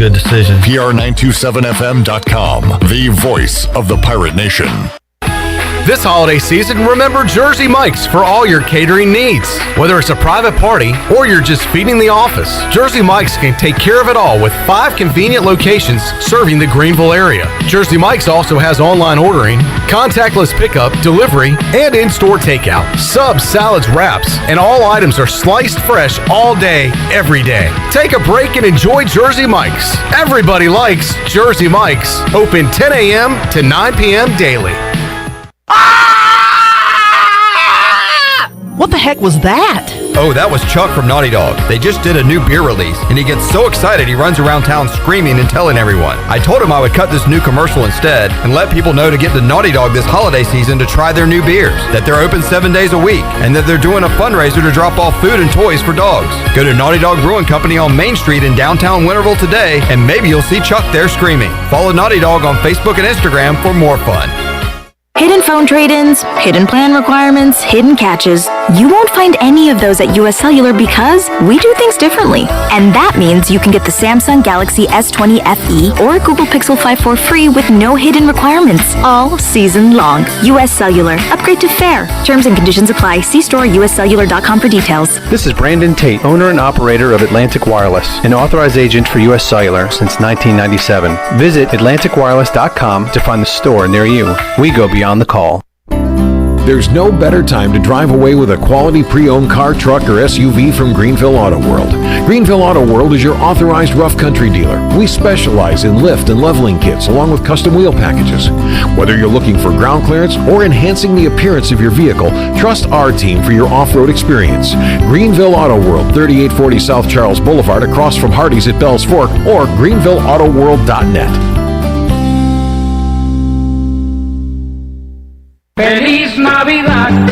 good decision. PR927FM.com, the voice of the Pirate Nation. This holiday season, remember Jersey Mike's for all your catering needs. Whether it's a private party or you're just feeding the office, Jersey Mike's can take care of it all with 5 convenient locations serving the Greenville area. Jersey Mike's also has online ordering, contactless pickup, delivery, and in-store takeout. Subs, salads, wraps, and all items are sliced fresh all day, every day. Take a break and enjoy Jersey Mike's. Everybody likes Jersey Mike's. Open 10 a.m. to 9 p.m. daily. What the heck was that? Oh, that was Chuck from Naughty Dog. They just did a new beer release, and he gets so excited he runs around town screaming and telling everyone. I told him I would cut this new commercial instead and let people know to get to Naughty Dog this holiday season to try their new beers, that they're open 7 days a week, and that they're doing a fundraiser to drop off food and toys for dogs. Go to Naughty Dog Brewing Company on Main Street in downtown Winterville today, and maybe you'll see Chuck there screaming. Follow Naughty Dog on Facebook and Instagram for more fun. Hidden phone trade-ins, hidden plan requirements, hidden catches. You won't find any of those at US Cellular because we do things differently. And that means you can get the Samsung Galaxy S20 FE or Google Pixel 5 for free with no hidden requirements all season long. US Cellular. Upgrade to fair. Terms and conditions apply. See store uscellular.com for details. This is Brandon Tate, owner and operator of Atlantic Wireless, an authorized agent for US Cellular since 1997. Visit atlanticwireless.com to find the store near you. We go beyond the call. There's no better time to drive away with a quality pre-owned car, truck, or SUV from Greenville Auto World. Greenville Auto World is your authorized rough country dealer. We specialize in lift and leveling kits along with custom wheel packages. Whether you're looking for ground clearance or enhancing the appearance of your vehicle, trust our team for your off-road experience. Greenville Auto World, 3840 South Charles Boulevard across from Hardee's at Bells Fork or greenvilleautoworld.net.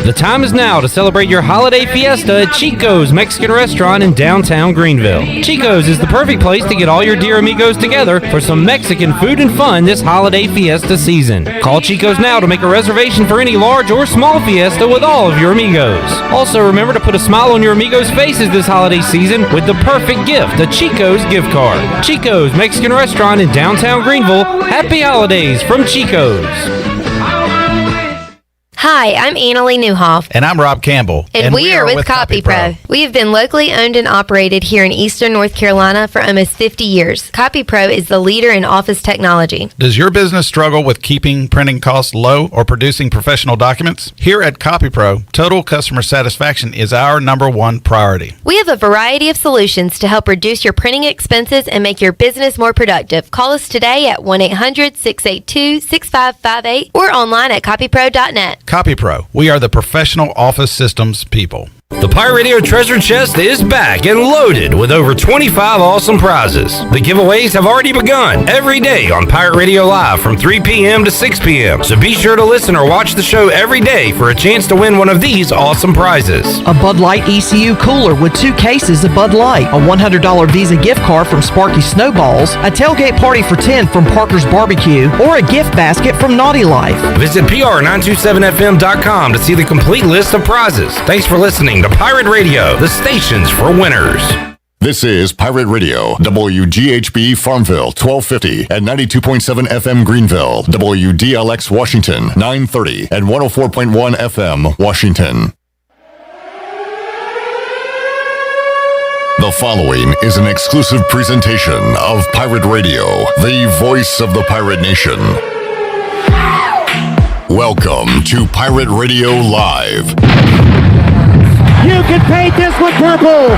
The time is now to celebrate your holiday fiesta at Chico's Mexican Restaurant in downtown Greenville. Chico's is the perfect place to get all your dear amigos together for some Mexican food and fun this holiday fiesta season. Call Chico's now to make a reservation for any large or small fiesta with all of your amigos. Also, remember to put a smile on your amigos' faces this holiday season with the perfect gift, a Chico's gift card. Chico's Mexican Restaurant in downtown Greenville. Happy holidays from Chico's. Hi, I'm Annalie Newhoff. And I'm Rob Campbell. And we are with CopyPro. We have been locally owned and operated here in Eastern North Carolina for almost 50 years. CopyPro is the leader in office technology. Does your business struggle with keeping printing costs low or producing professional documents? Here at CopyPro, total customer satisfaction is our #1 priority. We have a variety of solutions to help reduce your printing expenses and make your business more productive. Call us today at 1-800-682-6558 or online at copypro.net. CopyPro. We are the professional office systems people. The Pirate Radio Treasure Chest is back and loaded with over 25 awesome prizes. The giveaways have already begun every day on Pirate Radio Live from 3 p.m. to 6 p.m. So be sure to listen or watch the show every day for a chance to win one of these awesome prizes. A Bud Light ECU cooler with 2 cases of Bud Light, a $100 Visa gift card from Sparky Snowballs, a tailgate party for 10 from Parker's Barbecue, or a gift basket from Naughty Life. Visit PR927FM.com to see the complete list of prizes. Thanks for listening to Pirate Radio, the stations for winners. This is Pirate Radio, WGHB Farmville, 1250 and 92.7 FM Greenville, WDLX Washington, 930 and 104.1 FM Washington. The following is an exclusive presentation of Pirate Radio, the voice of the Pirate Nation. Welcome to Pirate Radio Live. You can paint this one purple!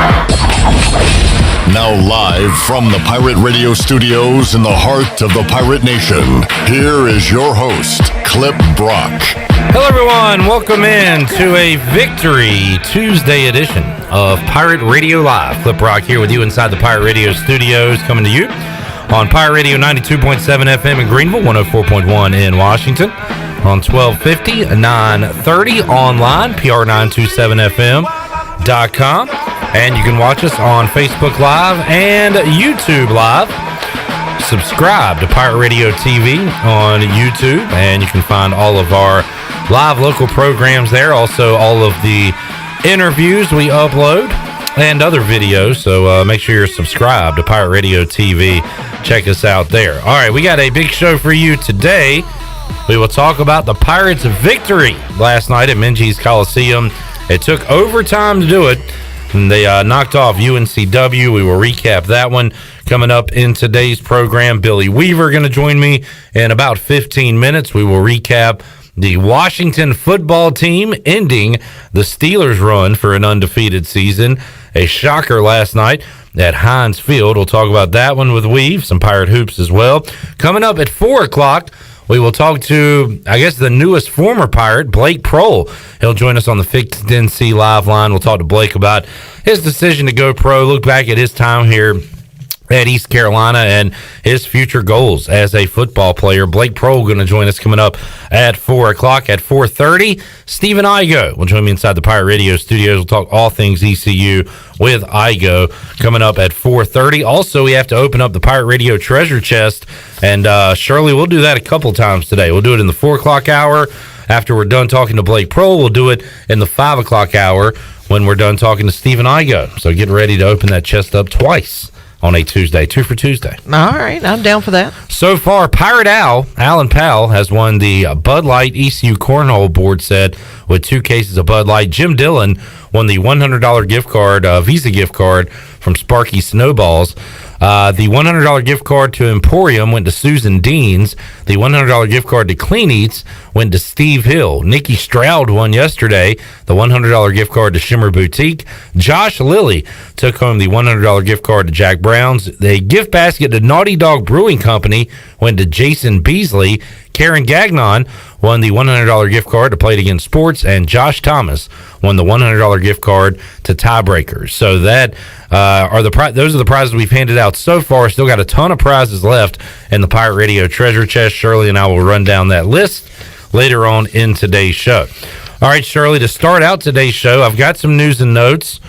Now live from the Pirate Radio studios in the heart of the Pirate Nation, here is your host, Clip Brock. Hello everyone, welcome in to a Victory Tuesday edition of Pirate Radio Live. Clip Brock here with you inside the Pirate Radio studios, coming to you on Pirate Radio 92.7 FM in Greenville, 104.1 in Washington. On 1250, 930 online, PR927FM.com. And you can watch us on Facebook Live and YouTube Live. Subscribe to Pirate Radio TV on YouTube, and you can find all of our live local programs there. Also, all of the interviews we upload and other videos. So make sure you're subscribed to Pirate Radio TV check us out there. All right, we got a big show for you today. We will talk about the Pirates' victory last night at Minges Coliseum. It took overtime to do it, and they knocked off UNCW. We will recap that one coming up in today's program. Billy Weaver going to join me in about 15 minutes. We will recap the Washington football team ending the Steelers' run for an undefeated season. A shocker last night at Heinz Field. We'll talk about that one with Weave, some Pirate Hoops as well. Coming up at 4 o'clock, we will talk to, I guess, the newest former Pirate, Blake Proehl. He'll join us on the Fixed NC Live line. We'll talk to Blake about his decision to go pro, look back at his time here at East Carolina and his future goals as a football player. Blake Proehl going to join us coming up at 4 o'clock. At 4:30, Stephen Igoe will join me inside the Pirate Radio studios. We'll talk all things ECU with Igoe coming up at 4:30. Also, we have to open up the Pirate Radio treasure chest, and Shirley, we'll do that a couple times today. We'll do it in the 4 o'clock hour after we're done talking to Blake Proehl. We'll do it in the 5 o'clock hour when we're done talking to Stephen Igoe. So get ready to open that chest up twice on a Tuesday, 2 for Tuesday. All right, I'm down for that. So far, Pirate Alan Powell, has won the Bud Light ECU Cornhole board set with 2 cases of Bud Light. Jim Dillon won the $100 gift card, Visa gift card from Sparky Snowballs. The $100 gift card to Emporium went to Susan Deans. The $100 gift card to Clean Eats went to Steve Hill. Nikki Stroud won yesterday the $100 gift card to Shimmer Boutique. Josh Lilly took home the $100 gift card to Jack Brown's. The gift basket to Naughty Dog Brewing Company went to Jason Beasley. Karen Gagnon won the $100 gift card to Play It Again Sports, and Josh Thomas won the $100 gift card to Tiebreakers. So that those are the prizes we've handed out so far. Still got a ton of prizes left in the Pirate Radio treasure chest. Shirley and I will run down that list later on in today's show. All right, Shirley, to start out today's show, I've got some news and notes.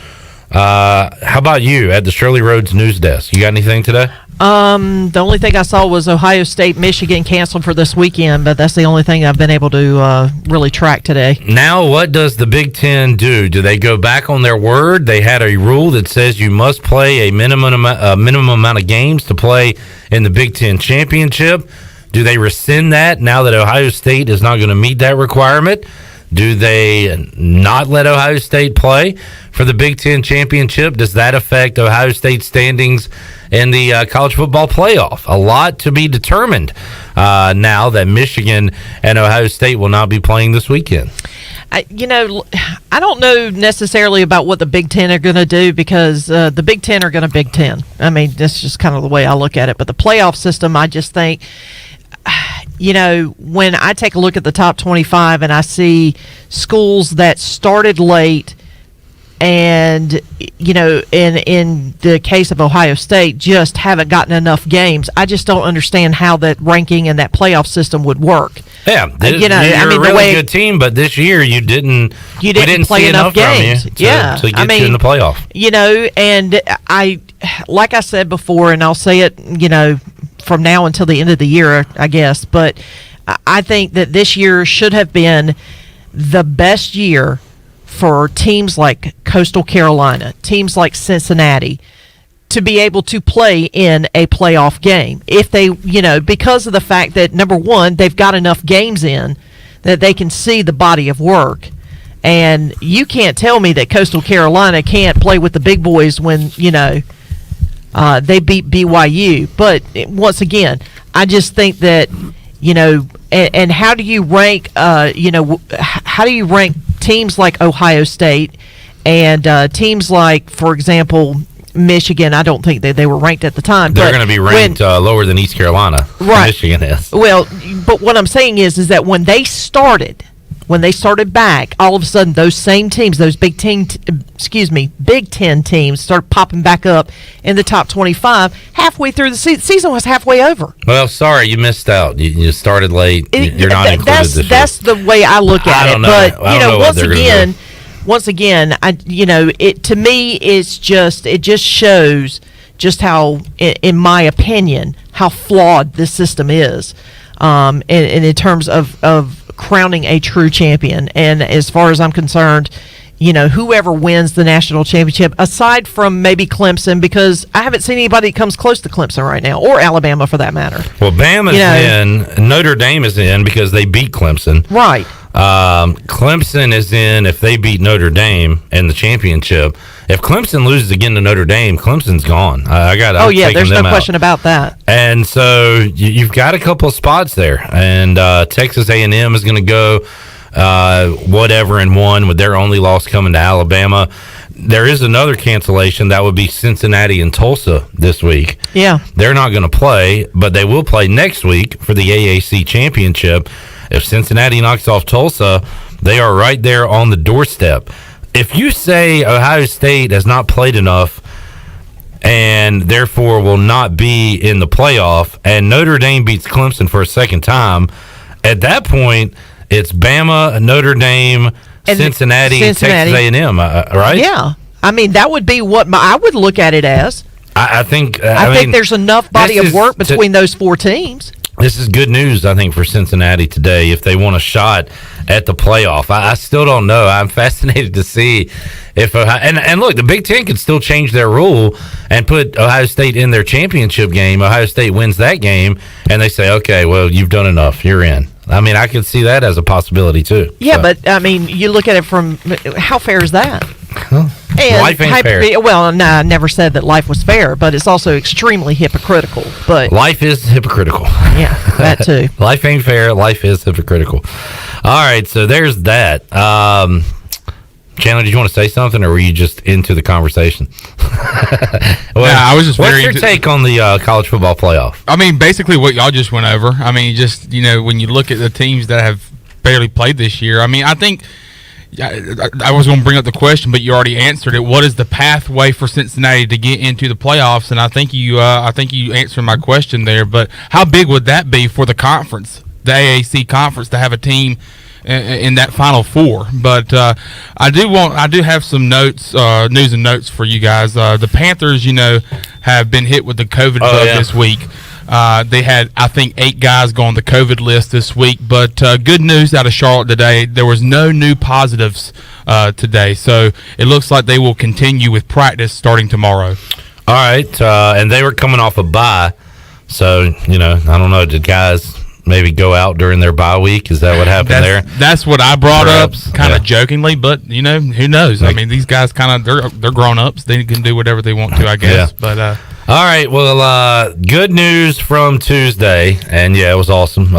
How about you at the Shirley Rhodes News Desk? You got anything today? The only thing I saw was Ohio State, Michigan canceled for this weekend, but that's the only thing I've been able to really track today. Now, what does the Big Ten do? Do they go back on their word? They had a rule that says you must play a minimum amount of games to play in the Big Ten championship. Do they rescind that now that Ohio State is not going to meet that requirement? Do they not let Ohio State play for the Big Ten championship? Does that affect Ohio State's standings in the college football playoff? A lot to be determined now that Michigan and Ohio State will not be playing this weekend. I don't know necessarily about what the Big Ten are going to do, because the Big Ten are going to Big Ten. I mean, that's just kind of the way I look at it. But the playoff system, I just think, when I take a look at the top 25 and I see schools that started late and, in the case of Ohio State, just haven't gotten enough games, I just don't understand how that ranking and that playoff system would work. Yeah, you're a really good team, but this year we didn't play enough games to get you in the playoff. And like I said before, and I'll say it, from now until the end of the year, I guess, but I think that this year should have been the best year for teams like Coastal Carolina, teams like Cincinnati, to be able to play in a playoff game. If they, because of the fact that, number one, they've got enough games in that they can see the body of work. And you can't tell me that Coastal Carolina can't play with the big boys when, they beat BYU. But once again, I just think that, and how do you rank, how do you rank teams like Ohio State and teams like, for example, Michigan? I don't think that they were ranked at the time. They're going to be ranked lower than East Carolina. Right. Michigan is. Well, but what I'm saying is that when they started back, all of a sudden those same teams, those Big Ten teams started popping back up in the top 25 halfway through the season. The season was halfway over. Well, sorry, you missed out. You started late. You're not included this year. That's the way I look at it. But once again, it to me it just shows just how, in my opinion, how flawed this system is, in terms of crowning a true champion. And as far as I'm concerned, whoever wins the national championship, aside from maybe Clemson, because I haven't seen anybody that comes close to Clemson right now, or Alabama for that matter. Well, Bama's in. Notre Dame is in because they beat Clemson. Right. Clemson is in if they beat Notre Dame in the championship. If Clemson loses again to Notre Dame, Clemson's gone. There's no question about that. And so you've got a couple of spots there, and Texas A&M is going to go whatever and one with their only loss coming to Alabama. There is another cancellation that would be Cincinnati and Tulsa this week. Yeah, they're not going to play, but they will play next week for the AAC championship. If Cincinnati knocks off Tulsa, they are right there on the doorstep. If you say Ohio State has not played enough and therefore will not be in the playoff, and Notre Dame beats Clemson for a second time, at that point, it's Bama, Notre Dame, and Cincinnati, Texas A&M, right? Yeah. I mean, that would be what I would look at it as. I think there's enough body of work between those four teams. This is good news, I think, for Cincinnati today if they want a shot at the playoff. I still don't know. I'm fascinated to see if Ohio, and look, the Big Ten could still change their rule and put Ohio State in their championship game. Ohio State wins that game, and they say, okay, well, you've done enough. You're in. I mean, I could see that as a possibility, too. Yeah, but, I mean, you look at it from how fair is that? And life ain't fair. Well, no, I never said that life was fair, but it's also extremely hypocritical. But life is hypocritical. Yeah, that too. Life ain't fair. Life is hypocritical. All right, so there's that. Chandler, did you want to say something, or were you just into the conversation? I was just. What's your take on the college football playoff? I mean, basically what y'all just went over. I mean, just when you look at the teams that have barely played this year. I mean, I think. I was going to bring up the question, but you already answered it. What is the pathway for Cincinnati to get into the playoffs? And I think you answered my question there. But how big would that be for the conference, the AAC conference, to have a team in that Final Four? But I do have some notes, news and notes for you guys. The Panthers, have been hit with the COVID bug this week. They had, I think, 8 guys go on the COVID list this week. But good news out of Charlotte today, there was no new positives today. So it looks like they will continue with practice starting tomorrow. All right. And they were coming off a bye. So, I don't know, did guys maybe go out during their bye week? Is that what happened there? That's what I brought up kind of jokingly, but, who knows? I mean, these guys they're grown-ups. They can do whatever they want to, I guess. Yeah. But all right, well, good news from Tuesday, and it was awesome.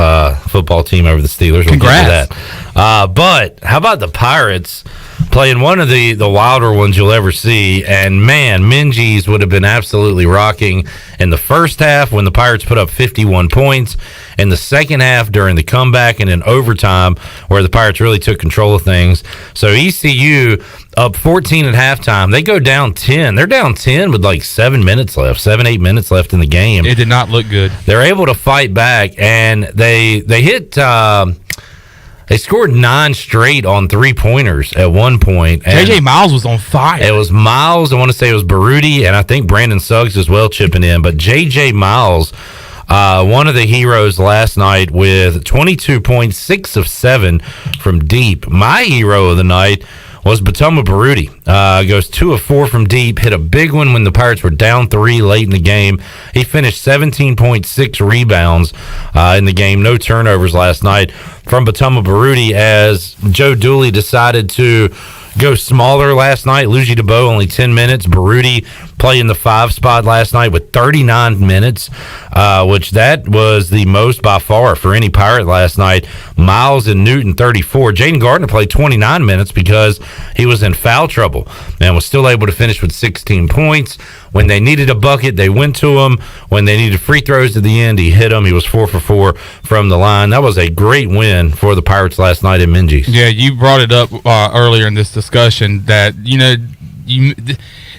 Football team over the Steelers. Congrats. We'll get to that. But how about the Pirates playing one of the wilder ones you'll ever see? And man, Minges would have been absolutely rocking in the first half when the Pirates put up 51 points. In the second half during the comeback, and in overtime where the Pirates really took control of things. So ECU up 14 at halftime. They go down 10. They're down 10 with like 7 minutes left, 7-8 minutes left in the game. It did not look good. They're able to fight back, and they hit they scored 9 straight on 3-pointers at one point. J.J. Miles was on fire. It was Miles. I want to say it was Baruti, and I think Brandon Suggs as well chipping in. But J.J. Miles, one of the heroes last night with 22 points, 6 of 7 from deep. My hero of the night was Batoma Baruti. Goes 2 of 4 from deep, hit a big one when the Pirates were down 3 late in the game. He finished 17.6 rebounds in the game. No turnovers last night from Batoma Baruti as Joe Dooley decided to go smaller last night. Luigi DeBow only 10 minutes. Baruti playing the 5 spot last night with 39 minutes, which that was the most by far for any Pirate last night. Miles and Newton 34. Jayden Gardner played 29 minutes because he was in foul trouble and was still able to finish with 16 points. When they needed a bucket, they went to him. When they needed free throws at the end, he hit them. He was 4 for 4 from the line. That was a great win for the Pirates last night in Minges. Yeah, you brought it up earlier in this discussion that,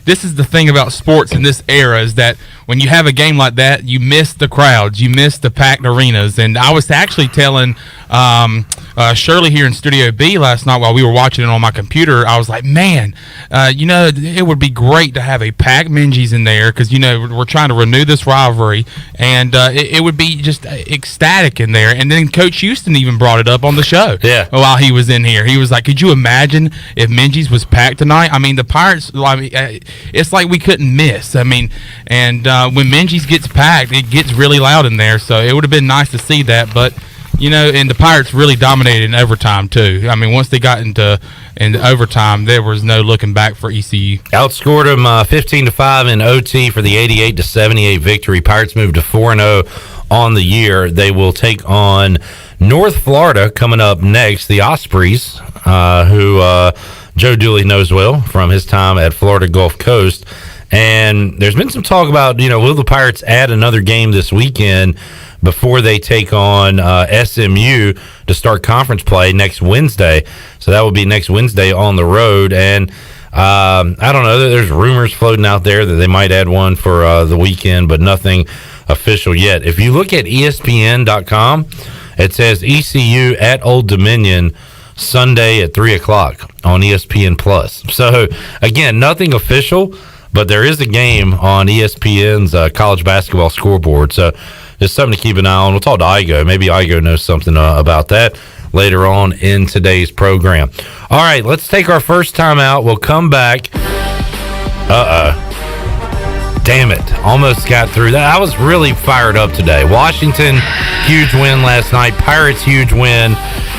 this is the thing about sports in this era is that when you have a game like that, you miss the crowds, you miss the packed arenas. And I was actually telling Shirley here in Studio B last night while we were watching it on my computer, I was like, man, it would be great to have a packed Minges in there because, we're trying to renew this rivalry, and it would be just ecstatic in there. And then Coach Houston even brought it up on the show while he was in here. He was like, could you imagine if Minges was packed tonight? I mean, the Pirates, it's like we couldn't miss. I mean, and when Minges gets packed, it gets really loud in there, so it would have been nice to see that, but and the Pirates really dominated in overtime too. I mean, once they got into overtime, there was no looking back for ECU. Outscored them 15-5 in OT for the 88-78 victory. Pirates moved to 4-0 on the year. They will take on North Florida coming up next. The Ospreys, who Joe Dooley knows well from his time at Florida Gulf Coast. And there's been some talk about, will the Pirates add another game this weekend before they take on SMU to start conference play next Wednesday. So that will be next Wednesday on the road. And I don't know, there's rumors floating out there that they might add one for the weekend, but nothing official yet. If you look at ESPN.com, it says ECU at Old Dominion Sunday at 3 o'clock on ESPN Plus. So again, nothing official, but there is a game on ESPN's college basketball scoreboard. So just something to keep an eye on. We'll talk to Igoe. Maybe Igoe knows something about that later on in today's program. All right, let's take our first time out. We'll come back. Damn it. Almost got through that. I was really fired up today. Washington, huge win last night. Pirates, huge win.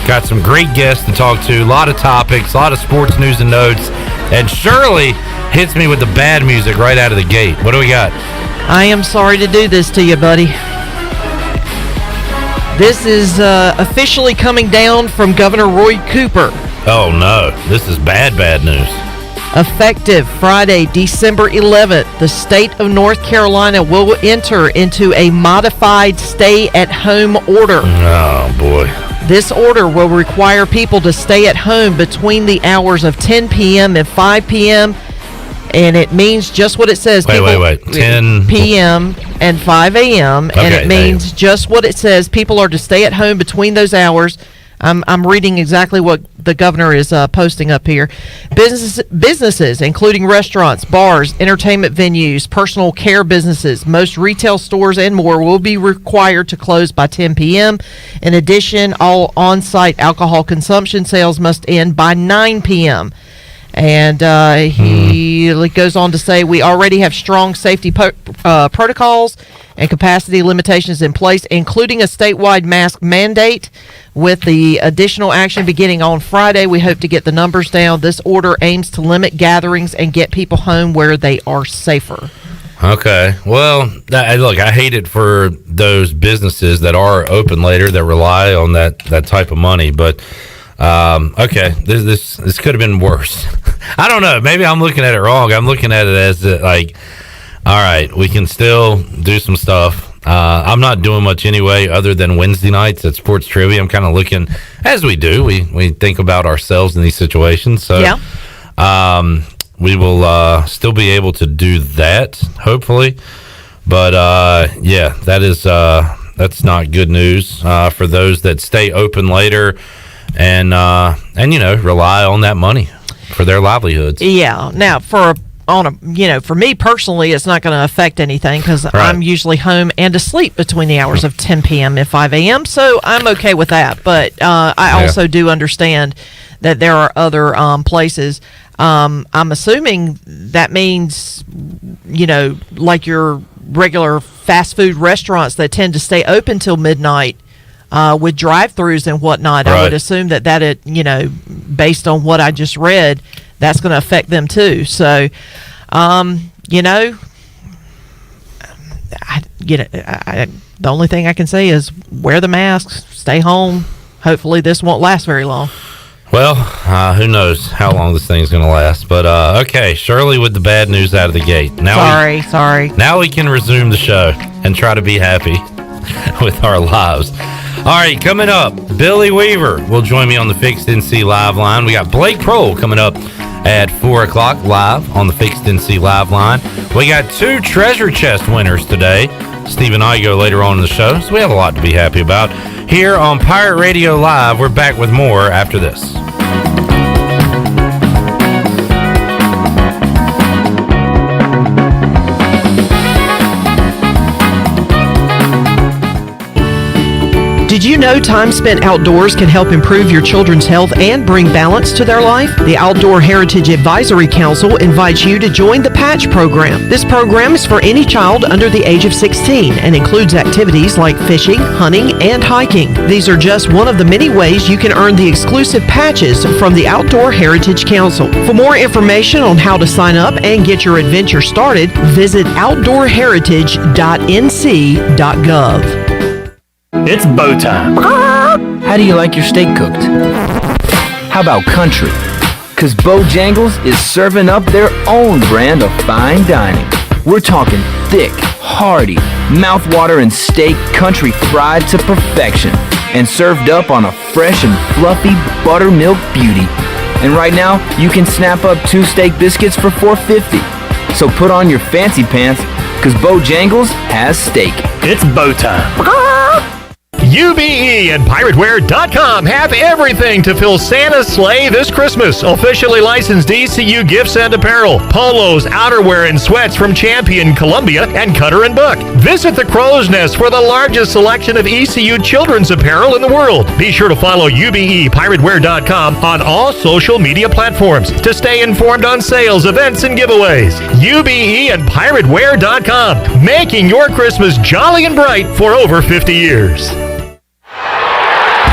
Got some great guests to talk to. A lot of topics, a lot of sports news and notes. And Shirley hits me with the bad music right out of the gate. What do we got? I am sorry to do this to you, buddy. This is officially coming down from Governor Roy Cooper. Oh, no. This is bad news. Effective Friday, December 11th, the state of North Carolina will enter into a modified stay-at-home order. Oh, boy. This order will require people to stay at home between the hours of 10 p.m. and 5 p.m., and it means just what it says. Wait. 10 p.m. and 5 a.m. Okay, and it means just what it says. People are to stay at home between those hours. I'm reading exactly what the governor is posting up here. Businesses, including restaurants, bars, entertainment venues, personal care businesses, most retail stores, and more, will be required to close by 10 p.m. In addition, all on-site alcohol consumption sales must end by 9 p.m. And he goes on to say, we already have strong safety protocols and capacity limitations in place, including a statewide mask mandate. With the additional action beginning on Friday, we hope to get the numbers down. This order aims to limit gatherings and get people home where they are safer. Okay. Well, look, I hate it for those businesses that are open later that rely on that type of money, but okay, this could have been worse. I don't know. Maybe I'm looking at it wrong. I'm looking at it as like, all right, we can still do some stuff. I'm not doing much anyway other than Wednesday nights at Sports Trivia. I'm kind of looking, as we do, we think about ourselves in these situations. So we will still be able to do that, hopefully. But, that's not good news for those that stay open later and rely on that money for their livelihoods. Yeah. Now, for me personally, it's not going to affect anything because I'm usually home and asleep between the hours of 10 p.m. and 5 a.m. So I'm okay with that. But I also do understand that there are other places. I'm assuming that means, like your regular fast food restaurants that tend to stay open till midnight. With drive-thrus and whatnot, I would assume that based on what I just read, that's going to affect them too. So, the only thing I can say is wear the masks, stay home. Hopefully, this won't last very long. Well, who knows how long this thing's going to last. But, okay, Shirley with the bad news out of the gate. Sorry. Now we can resume the show and try to be happy with our lives. All right, coming up, Billy Weaver will join me on the Fixed NC Live line. We got Blake Proehl coming up at 4 o'clock live on the Fixed NC Live line. We got 2 treasure chest winners today. Steve and Igoe later on in the show, so we have a lot to be happy about. Here on Pirate Radio Live, we're back with more after this. Did you know time spent outdoors can help improve your children's health and bring balance to their life? The Outdoor Heritage Advisory Council invites you to join the Patch program. This program is for any child under the age of 16 and includes activities like fishing, hunting, and hiking. These are just one of the many ways you can earn the exclusive patches from the Outdoor Heritage Council. For more information on how to sign up and get your adventure started, visit outdoorheritage.nc.gov. It's bow time. How do you like your steak cooked? How about country? Because Bojangles is serving up their own brand of fine dining. We're talking thick, hearty, mouthwatering steak country fried to perfection and served up on a fresh and fluffy buttermilk beauty. And right now, you can snap up 2 steak biscuits for $4.50. So put on your fancy pants, because Bojangles has steak. It's bow time. UBE and PirateWear.com have everything to fill Santa's sleigh this Christmas. Officially licensed ECU gifts and apparel, polos, outerwear, and sweats from Champion, Columbia, and Cutter & Buck. Visit the Crow's Nest for the largest selection of ECU children's apparel in the world. Be sure to follow UBE PirateWear.com on all social media platforms to stay informed on sales, events, and giveaways. UBE and PirateWear.com, making your Christmas jolly and bright for over 50 years.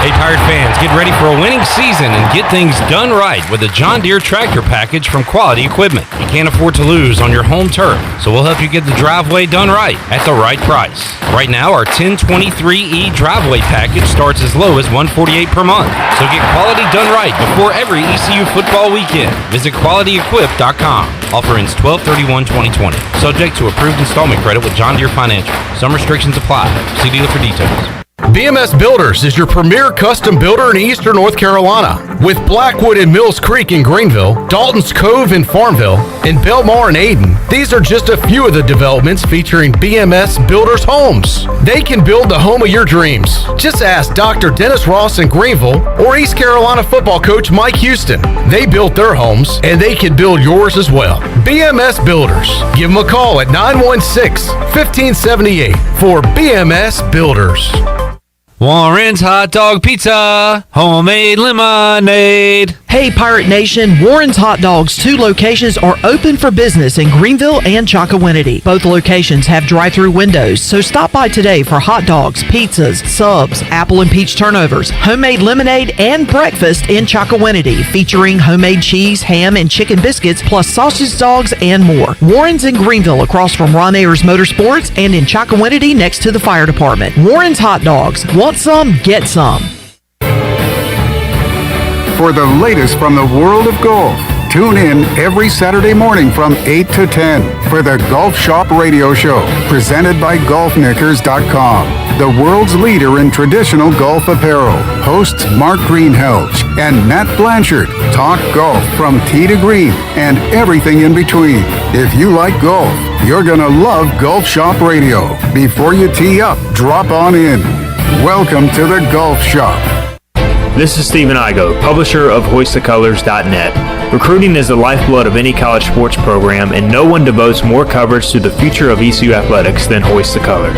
Hey, Pirate fans, get ready for a winning season and get things done right with a John Deere tractor package from Quality Equipment. You can't afford to lose on your home turf, so we'll help you get the driveway done right at the right price. Right now, our 1023E driveway package starts as low as $148 per month. So get quality done right before every ECU football weekend. Visit QualityEquip.com. Offer ends 12/31/2020. Subject to approved installment credit with John Deere Financial. Some restrictions apply. See dealer for details. BMS Builders is your premier custom builder in eastern North Carolina. With Blackwood and Mills Creek in Greenville, Dalton's Cove in Farmville, and Belmar in Ayden, these are just a few of the developments featuring BMS Builders homes. They can build the home of your dreams. Just ask Dr. Dennis Ross in Greenville or East Carolina football coach Mike Houston. They built their homes, and they can build yours as well. BMS Builders. Give them a call at 916-1578 for BMS Builders. Warren's Hot Dog Pizza, homemade lemonade. Hey, Pirate Nation, Warren's Hot Dogs 2 locations are open for business in Greenville and Chocowinity. Both locations have drive-through windows, so stop by today for hot dogs, pizzas, subs, apple and peach turnovers, homemade lemonade, and breakfast in Chocowinity, featuring homemade cheese, ham, and chicken biscuits, plus sausage dogs and more. Warren's in Greenville across from Ron Ayers Motorsports and in Chocowinity next to the fire department. Warren's Hot Dogs. Want some? Get some. For the latest from the world of golf, tune in every Saturday morning from 8 to 10 for the Golf Shop Radio Show, presented by GolfKnickers.com, the world's leader in traditional golf apparel. Hosts Mark Greenhelge and Matt Blanchard talk golf from tee to green and everything in between. If you like golf, you're going to love Golf Shop Radio. Before you tee up, drop on in. Welcome to the Golf Shop. This is Stephen Igoe, publisher of HoistTheColors.net. Recruiting is the lifeblood of any college sports program, and no one devotes more coverage to the future of ECU athletics than Hoist the Colors.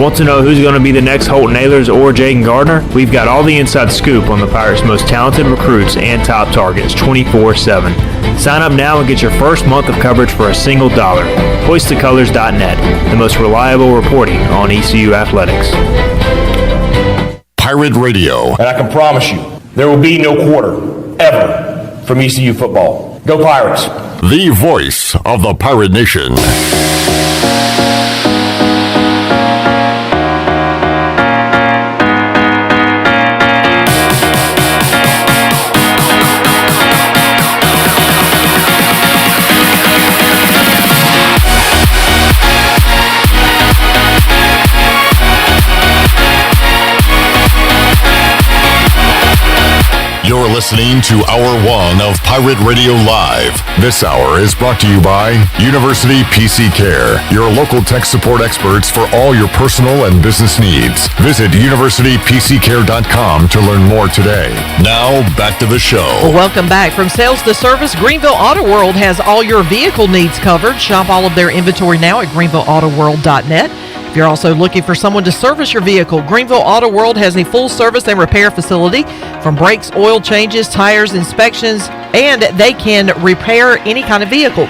Want to know who's going to be the next Holton Ahlers or Jayden Gardner? We've got all the inside scoop on the Pirates' most talented recruits and top targets 24/7. Sign up now and get your first month of coverage for a single $1. HoistTheColors.net, the most reliable reporting on ECU athletics. Pirate Radio. And I can promise you, there will be no quarter, ever, from ECU football. Go Pirates. The voice of the Pirate Nation. You're listening to Hour 1 of Pirate Radio Live. This hour is brought to you by University PC Care, your local tech support experts for all your personal and business needs. Visit universitypccare.com to learn more today. Now, back to the show. Well, welcome back. From sales to service, Greenville Auto World has all your vehicle needs covered. Shop all of their inventory now at greenvilleautoworld.net. If you're also looking for someone to service your vehicle, Greenville Auto World has a full service and repair facility from brakes, oil changes, tires, inspections, and they can repair any kind of vehicle.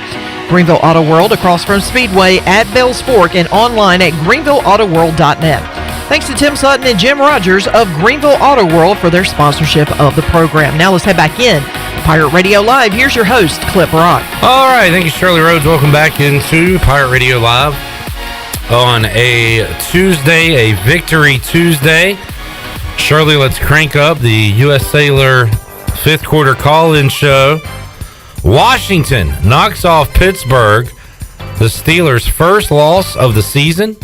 Greenville Auto World across from Speedway at Bells Fork and online at greenvilleautoworld.net. Thanks to Tim Sutton and Jim Rogers of Greenville Auto World for their sponsorship of the program. Now let's head back in. Pirate Radio Live, here's your host, Clip Rock. All right, thank you, Shirley Rhodes. Welcome back into Pirate Radio Live on a Tuesday, a Victory Tuesday. Shirley, let's crank up the U.S. Sailor fifth quarter call-in show. Washington knocks off Pittsburgh, the Steelers' first loss of the season.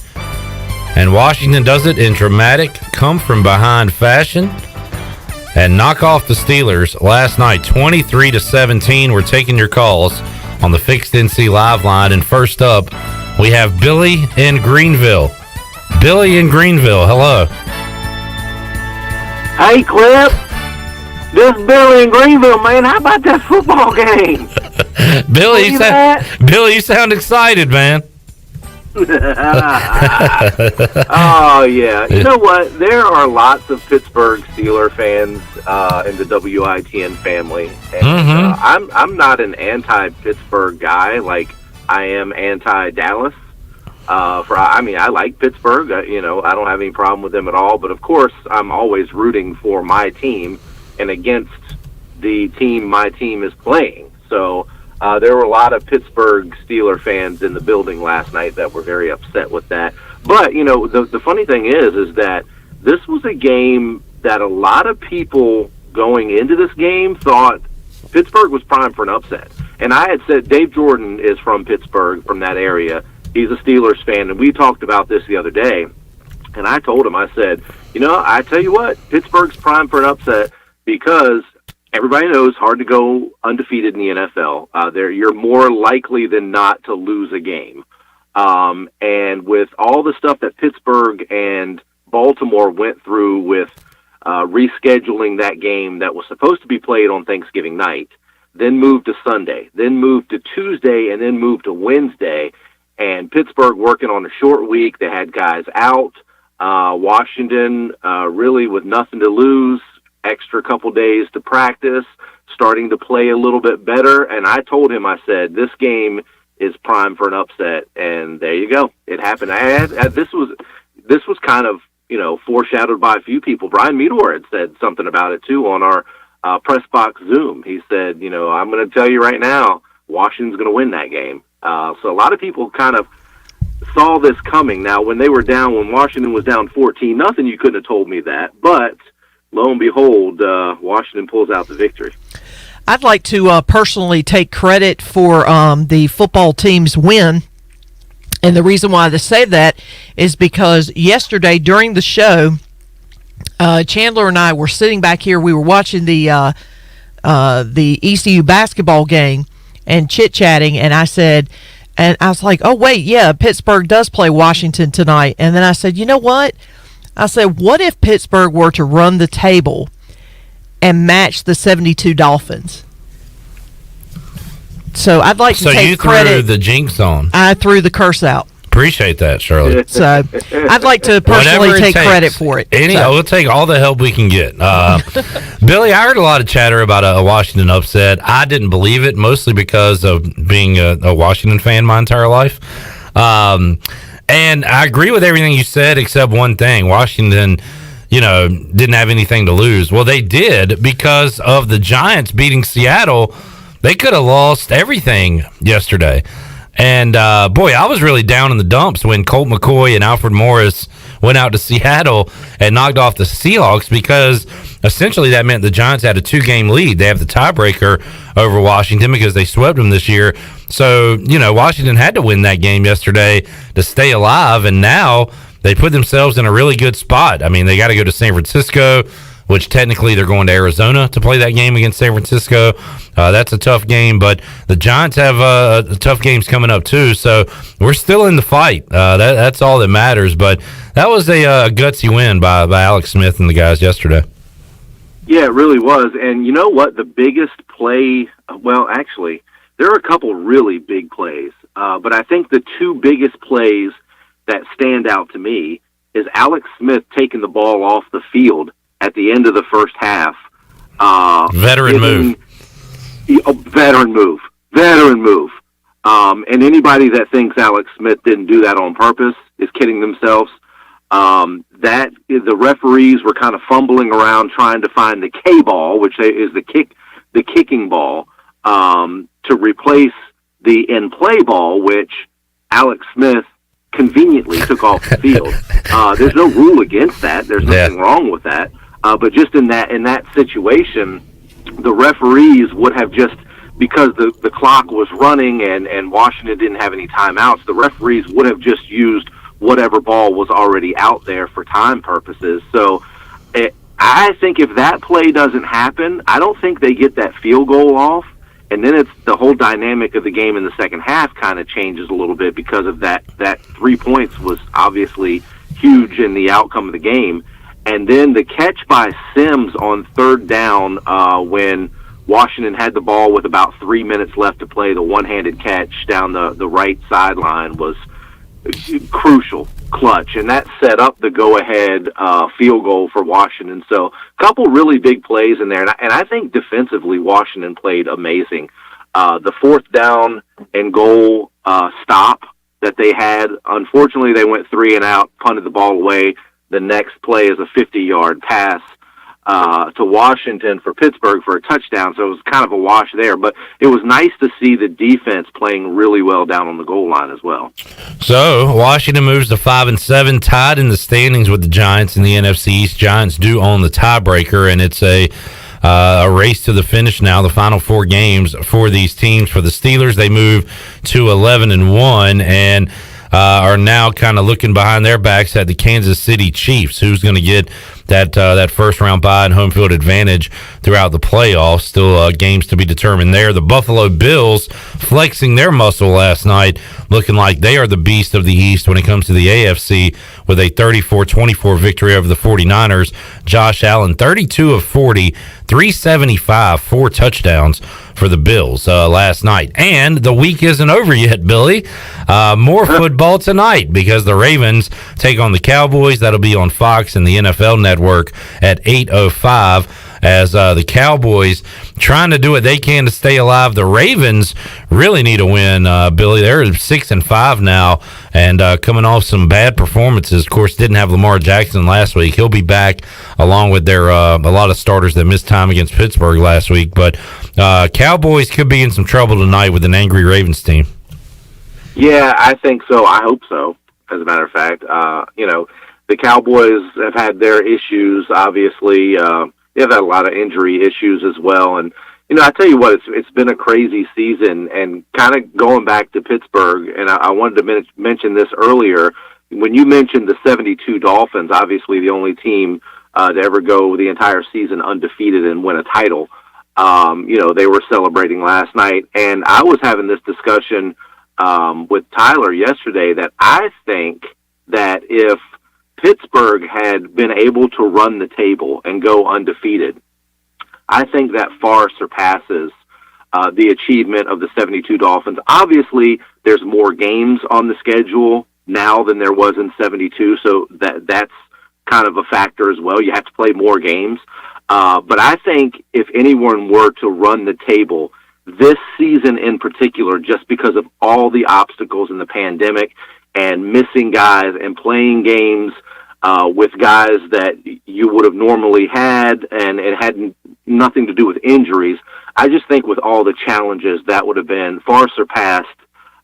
And Washington does it in dramatic come-from-behind fashion and knock off the Steelers last night, 23-17. We're taking your calls on the Fixed NC Live line. And first up, we have Billy in Greenville. Billy in Greenville, hello. Hey, Clip. This is Billy in Greenville, man. How about that football game? Billy, you sound excited, man. Oh, yeah. You know what? There are lots of Pittsburgh Steeler fans in the WITN family. And, I'm not an anti-Pittsburgh guy like I am anti-Dallas. I like Pittsburgh. I don't have any problem with them at all. But, of course, I'm always rooting for my team and against the team my team is playing. So there were a lot of Pittsburgh Steeler fans in the building last night that were very upset with that. But, the funny thing is that this was a game that a lot of people going into this game thought Pittsburgh was primed for an upset. And I had said Dave Jordan is from Pittsburgh, from that area. He's a Steelers fan, and we talked about this the other day. And I told him, I said, I tell you what, Pittsburgh's primed for an upset because everybody knows it's hard to go undefeated in the NFL. You're more likely than not to lose a game. And with all the stuff that Pittsburgh and Baltimore went through with rescheduling that game that was supposed to be played on Thanksgiving night, then moved to Sunday, then moved to Tuesday, and then moved to Wednesday, and Pittsburgh working on a short week. They had guys out. Washington really with nothing to lose, extra couple days to practice, starting to play a little bit better. And I told him, I said, this game is primed for an upset. And there you go. It happened. This was kind of, foreshadowed by a few people. Brian Meador had said something about it too on our press box Zoom. He said, I'm going to tell you right now, Washington's going to win that game. So a lot of people kind of saw this coming. Now, when Washington was down 14-0, you couldn't have told me that. But lo and behold, Washington pulls out the victory. I'd like to personally take credit for the football team's win. And the reason why I say that is because yesterday during the show, Chandler and I were sitting back here. We were watching the ECU basketball game and chit-chatting, and I was like, oh, wait, yeah, Pittsburgh does play Washington tonight. And then I said, you know what? I said, what if Pittsburgh were to run the table and match the 72 Dolphins? So I'd like to take credit. So you threw the jinx on. I threw the curse out. Appreciate that, Shirley. So I'd like to personally take credit for it. We'll take all the help we can get. Billy, I heard a lot of chatter about a Washington upset. I didn't believe it, mostly because of being a Washington fan my entire life. And I agree with everything you said except one thing. Washington, didn't have anything to lose. Well, they did because of the Giants beating Seattle. They could have lost everything yesterday. And, boy, I was really down in the dumps when Colt McCoy and Alfred Morris went out to Seattle and knocked off the Seahawks because essentially that meant the Giants had a 2-game lead. They have the tiebreaker over Washington because they swept them this year. So, Washington had to win that game yesterday to stay alive, and now they put themselves in a really good spot. I mean, they got to go to San Francisco. which technically they're going to Arizona to play that game against San Francisco. That's a tough game, but the Giants have tough games coming up too, so we're still in the fight. That's all that matters, but that was a gutsy win by Alex Smith and the guys yesterday. Yeah, it really was. And you know what? The biggest play, well, actually, there are a couple really big plays, but I think the two biggest plays that stand out to me is Alex Smith taking the ball off the field at the end of the first half. Veteran move. Veteran move. And anybody that thinks Alex Smith didn't do that on purpose is kidding themselves. That the referees were kind of fumbling around trying to find the K ball, which is the kicking ball, to replace the in play ball, which Alex Smith conveniently took off the field. There's no rule against that. There's nothing wrong with that. But just in that situation, the referees would have just, because the clock was running and Washington didn't have any timeouts, the referees would have just used whatever ball was already out there for time purposes. So I think if that play doesn't happen, I don't think they get that field goal off. And then it's the whole dynamic of the game in the second half kind of changes a little bit because of that 3 points was obviously huge in the outcome of the game. And then the catch by Sims on third down when Washington had the ball with about 3 minutes left to play, the one-handed catch down the right sideline was crucial, clutch, and that set up the go-ahead field goal for Washington. So a couple really big plays in there, and I think defensively Washington played amazing. The fourth down and goal stop that they had, unfortunately they went 3 and out, punted the ball away. The next play is a 50-yard pass to Washington for Pittsburgh for a touchdown, so it was kind of a wash there. But it was nice to see the defense playing really well down on the goal line as well. So Washington moves to 5-7, tied in the standings with the Giants in the NFC East. Giants do own the tiebreaker, and it's a race to the finish now. The final 4 games for these teams. For the Steelers, they move to 11-1, and are now kind of looking behind their backs at the Kansas City Chiefs. Who's going to get that first round bye and home field advantage throughout the playoffs? Still games to be determined there. The Buffalo Bills flexing their muscle last night, looking like they are the beast of the East when it comes to the AFC with a 34-24 victory over the 49ers. Josh Allen, 32 of 40, 375, 4 touchdowns for the Bills last night. And the week isn't over yet, Billy. More football tonight because the Ravens take on the Cowboys. That'll be on Fox and the NFL Network at 8:05 as the Cowboys trying to do what they can to stay alive. The Ravens really need a win, Billy. They're 6-5 now and coming off some bad performances. Of course, didn't have Lamar Jackson last week. He'll be back along with their a lot of starters that missed time against Pittsburgh last week. But Cowboys could be in some trouble tonight with an angry Ravens team. Yeah, I think so. I hope so, as a matter of fact. The Cowboys have had their issues, obviously. They've had a lot of injury issues as well. And, I tell you what, it's been a crazy season. And kind of going back to Pittsburgh, and I wanted to mention this earlier, when you mentioned the 72 Dolphins, obviously the only team to ever go the entire season undefeated and win a title, they were celebrating last night. And I was having this discussion with Tyler yesterday that I think that if Pittsburgh had been able to run the table and go undefeated, I think that far surpasses the achievement of the 72 Dolphins. Obviously, there's more games on the schedule now than there was in 72, so that's kind of a factor as well. You have to play more games. But I think if anyone were to run the table this season in particular, just because of all the obstacles in the pandemic and missing guys and playing games with guys that you would have normally had, and it had nothing to do with injuries, I just think with all the challenges, that would have been far surpassed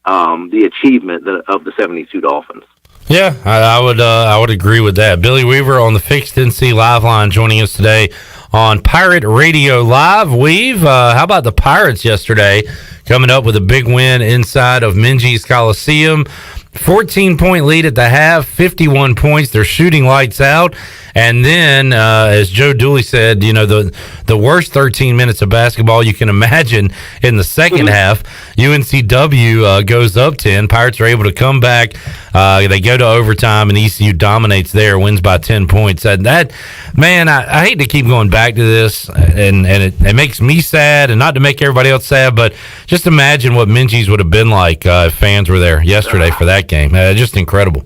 the achievement of the 72 Dolphins. Yeah, I would agree with that. Billy Weaver on the Fixed NC Live Line joining us today on Pirate Radio Live. Weave, how about the Pirates yesterday coming up with a big win inside of Minges Coliseum? 14-point lead at the half, 51 points. They're shooting lights out. And then, as Joe Dooley said, you know, the worst 13 minutes of basketball you can imagine in the second half. UNCW goes up 10. Pirates are able to come back. They go to overtime, and ECU dominates there, wins by 10 points. And that, man, I hate to keep going back to this, and it makes me sad, and not to make everybody else sad, but just imagine what Minji's would have been like if fans were there yesterday for that game. Just incredible.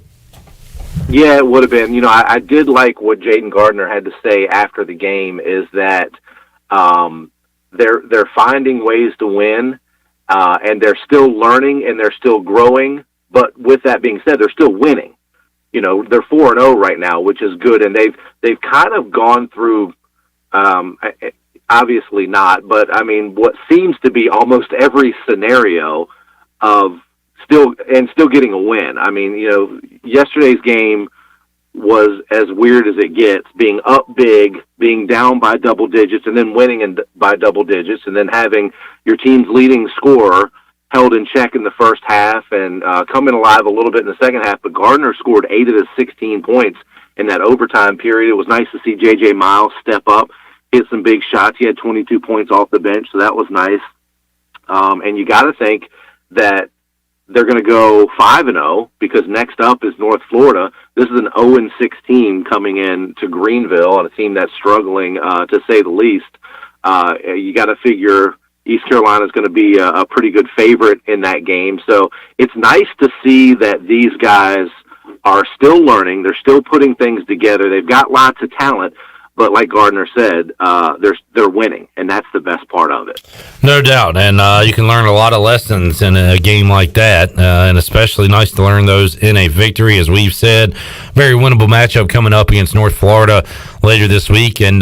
Yeah, it would have been. You know, I did like what Jayden Gardner had to say after the game, is that they're finding ways to win, and they're still learning and they're still growing. But with that being said, they're still winning. You know, they're 4-0 right now, which is good, and they've kind of gone through. Obviously not, but I mean, what seems to be almost every scenario of still getting a win. I mean, you know, yesterday's game was as weird as it gets, being up big, being down by double digits, and then winning by double digits, and then having your team's leading scorer held in check in the first half and coming alive a little bit in the second half. But Gardner scored 8 of his 16 points in that overtime period. It was nice to see J.J. Miles step up, hit some big shots. He had 22 points off the bench, so that was nice. And you got to think that they're going to go 5-0 because next up is North Florida. This is an 0-6 team coming in to Greenville, and a team that's struggling, to say the least. You got to figure East Carolina is going to be a pretty good favorite in that game. So it's nice to see that these guys are still learning. They're still putting things together. They've got lots of talent. But like Gardner said, they're winning, and that's the best part of it. No doubt, and you can learn a lot of lessons in a game like that, and especially nice to learn those in a victory, as we've said. Very winnable matchup coming up against North Florida later this week, and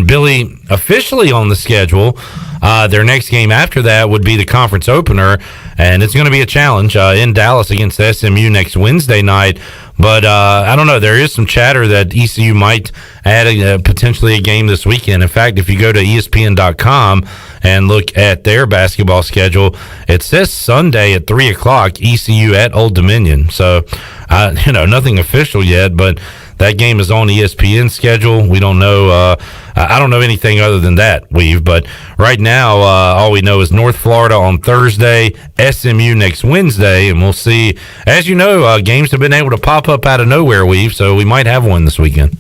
Billy, officially on the schedule, their next game after that would be the conference opener, and it's going to be a challenge in Dallas against SMU next Wednesday night. But I don't know. There is some chatter that ECU might add potentially a game this weekend. In fact, if you go to ESPN.com and look at their basketball schedule, it says Sunday at 3 o'clock, ECU at Old Dominion. So, nothing official yet, but that game is on ESPN's schedule. We don't know. I don't know anything other than that, but right now, all we know is North Florida on Thursday, SMU next Wednesday, and we'll see. As you know, games have been able to pop up out of nowhere, so we might have one this weekend.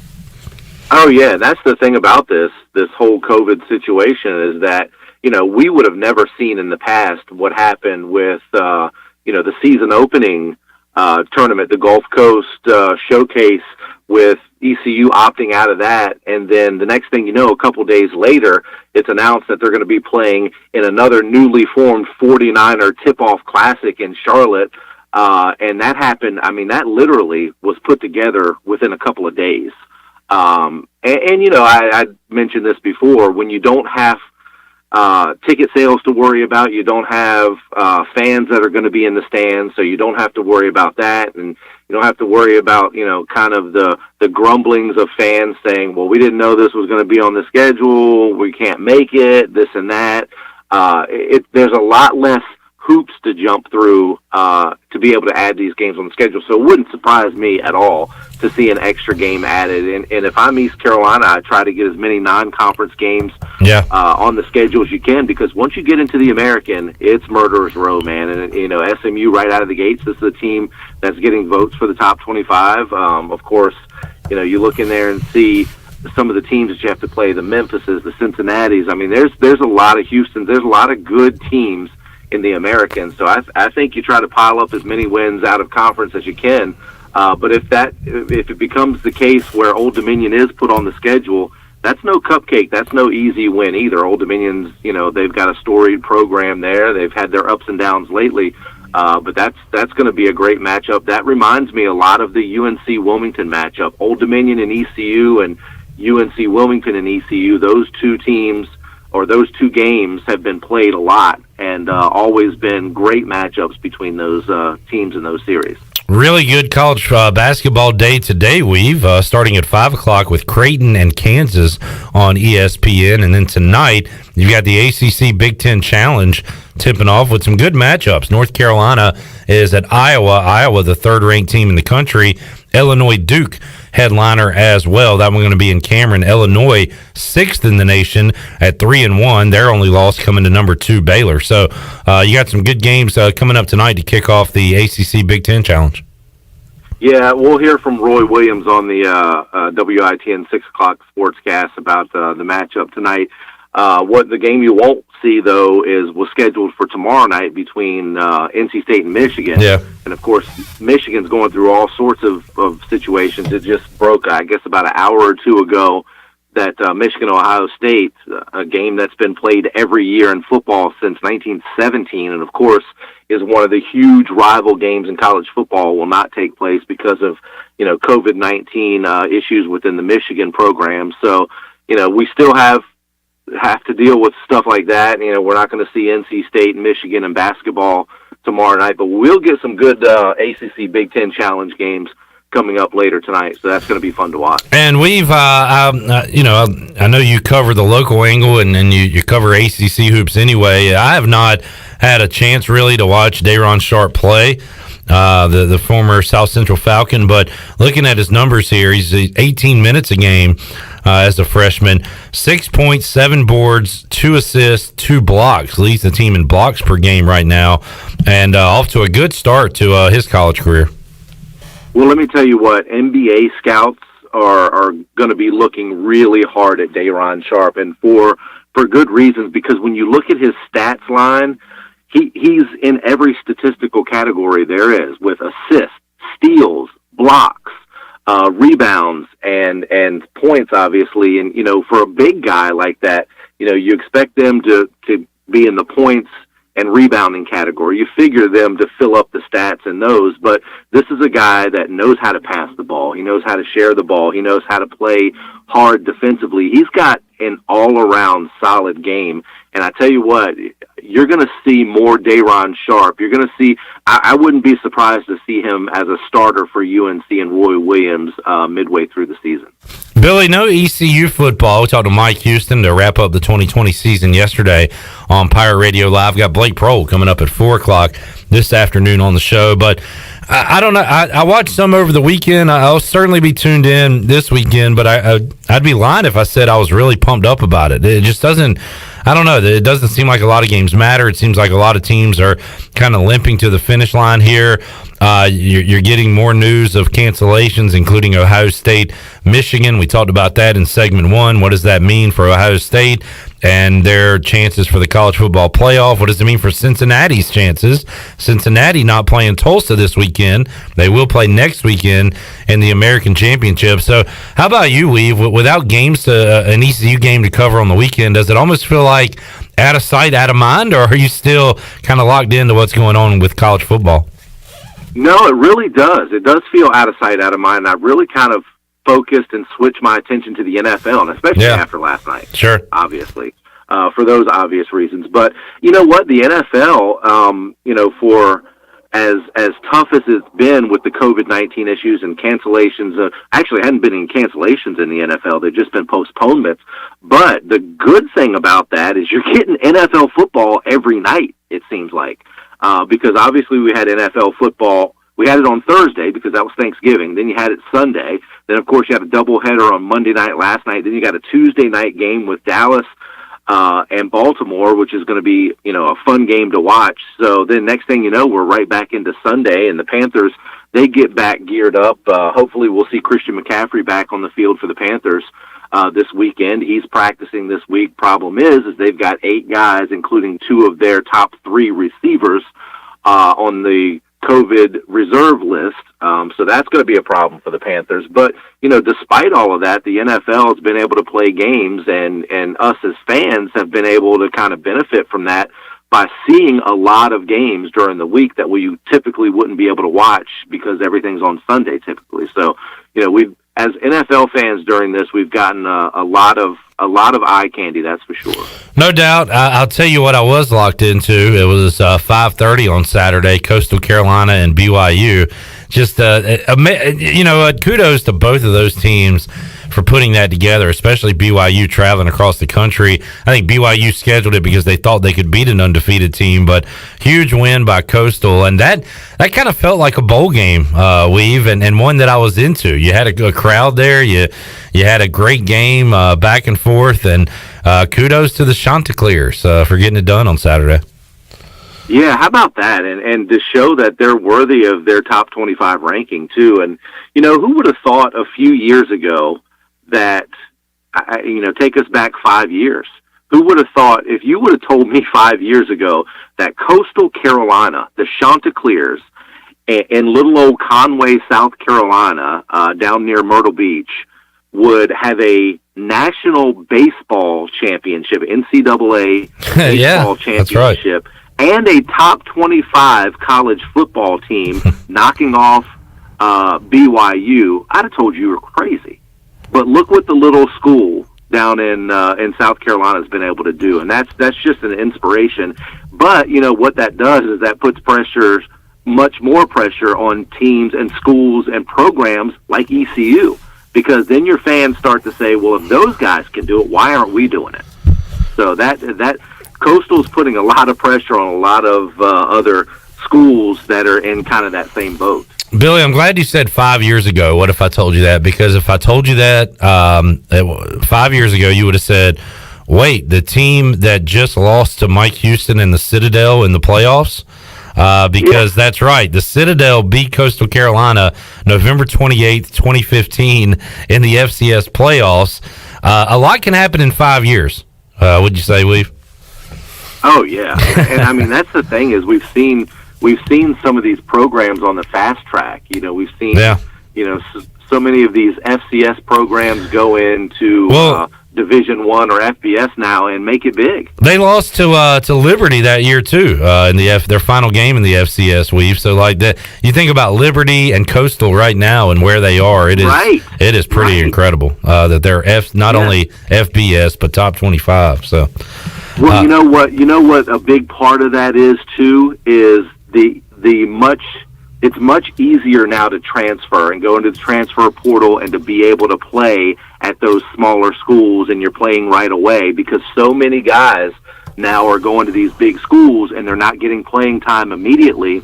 Oh, yeah, that's the thing about this whole COVID situation, is that, we would have never seen in the past what happened with, the season opening tournament, the Gulf Coast Showcase, with ECU opting out of that, and then the next thing you know, a couple days later, it's announced that they're going to be playing in another newly formed 49er Tip-Off Classic in Charlotte, and that happened, that literally was put together within a couple of days. I mentioned this before, when you don't have ticket sales to worry about, you don't have fans that are going to be in the stands, so you don't have to worry about that, and you don't have to worry about, kind of the grumblings of fans saying, well, we didn't know this was going to be on the schedule, we can't make it, this and that. There's a lot less hoops to jump through to be able to add these games on the schedule, so it wouldn't surprise me at all to see an extra game added. And if I'm East Carolina, I try to get as many non-conference games on the schedule as you can, because once you get into the American, it's murderer's row, man. And SMU right out of the gates, this is a team that's getting votes for the top 25. Of course, you look in there and see some of the teams that you have to play, the Memphises, the Cincinnatis. There's a lot of Houstons. There's a lot of good teams in the American. So I think you try to pile up as many wins out of conference as you can. But if it becomes the case where Old Dominion is put on the schedule, that's no cupcake. That's no easy win either. Old Dominion's, they've got a storied program there. They've had their ups and downs lately. But that's going to be a great matchup. That reminds me a lot of the UNC Wilmington matchup. Old Dominion and ECU, and UNC Wilmington and ECU, those two teams, or those two games, have been played a lot, and always been great matchups between those teams in those series. Really good college basketball day today, starting at 5 o'clock with Creighton and Kansas on ESPN. And then tonight, you've got the ACC Big Ten Challenge tipping off with some good matchups. North Carolina is at Iowa. Iowa, the third-ranked team in the country. Illinois Duke headliner as well. That one going to be in Cameron. Illinois, 6th in the nation at 3-1. Their only loss coming to number 2 Baylor. So you got some good games coming up tonight to kick off the ACC Big Ten Challenge. Yeah, we'll hear from Roy Williams on the WITN 6 o'clock sportscast about the matchup tonight. What the game you won't see, though, was scheduled for tomorrow night between NC State and Michigan. Yeah. And, of course, Michigan's going through all sorts of situations. It just broke, I guess, about an hour or two ago that Michigan-Ohio State, a game that's been played every year in football since 1917, and, of course, is one of the huge rival games in college football, will not take place because of, COVID-19 issues within the Michigan program. So, we still have to deal with stuff like that. We're not going to see NC State and Michigan in basketball tomorrow night, but we'll get some good ACC Big Ten Challenge games coming up later tonight, so that's going to be fun to watch. And we've, I know you cover the local angle and you cover ACC hoops anyway. I have not had a chance really to watch Day'Ron Sharpe play, the former South Central Falcon, but looking at his numbers here, he's 18 minutes a game as a freshman, 6 points, 7 boards, 2 assists, 2 blocks, leads the team in blocks per game right now, and off to a good start to his college career. Well, let me tell you what, NBA scouts are going to be looking really hard at Day'Ron Sharpe, and for good reasons, because when you look at his stats line, he's in every statistical category there is, with assists, steals, blocks, rebounds, and points, obviously. And, for a big guy like that, you expect them to be in the points and rebounding category. You figure them to fill up the stats in those, but this is a guy that knows how to pass the ball. He knows how to share the ball. He knows how to play hard defensively. He's got an all-around solid game. And I tell you what, you're going to see more Day'Ron Sharpe. You're going to see, I wouldn't be surprised to see him as a starter for UNC and Roy Williams midway through the season. Billy, no ECU football. We talked to Mike Houston to wrap up the 2020 season yesterday on Pirate Radio Live. Got Blake Proehl coming up at 4 o'clock this afternoon on the show. But I don't know. I watched some over the weekend. I'll certainly be tuned in this weekend, but I'd be lying if I said I was really pumped up about it. It just doesn't, I don't know. It doesn't seem like a lot of games matter. It seems like a lot of teams are kind of limping to the finish line here. You're getting more news of cancellations, including Ohio State, Michigan. We talked about that in segment 1. What does that mean for Ohio State and their chances for the college football playoff? What does it mean for Cincinnati's chances? Cincinnati not playing Tulsa this weekend. They will play next weekend in the American Championship. So how about you, Weave? Without games, an ECU game to cover on the weekend, does it almost feel like out of sight, out of mind, or are you still kind of locked into what's going on with college football? No, it really does. It does feel out of sight, out of mind. I really kind of focused and switched my attention to the NFL, and especially after last night. Sure. Obviously, for those obvious reasons. But you know what? The NFL, for as tough as it's been with the COVID-19 issues and cancellations, actually hadn't been any cancellations in the NFL. They've just been postponements. But the good thing about that is you're getting NFL football every night, it seems like. Because obviously we had NFL football. We had it on Thursday because that was Thanksgiving. Then you had it Sunday. Then, of course, you had a doubleheader on Monday night last night. Then you got a Tuesday night game with Dallas and Baltimore, which is going to be, a fun game to watch. So then next thing you know, we're right back into Sunday, and the Panthers, they get back geared up. Hopefully we'll see Christian McCaffrey back on the field for the Panthers this weekend. He's practicing this week. Problem is they've got 8 guys, including 2 of their top 3 receivers on the COVID reserve list. So that's going to be a problem for the Panthers. But, despite all of that, the NFL has been able to play games, and us as fans have been able to kind of benefit from that by seeing a lot of games during the week that we typically wouldn't be able to watch because everything's on Sunday typically. So, we've, as NFL fans during this, we've gotten a lot of eye candy, that's for sure. No doubt. I'll tell you what I was locked into. It was 5:30 on Saturday, Coastal Carolina and BYU. Just kudos to both of those teams for putting that together, especially BYU traveling across the country. I think BYU scheduled it because they thought they could beat an undefeated team, but huge win by Coastal, and that kind of felt like a bowl game, Weave, and one that I was into. You had a crowd there. You had a great game back and forth, and kudos to the Chanticleers for getting it done on Saturday. Yeah, how about that? And to show that they're worthy of their top 25 ranking, too. And, who would have thought a few years ago that, take us back 5 years. Who would have thought, if you would have told me 5 years ago that Coastal Carolina, the Chanticleers, in little old Conway, South Carolina, down near Myrtle Beach, would have a national baseball championship, NCAA baseball championship, and a top 25 college football team knocking off BYU, I'd have told you were crazy. But look what the little school down in South Carolina has been able to do, and that's just an inspiration. But what that does is that puts much more pressure on teams and schools and programs like ECU, because then your fans start to say, well, if those guys can do it, why aren't we doing it? So that Coastal's putting a lot of pressure on a lot of other schools that are in kind of that same boat. Billy, I'm glad you said 5 years ago. What if I told you that? Because if I told you that 5 years ago, you would have said, wait, the team that just lost to Mike Houston and the Citadel in the playoffs? Because that's right. The Citadel beat Coastal Carolina November 28th, 2015 in the FCS playoffs. A lot can happen in 5 years. Would you say, Weave? Oh, yeah. And I mean, that's the thing is we've seen some of these programs on the fast track. We've seen, so many of these FCS programs go into Division I or FBS now and make it big. They lost to Liberty that year too in their final game in the FCS, Weave. So like that, you think about Liberty and Coastal right now and where they are. It is pretty incredible that they're not only FBS but top 25. So. Well, you know what a big part of that is too is it's much easier now to transfer and go into the transfer portal and to be able to play at those smaller schools, and you're playing right away because so many guys now are going to these big schools and they're not getting playing time immediately.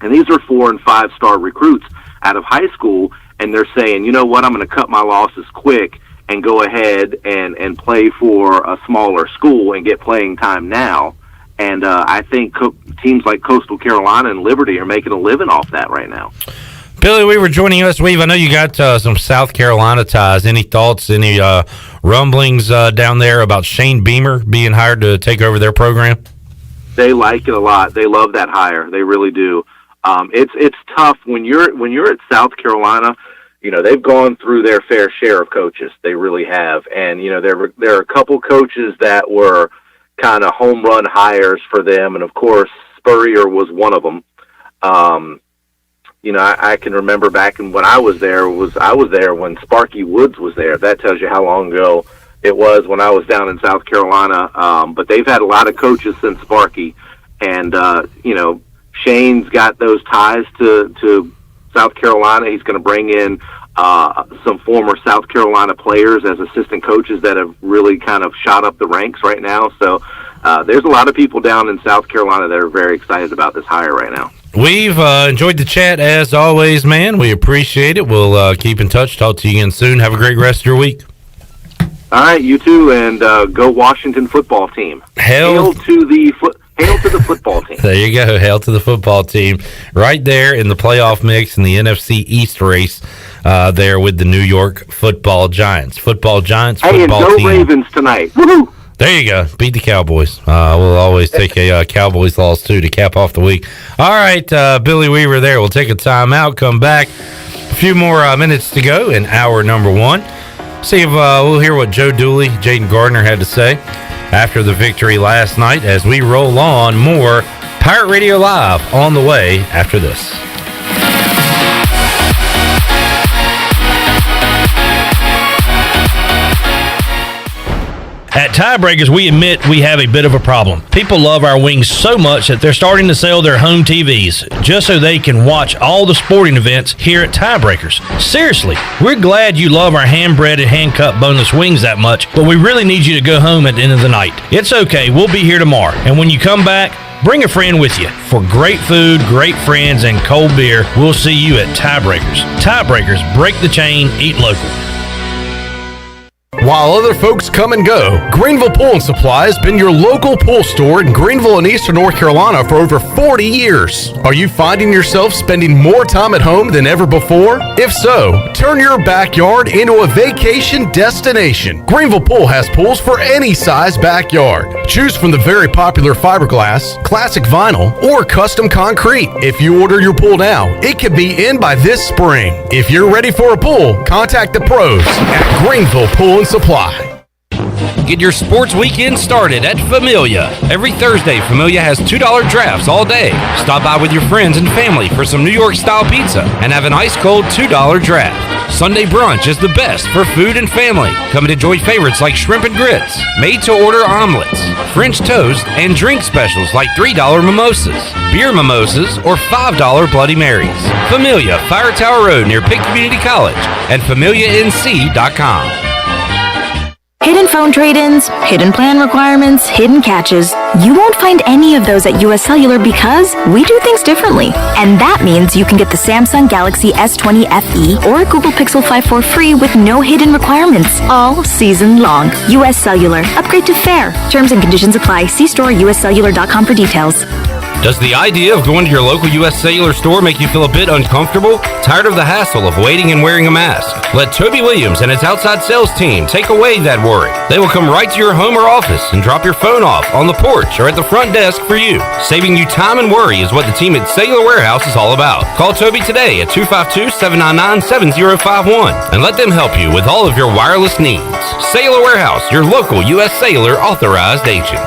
And these are 4- and 5-star recruits out of high school, and they're saying, you know what, I'm going to cut my losses quick and go ahead and play for a smaller school and get playing time now. And I think teams like Coastal Carolina and Liberty are making a living off that right now. Billy Weaver joining us. Weave, I know you got some South Carolina ties. Any thoughts, any rumblings down there about Shane Beamer being hired to take over their program? They like it a lot. They love that hire. They really do. It's tough when you're at South Carolina. They've gone through their fair share of coaches. They really have. And, there are a couple coaches that were kind of home run hires for them. And, of course, Spurrier was one of them. I can remember back when I was there when Sparky Woods was there. That tells you how long ago it was when I was down in South Carolina. But they've had a lot of coaches since Sparky. And, Shane's got those ties to South Carolina. He's going to bring in some former South Carolina players as assistant coaches that have really kind of shot up the ranks right now. So there's a lot of people down in South Carolina that are very excited about this hire right now. We've enjoyed the chat as always, man. We appreciate it. We'll keep in touch. Talk to you again soon. Have a great rest of your week. All right, you too, and go Washington football team. Hail to the football team. There you go. Hail to the football team. Right there in the playoff mix in the NFC East race there with the New York football Giants. Football Giants, football team. Hey, and go Ravens tonight. Woo-hoo! There you go. Beat the Cowboys. We'll always take a Cowboys loss, too, to cap off the week. All right, Billy Weaver there. We'll take a timeout, come back. A few more minutes to go in hour number one. See if we'll hear what Joe Dooley, Jayden Gardner had to say after the victory last night as we roll on. More Pirate Radio Live on the way after this. At Tiebreakers, we admit we have a bit of a problem. People love our wings so much that they're starting to sell their home TVs just so they can watch all the sporting events here at Tiebreakers. Seriously, we're glad you love our hand-breaded, hand-cut boneless wings that much, but we really need you to go home at the end of the night. It's okay, we'll be here tomorrow. And when you come back, bring a friend with you. For great food, great friends, and cold beer, we'll see you at Tiebreakers. Tiebreakers, break the chain, eat local. While other folks come and go, Greenville Pool and Supply has been your local pool store in Greenville and Eastern North Carolina for over 40 years. Are you finding yourself spending more time at home than ever before? If so, turn your backyard into a vacation destination. Greenville Pool has pools for any size backyard. Choose from the very popular fiberglass, classic vinyl, or custom concrete. If you order your pool now, it could be in by this spring. If you're ready for a pool, contact the pros at Greenville Pool and Supply. Get your sports weekend started at Familia. Every Thursday, Familia has $2 drafts all day. Stop by with your friends and family for some New York-style pizza and have an ice-cold $2 draft. Sunday brunch is the best for food and family. Come and enjoy favorites like shrimp and grits, made-to-order omelets, French toast, and drink specials like $3 mimosas, beer mimosas, or $5 Bloody Marys. Familia, Fire Tower Road near Pitt Community College, and FamiliaNC.com. Hidden phone trade-ins, hidden plan requirements, hidden catches. You won't find any of those at US Cellular because we do things differently. And that means you can get the Samsung Galaxy S20 FE or Google Pixel 5 for free with no hidden requirements all season long. US Cellular. Upgrade to fair. Terms and conditions apply. See store uscellular.com for details. Does the idea of going to your local U.S. Cellular store make you feel a bit uncomfortable? Tired of the hassle of waiting and wearing a mask? Let Toby Williams and his outside sales team take away that worry. They will come right to your home or office and drop your phone off on the porch or at the front desk for you. Saving you time and worry is what the team at Cellular Warehouse is all about. Call Toby today at 252-799-7051 and let them help you with all of your wireless needs. Cellular Warehouse, your local U.S. Cellular authorized agent.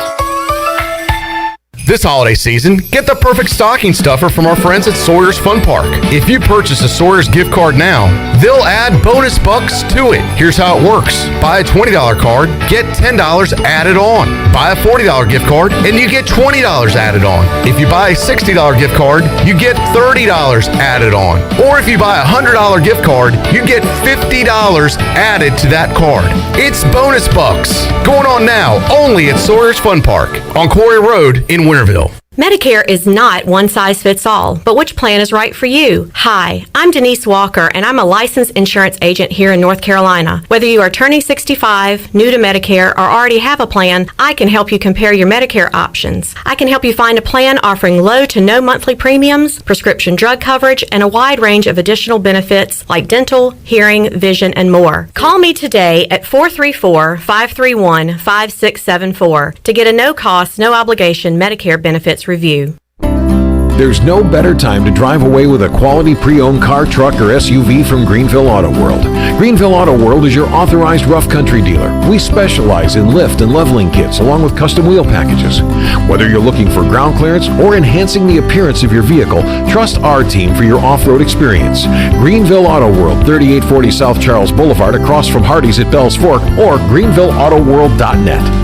This holiday season, get the perfect stocking stuffer from our friends at Sawyer's Fun Park. If you purchase a Sawyer's gift card now, they'll add bonus bucks to it. Here's how it works. Buy a $20 card, get $10 added on. Buy a $40 gift card, and you get $20 added on. If you buy a $60 gift card, you get $30 added on. Or if you buy a $100 gift card, you get $50 added to that card. It's bonus bucks. Going on now, only at Sawyer's Fun Park on Quarry Road in Winterville. Medicare is not one size fits all, but which plan is right for you? Hi, I'm Denise Walker, and I'm a licensed insurance agent here in North Carolina. Whether you are turning 65, new to Medicare, or already have a plan, I can help you compare your Medicare options. I can help you find a plan offering low to no monthly premiums, prescription drug coverage, and a wide range of additional benefits like dental, hearing, vision, and more. Call me today at 434-531-5674 to get a no-cost, no-obligation Medicare benefits review. There's no better time to drive away with a quality pre-owned car, truck, or SUV from Greenville Auto World. Greenville Auto World is your authorized rough country dealer. We specialize in lift and leveling kits along with custom wheel packages. Whether you're looking for ground clearance or enhancing the appearance of your vehicle, trust our team for your off-road experience. Greenville Auto World, 3840 South Charles Boulevard across from Hardee's at Bells Fork or greenvilleautoworld.net.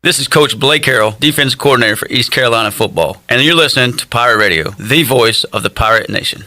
This is Coach Blake Harrell, defense coordinator for East Carolina football, and you're listening to Pirate Radio, the voice of the Pirate Nation.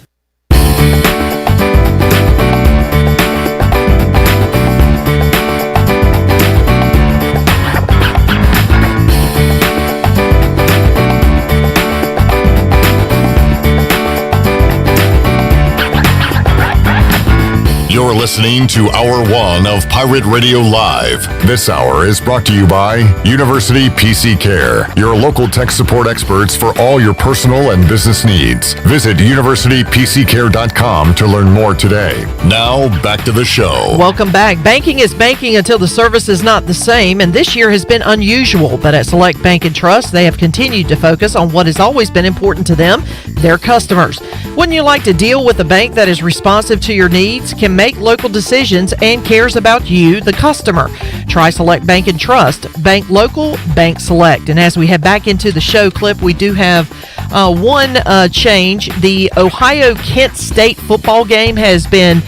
You're listening to Hour 1 of Pirate Radio Live. This hour is brought to you by University PC Care, your local tech support experts for all your personal and business needs. Visit universitypccare.com to learn more today. Now, back to the show. Welcome back. Banking is banking until the service is not the same, and this year has been unusual, but at Select Bank and Trust, they have continued to focus on what has always been important to them, their customers. Wouldn't you like to deal with a bank that is responsive to your needs, can make local decisions, and cares about you, the customer? Try Select Bank and Trust. Bank local, bank select. And as we head back into the show clip, we do have one change. The Ohio-Kent State football game has been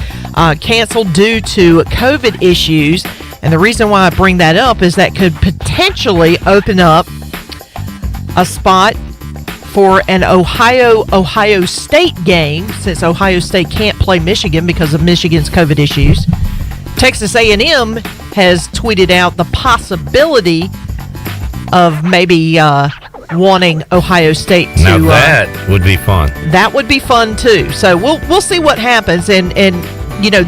canceled due to COVID issues. And the reason why I bring that up is that could potentially open up a spot for an Ohio State game, since Ohio State can't play Michigan because of Michigan's COVID issues. Texas A&M has tweeted out the possibility of maybe wanting Ohio State to. Now that would be fun. That would be fun too. So we'll see what happens. And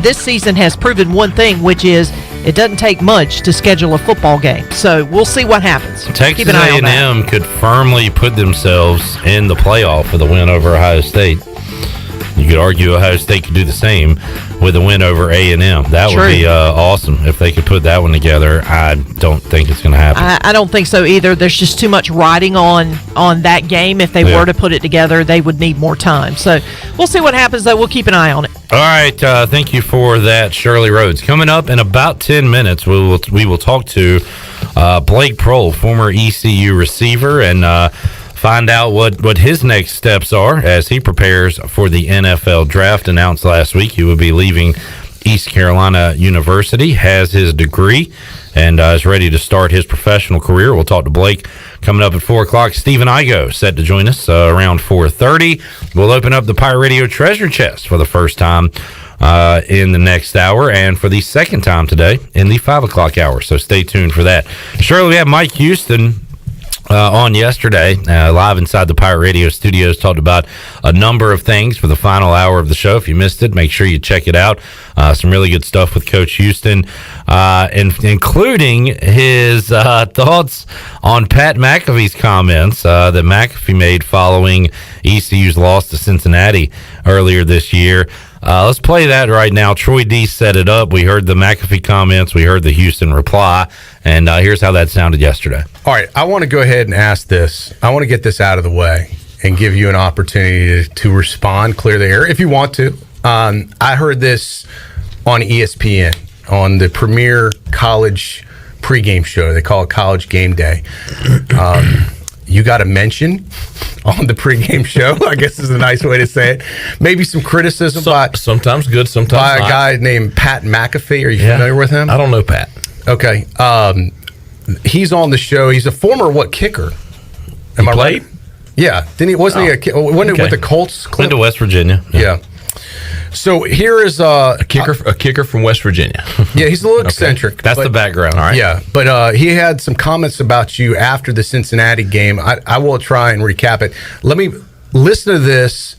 this season has proven one thing, which is it doesn't take much to schedule a football game. So we'll see what happens. Texas Keep an eye on that. A&M could firmly put themselves in the playoff for the win over Ohio State. You could argue Ohio State could do the same with a win over A&M. That would be awesome if they could put that one together. I don't think it's going to happen. I don't think so either. There's just too much riding on that game. If they were to put it together, they would need more time. So we'll see what happens, though. We'll keep an eye on it. All right. Thank you for that, Shirley Rhodes. Coming up in about 10 minutes, we will talk to Blake Proehl, former ECU receiver, and find out what his next steps are as he prepares for the NFL draft. Announced last week he will be leaving East Carolina University, has his degree, and is ready to start his professional career. We'll talk to Blake coming up at 4 o'clock. Stephen Igoe set to join us around 4:30. We'll open up the Pirate Radio Treasure Chest for the first time in the next hour, and for the second time today in the 5 o'clock hour. So stay tuned for that. Surely we have Mike Houston on yesterday, live inside the Pirate Radio studios, talked about a number of things for the final hour of the show. If you missed it, make sure you check it out. Some really good stuff with Coach Houston, including his thoughts on Pat McAfee's comments that McAfee made following ECU's loss to Cincinnati earlier this year. Let's play that right now. Troy D set it up. We heard the McAfee comments. We heard the Houston reply. And here's how that sounded yesterday. All right. I want to go ahead and ask this. I want to get this out of the way and give you an opportunity to respond, clear the air, if you want to. I heard this on ESPN, on the premier college pregame show. They call it College Game Day. You got a mention on the pregame show, I guess is a nice way to say it. Maybe some criticism sometimes good, sometimes by not. A guy named Pat McAfee. Are you familiar with him? I don't know Pat. Okay. He's on the show. He's a former kicker? Am I played? Right? Yeah. Wasn't he with the Colts? Went to West Virginia. Yeah. So here is a kicker from West Virginia. Yeah, he's a little eccentric. That's the background. All right. Yeah, but he had some comments about you after the Cincinnati game. I will try and recap it. Let me listen to this,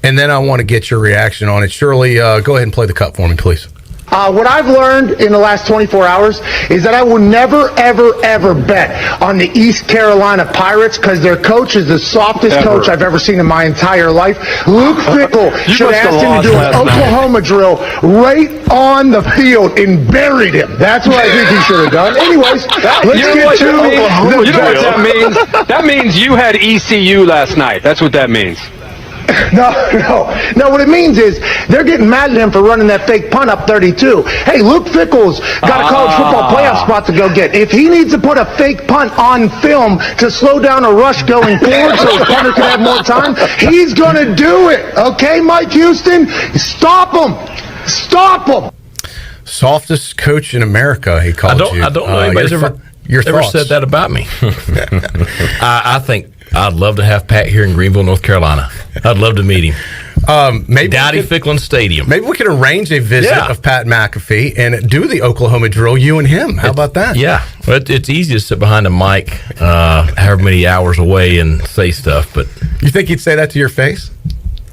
and then I want to get your reaction on it. Shirley, go ahead and play the cut for me, please. What I've learned in the last 24 hours is that I will never, ever, ever bet on the East Carolina Pirates because their coach is the softest coach I've ever seen in my entire life. Luke Fickell should have asked him to do an Oklahoma drill right on the field and buried him. That's what I think he should have done. Anyways, let's get to Oklahoma drill. You know what that means? That means you had ECU last night. That's what that means. No. What it means is they're getting mad at him for running that fake punt up 32. Hey, Luke Fickell's got a college football playoff spot to go get. If he needs to put a fake punt on film to slow down a rush going forward so his punter can have more time, he's going to do it. Okay, Mike Houston? Stop him. Stop him. Softest coach in America, he called you. I don't know anybody's ever said that about me. I think I'd love to have Pat here in Greenville, North Carolina. I'd love to meet him. Maybe Dowdy Ficklin Stadium. Maybe we could arrange a visit of Pat McAfee and do the Oklahoma drill, you and him. How about that? Yeah. Well, it's easy to sit behind a mic however many hours away and say stuff. But you think he'd say that to your face?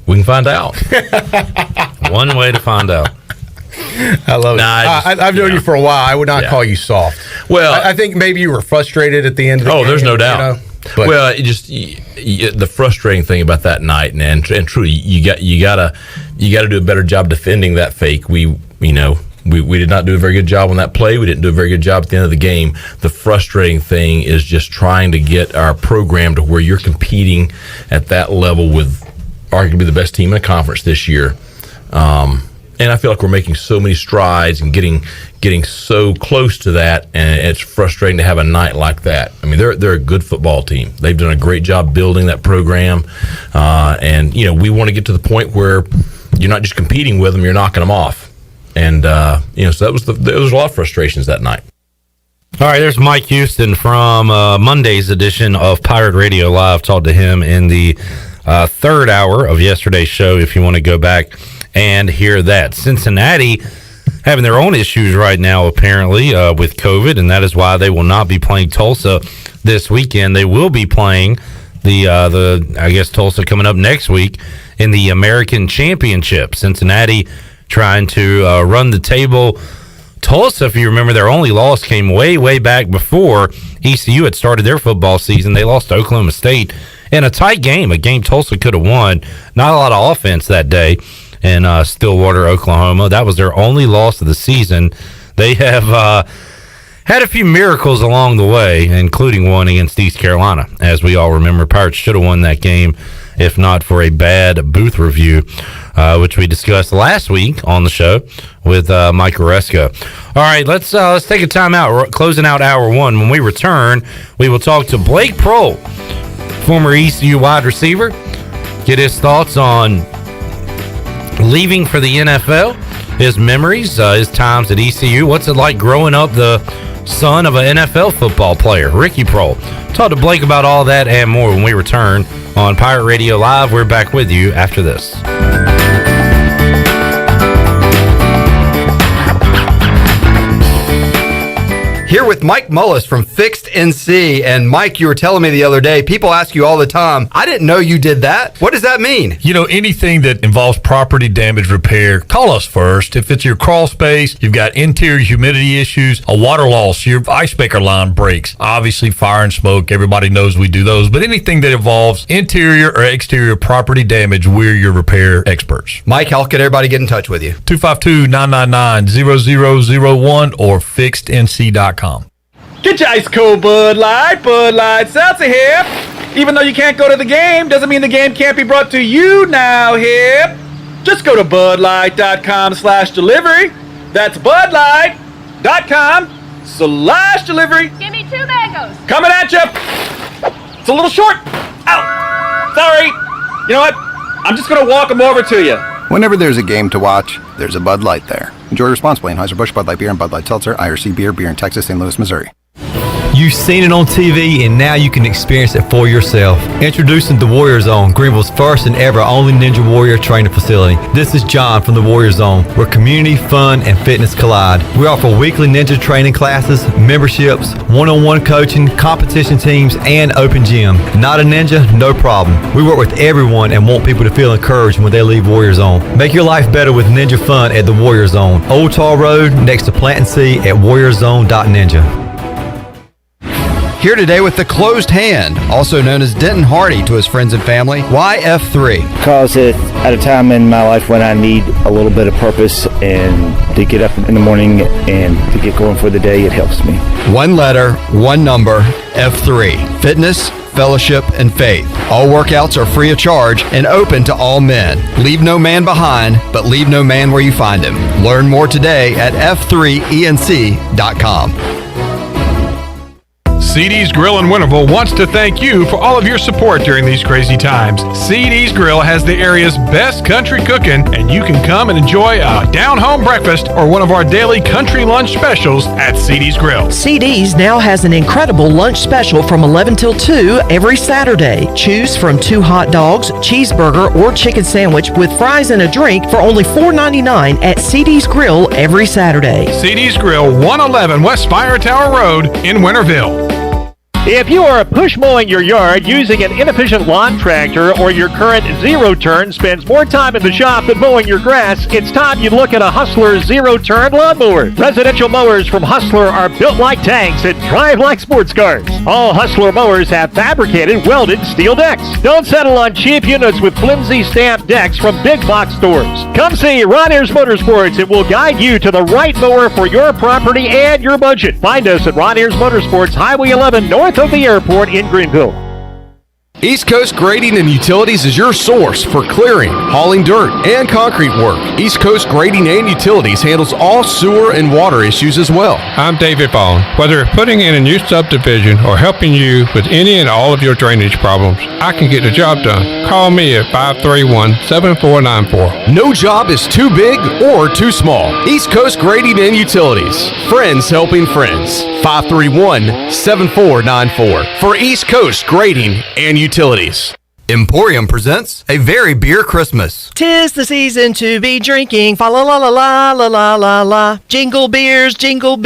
We can find out. One way to find out. I love it. I've known you for a while. I would not call you soft. Well, I think maybe you were frustrated at the end of the game. There's no doubt. Well, the frustrating thing about that night, and truly, you got to do a better job defending that fake. We did not do a very good job on that play. We didn't do a very good job at the end of the game. The frustrating thing is just trying to get our program to where you're competing at that level with arguably the best team in the conference this year. And I feel like we're making so many strides and getting so close to that, and it's frustrating to have a night like that. I mean, they're a good football team. They've done a great job building that program, and we want to get to the point where you're not just competing with them, you're knocking them off. And so there was a lot of frustrations that night. All right, there's Mike Houston from Monday's edition of Pirate Radio Live. Talked to him in the third hour of yesterday's show, if you want to go back and hear that. Cincinnati having their own issues right now, apparently, with COVID, and that is why they will not be playing Tulsa this weekend. They will be playing Tulsa coming up next week in the American Championship. Cincinnati trying to run the table. Tulsa, if you remember, their only loss came way back before ECU had started their football season. They lost to Oklahoma State in a tight game, a game Tulsa could have won. Not a lot of offense that day in Stillwater, Oklahoma. That was their only loss of the season. They have had a few miracles along the way, including one against East Carolina. As we all remember, Pirates should have won that game if not for a bad booth review, which we discussed last week on the show with Mike Oreska. All right, let's take a timeout. We're closing out hour one. When we return, we will talk to Blake Proehl, former ECU wide receiver, get his thoughts on leaving for the NFL, his memories, his times at ECU. What's it like growing up the son of an NFL football player, Ricky Proehl? Talk to Blake about all that and more when we return on Pirate Radio Live. We're back with you after this. Here with Mike Mullis from Fixed NC. And Mike, you were telling me the other day, people ask you all the time, I didn't know you did that. What does that mean? Anything that involves property damage repair, call us first. If it's your crawl space, you've got interior humidity issues, a water loss, your ice maker line breaks, obviously fire and smoke, everybody knows we do those. But anything that involves interior or exterior property damage, we're your repair experts. Mike, how can everybody get in touch with you? 252-999-0001 or fixednc.com. Get your ice cold Bud Light Seltzer here. Even though you can't go to the game, doesn't mean the game can't be brought to you now here. Just go to budlight.com/delivery. That's budlight.com/delivery. Give me 2 mangoes. Coming at you. It's a little short. Ow. Sorry. You know what? I'm just going to walk them over to you. Whenever there's a game to watch, there's a Bud Light there. Enjoy responsibly. Anheuser-Busch, Bud Light Beer, and Bud Light Seltzer, IRC Beer in Texas, St. Louis, Missouri. You've seen it on TV, and now you can experience it for yourself. Introducing the Warrior Zone, Greenville's first and ever only Ninja Warrior training facility. This is John from the Warrior Zone, where community, fun, and fitness collide. We offer weekly ninja training classes, memberships, one-on-one coaching, competition teams, and open gym. Not a ninja? No problem. We work with everyone and want people to feel encouraged when they leave Warrior Zone. Make your life better with ninja fun at the Warrior Zone. Old Tall Road, next to Plant and Sea at warriorzone.ninja. Here today with the closed hand, also known as Denton Hardy to his friends and family. Why F3? Because it's at a time in my life when I need a little bit of purpose and to get up in the morning and to get going for the day, it helps me. One letter, one number, F3. Fitness, fellowship, and faith. All workouts are free of charge and open to all men. Leave no man behind, but leave no man where you find him. Learn more today at f3enc.com. CD's Grill in Winterville wants to thank you for all of your support during these crazy times. CD's Grill has the area's best country cooking, and you can come and enjoy a down-home breakfast or one of our daily country lunch specials at CD's Grill. CD's now has an incredible lunch special from 11 till 2 every Saturday. Choose from 2 hot dogs, cheeseburger, or chicken sandwich with fries and a drink for only $4.99 at CD's Grill every Saturday. CD's Grill, 111 West Fire Tower Road in Winterville. If you are push mowing your yard using an inefficient lawn tractor or your current zero-turn spends more time in the shop than mowing your grass, it's time you look at a Hustler zero-turn lawnmower. Residential mowers from Hustler are built like tanks and drive like sports cars. All Hustler mowers have fabricated, welded steel decks. Don't settle on cheap units with flimsy stamped decks from big box stores. Come see Ron Ayers Motorsports. It will guide you to the right mower for your property and your budget. Find us at Ron Ayers Motorsports, Highway 11 north of the airport in Greenville. East Coast Grading and Utilities is your source for clearing, hauling dirt, and concrete work. East Coast Grading and Utilities handles all sewer and water issues as well. I'm David Vaughn. Whether putting in a new subdivision or helping you with any and all of your drainage problems, I can get the job done. Call me at 531-7494. No job is too big or too small. East Coast Grading and Utilities. Friends helping friends. 531-7494 for East Coast Grading and Utilities. Emporium presents A Very Beer Christmas. 'Tis the season to be drinking, fa la la la la la la la la. Jingle beers, jingle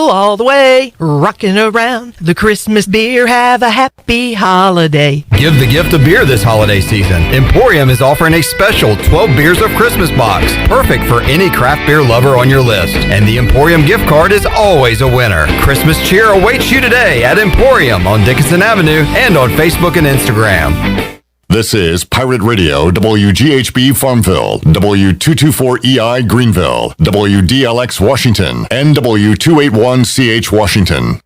all the way. Rocking around the Christmas beer, have a happy holiday. Give the gift of beer this holiday season. Emporium is offering a special 12 Beers of Christmas box, perfect for any craft beer lover on your list. And the Emporium gift card is always a winner. Christmas cheer awaits you today at Emporium on Dickinson Avenue and on Facebook and Instagram. This is Pirate Radio, WGHB Farmville, W224EI Greenville, WDLX Washington, and W281CH Washington.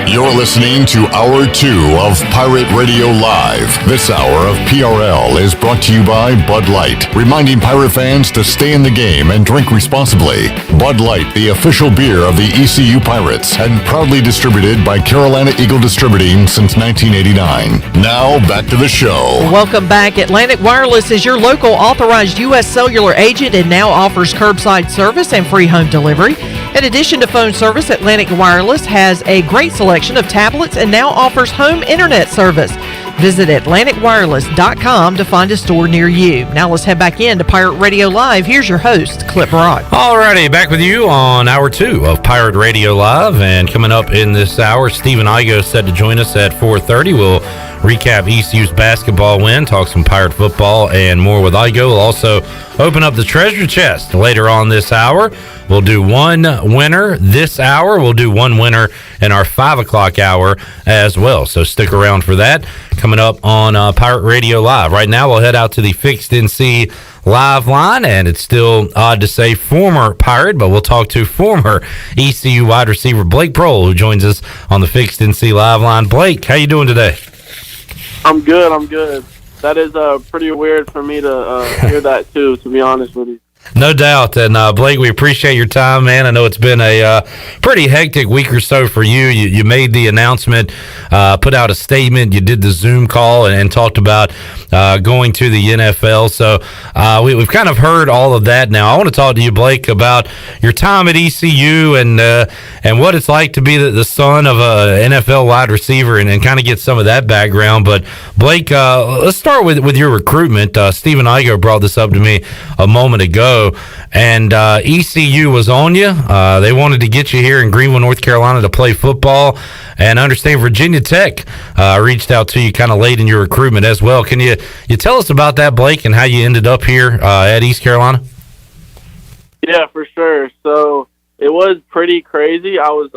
You're listening to Hour 2 of Pirate Radio Live. This hour of PRL is brought to you by Bud Light, reminding Pirate fans to stay in the game and drink responsibly. Bud Light, the official beer of the ECU Pirates, and proudly distributed by Carolina Eagle Distributing since 1989. Now, back to the show. Welcome back. Atlantic Wireless is your local authorized U.S. cellular agent and now offers curbside service and free home delivery. In addition to phone service, Atlantic Wireless has a great selection of tablets and now offers home internet service. Visit AtlanticWireless.com to find a store near you. Now let's head back in to Pirate Radio Live. Here's your host, Clip Broad. Alrighty, back with you on Hour 2 of Pirate Radio Live. And coming up in this hour, Stephen Igoe said to join us at 4:30. We'll recap ECU's basketball win, talk some Pirate football, and more with Igoe. We'll also open up the treasure chest later on this hour. We'll do one winner this hour. We'll do one winner in our 5 o'clock hour as well. So stick around for that. Coming up on Pirate Radio Live. Right now, we'll head out to the Fixed NC live line, and it's still odd to say former Pirate, but we'll talk to former ECU wide receiver Blake Proehl, who joins us on the Fixed NC live line. Blake, how you doing today? I'm good. That is pretty weird for me to hear that too, to be honest with you. No doubt. And Blake, we appreciate your time, man. I know it's been a pretty hectic week or so for you. You made the announcement, put out a statement. You did the Zoom call and talked about going to the NFL. So we've kind of heard all of that now. I want to talk to you, Blake, about your time at ECU and what it's like to be the son of an NFL wide receiver and kind of get some of that background. But Blake, let's start with your recruitment. Stephen Igoe brought this up to me a moment ago. And ECU was on you. They wanted to get you here in Greenville, North Carolina to play football. And I understand Virginia Tech reached out to you kind of late in your recruitment as well. Can you tell us about that, Blake, and how you ended up here at East Carolina? Yeah, for sure. So it was pretty crazy. I was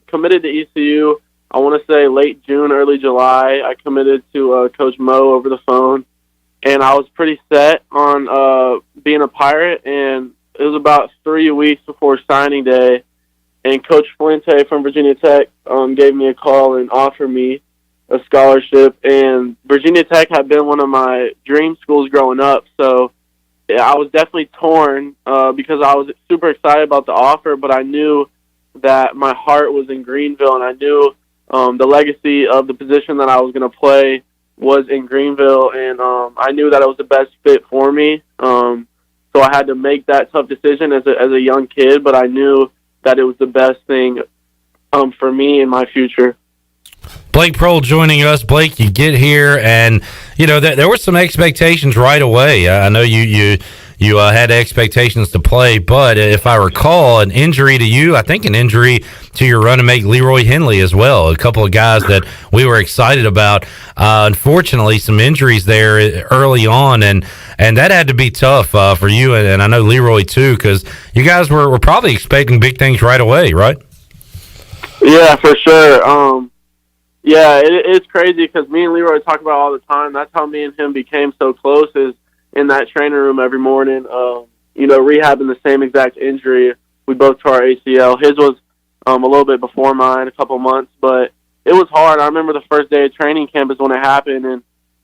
committed to ECU, I want to say late June, early July. I committed to Coach Mo over the phone. And I was pretty set on being a Pirate, and it was about 3 weeks before signing day, and Coach Fuente from Virginia Tech gave me a call and offered me a scholarship, and Virginia Tech had been one of my dream schools growing up, so I was definitely torn because I was super excited about the offer, but I knew that my heart was in Greenville, and I knew the legacy of the position that I was going to play was in Greenville, and I knew that it was the best fit for me. So I had to make that tough decision as a young kid, but I knew that it was the best thing for me in my future. Blake Proehl joining us. Blake, you get here, and you know there were some expectations right away. I know you had expectations to play, but if I recall, an injury to you, I think an injury to your running mate Leroy Henley as well. A couple of guys that we were excited about. Unfortunately, some injuries there early on, and that had to be tough for you, and I know Leroy too, because you guys were probably expecting big things right away, right? Yeah, for sure. Yeah, it's crazy because me and Leroy talk about it all the time. That's how me and him became so close, is in that training room every morning, rehabbing the same exact injury. We both tore our ACL. His was a little bit before mine, a couple months, but it was hard. I remember the first day of training camp is when it happened, and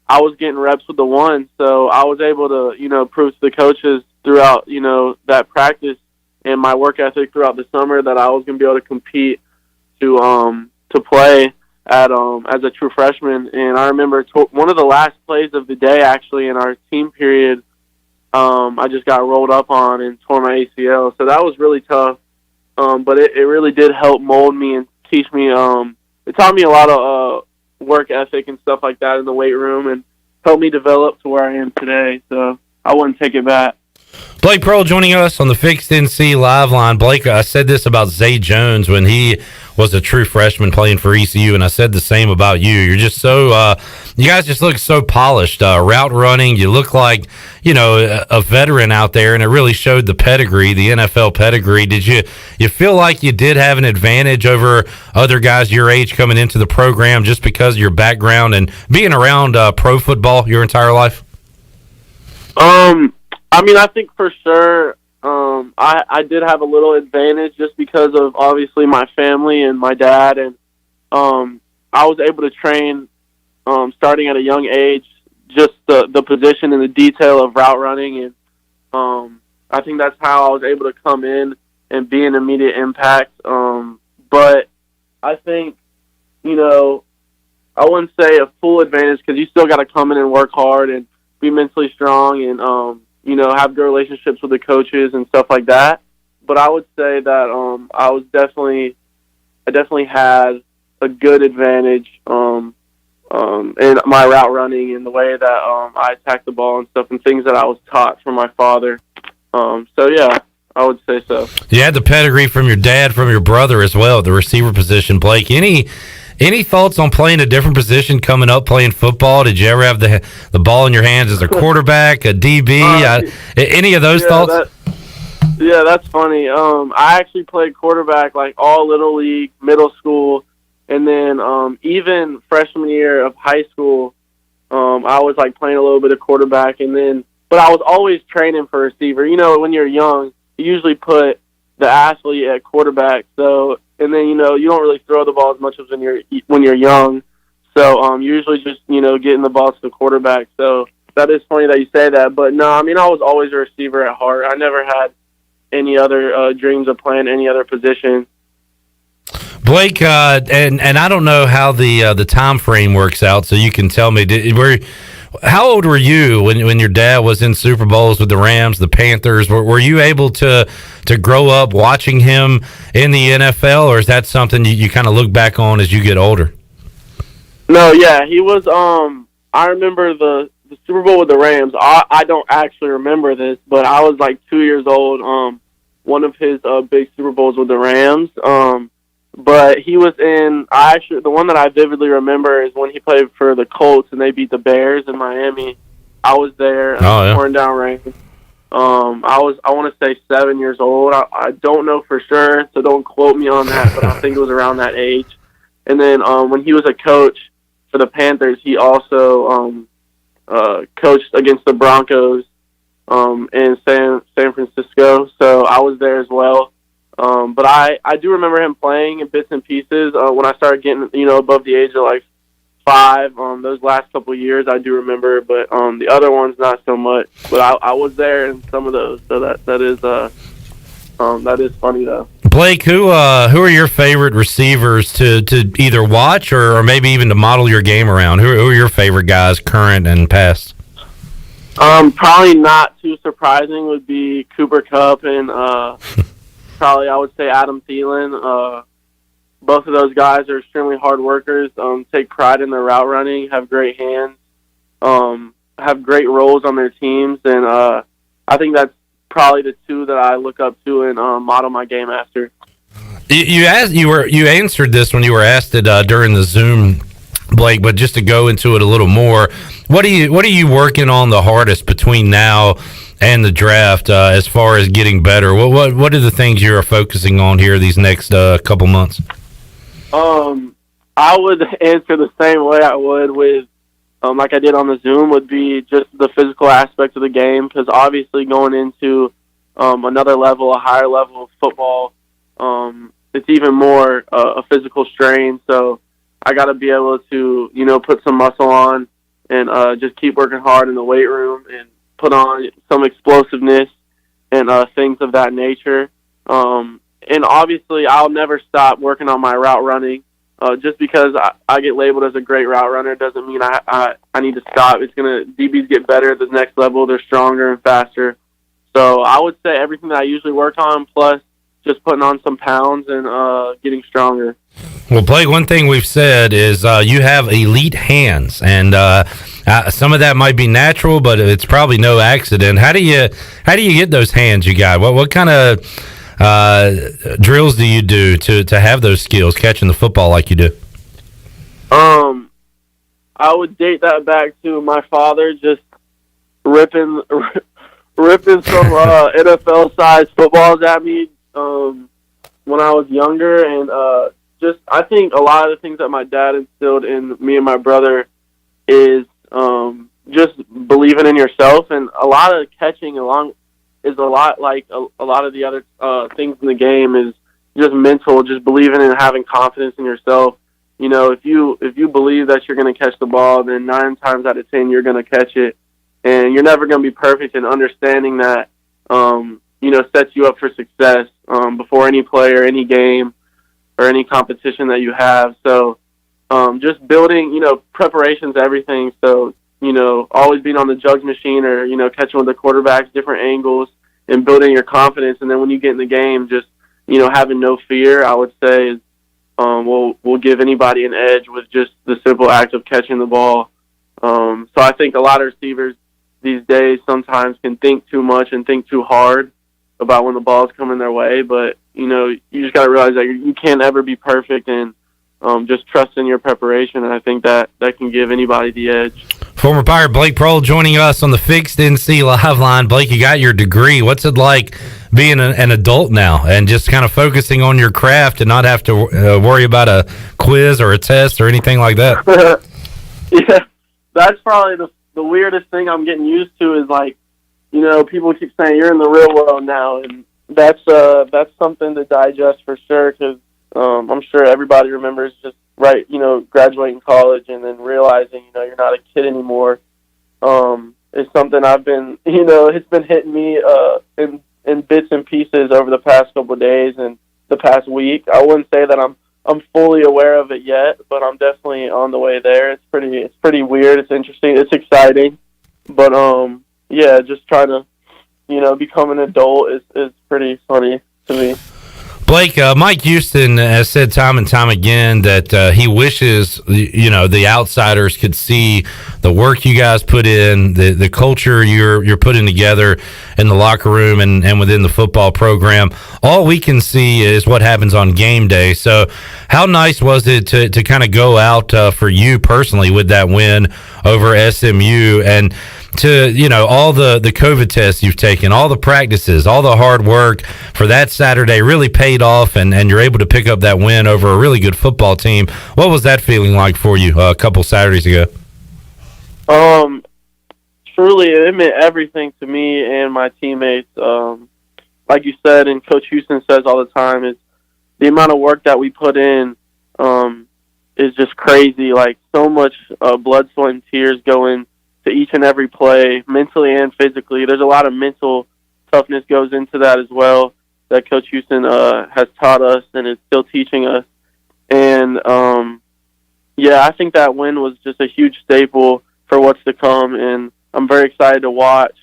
I was getting reps with the one, so I was able to, prove to the coaches throughout, that practice and my work ethic throughout the summer that I was going to be able to compete to play at as a true freshman. And I remember one of the last plays of the day, actually, in our team period, I just got rolled up on and tore my ACL. So that was really tough. But it really did help mold me and teach me. It taught me a lot of work ethic and stuff like that in the weight room, and helped me develop to where I am today. So I wouldn't take it back. Blake Proehl joining us on the Fixed NC Live Line. Blake, I said this about Zay Jones when he was a true freshman playing for ECU, and I said the same about you. You're just so you guys just look so polished. Route running, you look like a veteran out there, and it really showed the pedigree, the NFL pedigree. Did you feel like you did have an advantage over other guys your age coming into the program just because of your background and being around pro football your entire life? I think for sure I did have a little advantage just because of obviously my family and my dad, and I was able to train starting at a young age, just the position and the detail of route running, and I think that's how I was able to come in and be an immediate impact. But I think, I wouldn't say a full advantage because you still got to come in and work hard and be mentally strong and have good relationships with the coaches and stuff like that. But I would say that I definitely had a good advantage in my route running and the way that I attacked the ball and stuff, and things that I was taught from my father. So yeah, I would say so. You had the pedigree from your dad, from your brother as well, the receiver position. Blake, any thoughts on playing a different position coming up, playing football? Did you ever have the ball in your hands as a quarterback, a DB? Any of those thoughts? That's funny. I actually played quarterback like all Little League, middle school, and then even freshman year of high school, I was like playing a little bit of quarterback, but I was always training for receiver. When you're young, you usually put the athlete at quarterback, so. And then, you don't really throw the ball as much as when you're young. So usually just, getting the ball to the quarterback. So that is funny that you say that. But no, I was always a receiver at heart. I never had any other dreams of playing any other position. Blake, and I don't know how the time frame works out, so you can tell me. How old were you when your dad was in Super Bowls with the Rams, the Panthers? Were you able to grow up watching him in the NFL, or is that something you kind of look back on as you get older? No, yeah, he was. I remember the Super Bowl with the Rams. I don't actually remember this, but I was like 2 years old. One of his big Super Bowls with the Rams. But he was in, the one that I vividly remember is when he played for the Colts and they beat the Bears in Miami. I was there, pouring down rain. I want to say 7 years old. I don't know for sure, so don't quote me on that, but I think it was around that age. And then when he was a coach for the Panthers, he also coached against the Broncos in San Francisco, so I was there as well. But I do remember him playing in bits and pieces when I started getting, above the age of like 5. Those last couple of years I do remember, but the other ones not so much. But I was there in some of those, so that is funny though. Blake, who are your favorite receivers to either watch or maybe even to model your game around? Who are your favorite guys, current and past? Probably not too surprising would be Cooper Kupp and probably I would say Adam Thielen. Both of those guys are extremely hard workers, take pride in their route running, have great hands, have great roles on their teams, and I think that's probably the two that I look up to and model my game after. You answered this when you were asked it during the Zoom, Blake, but just to go into it a little more, what are you working on the hardest between now and the draft as far as getting better? What are the things you're focusing on here these next couple months? I would answer the same way I would with, like I did on the Zoom, would be just the physical aspect of the game, because obviously going into another level, a higher level of football, it's even more a physical strain. So I got to be able to, put some muscle on and just keep working hard in the weight room and put on some explosiveness and things of that nature. And obviously I'll never stop working on my route running. Just because I get labeled as a great route runner doesn't mean I need to stop. DBs get better at the next level. They're stronger and faster. So I would say everything that I usually work on, plus just putting on some pounds and getting stronger. Well, Blake, one thing we've said is you have elite hands, and some of that might be natural, but it's probably no accident. How do you get those hands you got? What kind of drills do you do to have those skills catching the football like you do? I would date that back to my father just ripping some NFL sized footballs at me when I was younger, and I think a lot of the things that my dad instilled in me and my brother is just believing in yourself, and a lot of catching is a lot like a lot of the other things in the game is just mental, just believing and having confidence in yourself. If you believe that you're going to catch the ball, then 9 times out of 10 you're going to catch it, and you're never going to be perfect. And understanding that, sets you up for success before any play or any game or any competition that you have. So just building, preparation's everything. So always being on the jugs machine or, catching with the quarterbacks, different angles, and building your confidence. And then when you get in the game, just, having no fear, I would say, is, will give anybody an edge with just the simple act of catching the ball. So I think a lot of receivers these days sometimes can think too much and think too hard about when the ball's coming their way. But, you just got to realize that you can't ever be perfect, and just trust in your preparation, and I think that can give anybody the edge. Former Pirate Blake Proehl joining us on the Fixed NC Live Line. Blake, you got your degree. What's it like being an adult now and just kind of focusing on your craft and not have to worry about a quiz or a test or anything like that? Yeah, that's probably the weirdest thing I'm getting used to is, like, people keep saying you're in the real world now, and that's something to digest for sure, because I'm sure everybody remembers just graduating college and then realizing, you're not a kid anymore. It's something I've been, it's been hitting me in bits and pieces over the past couple of days and the past week. I wouldn't say that I'm fully aware of it yet, but I'm definitely on the way there. It's pretty weird. It's interesting. It's exciting, but yeah, just trying to, become an adult is pretty funny to me. Blake, Mike Houston has said time and time again that he wishes, the outsiders could see the work you guys put in, the culture you're putting together in the locker room and within the football program. All we can see is what happens on game day. So how nice was it to kind of go out for you personally with that win over SMU, and to, all the COVID tests you've taken, all the practices, all the hard work for that Saturday really paid off, and you're able to pick up that win over a really good football team. What was that feeling like for you a couple Saturdays ago? Truly, it meant everything to me and my teammates. Like you said, and Coach Houston says all the time, is the amount of work that we put in is just crazy. Like, so much blood, sweat, and tears go into each and every play, mentally and physically. There's a lot of mental toughness goes into that as well, that Coach Houston has taught us and is still teaching us. And yeah, I think that win was just a huge staple for what's to come, and I'm very excited to watch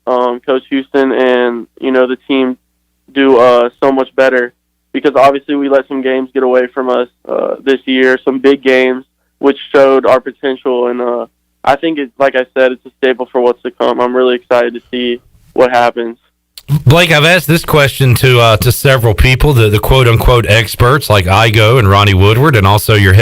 Coach Houston and the team do so much better, because obviously we let some games get away from us this year, some big games which showed our potential, and I think it's, like I said, it's a staple for what's to come. I'm really excited to see what happens. Blake, I've asked this question to several people, the quote unquote experts like Igoe and Ronnie Woodward, and also your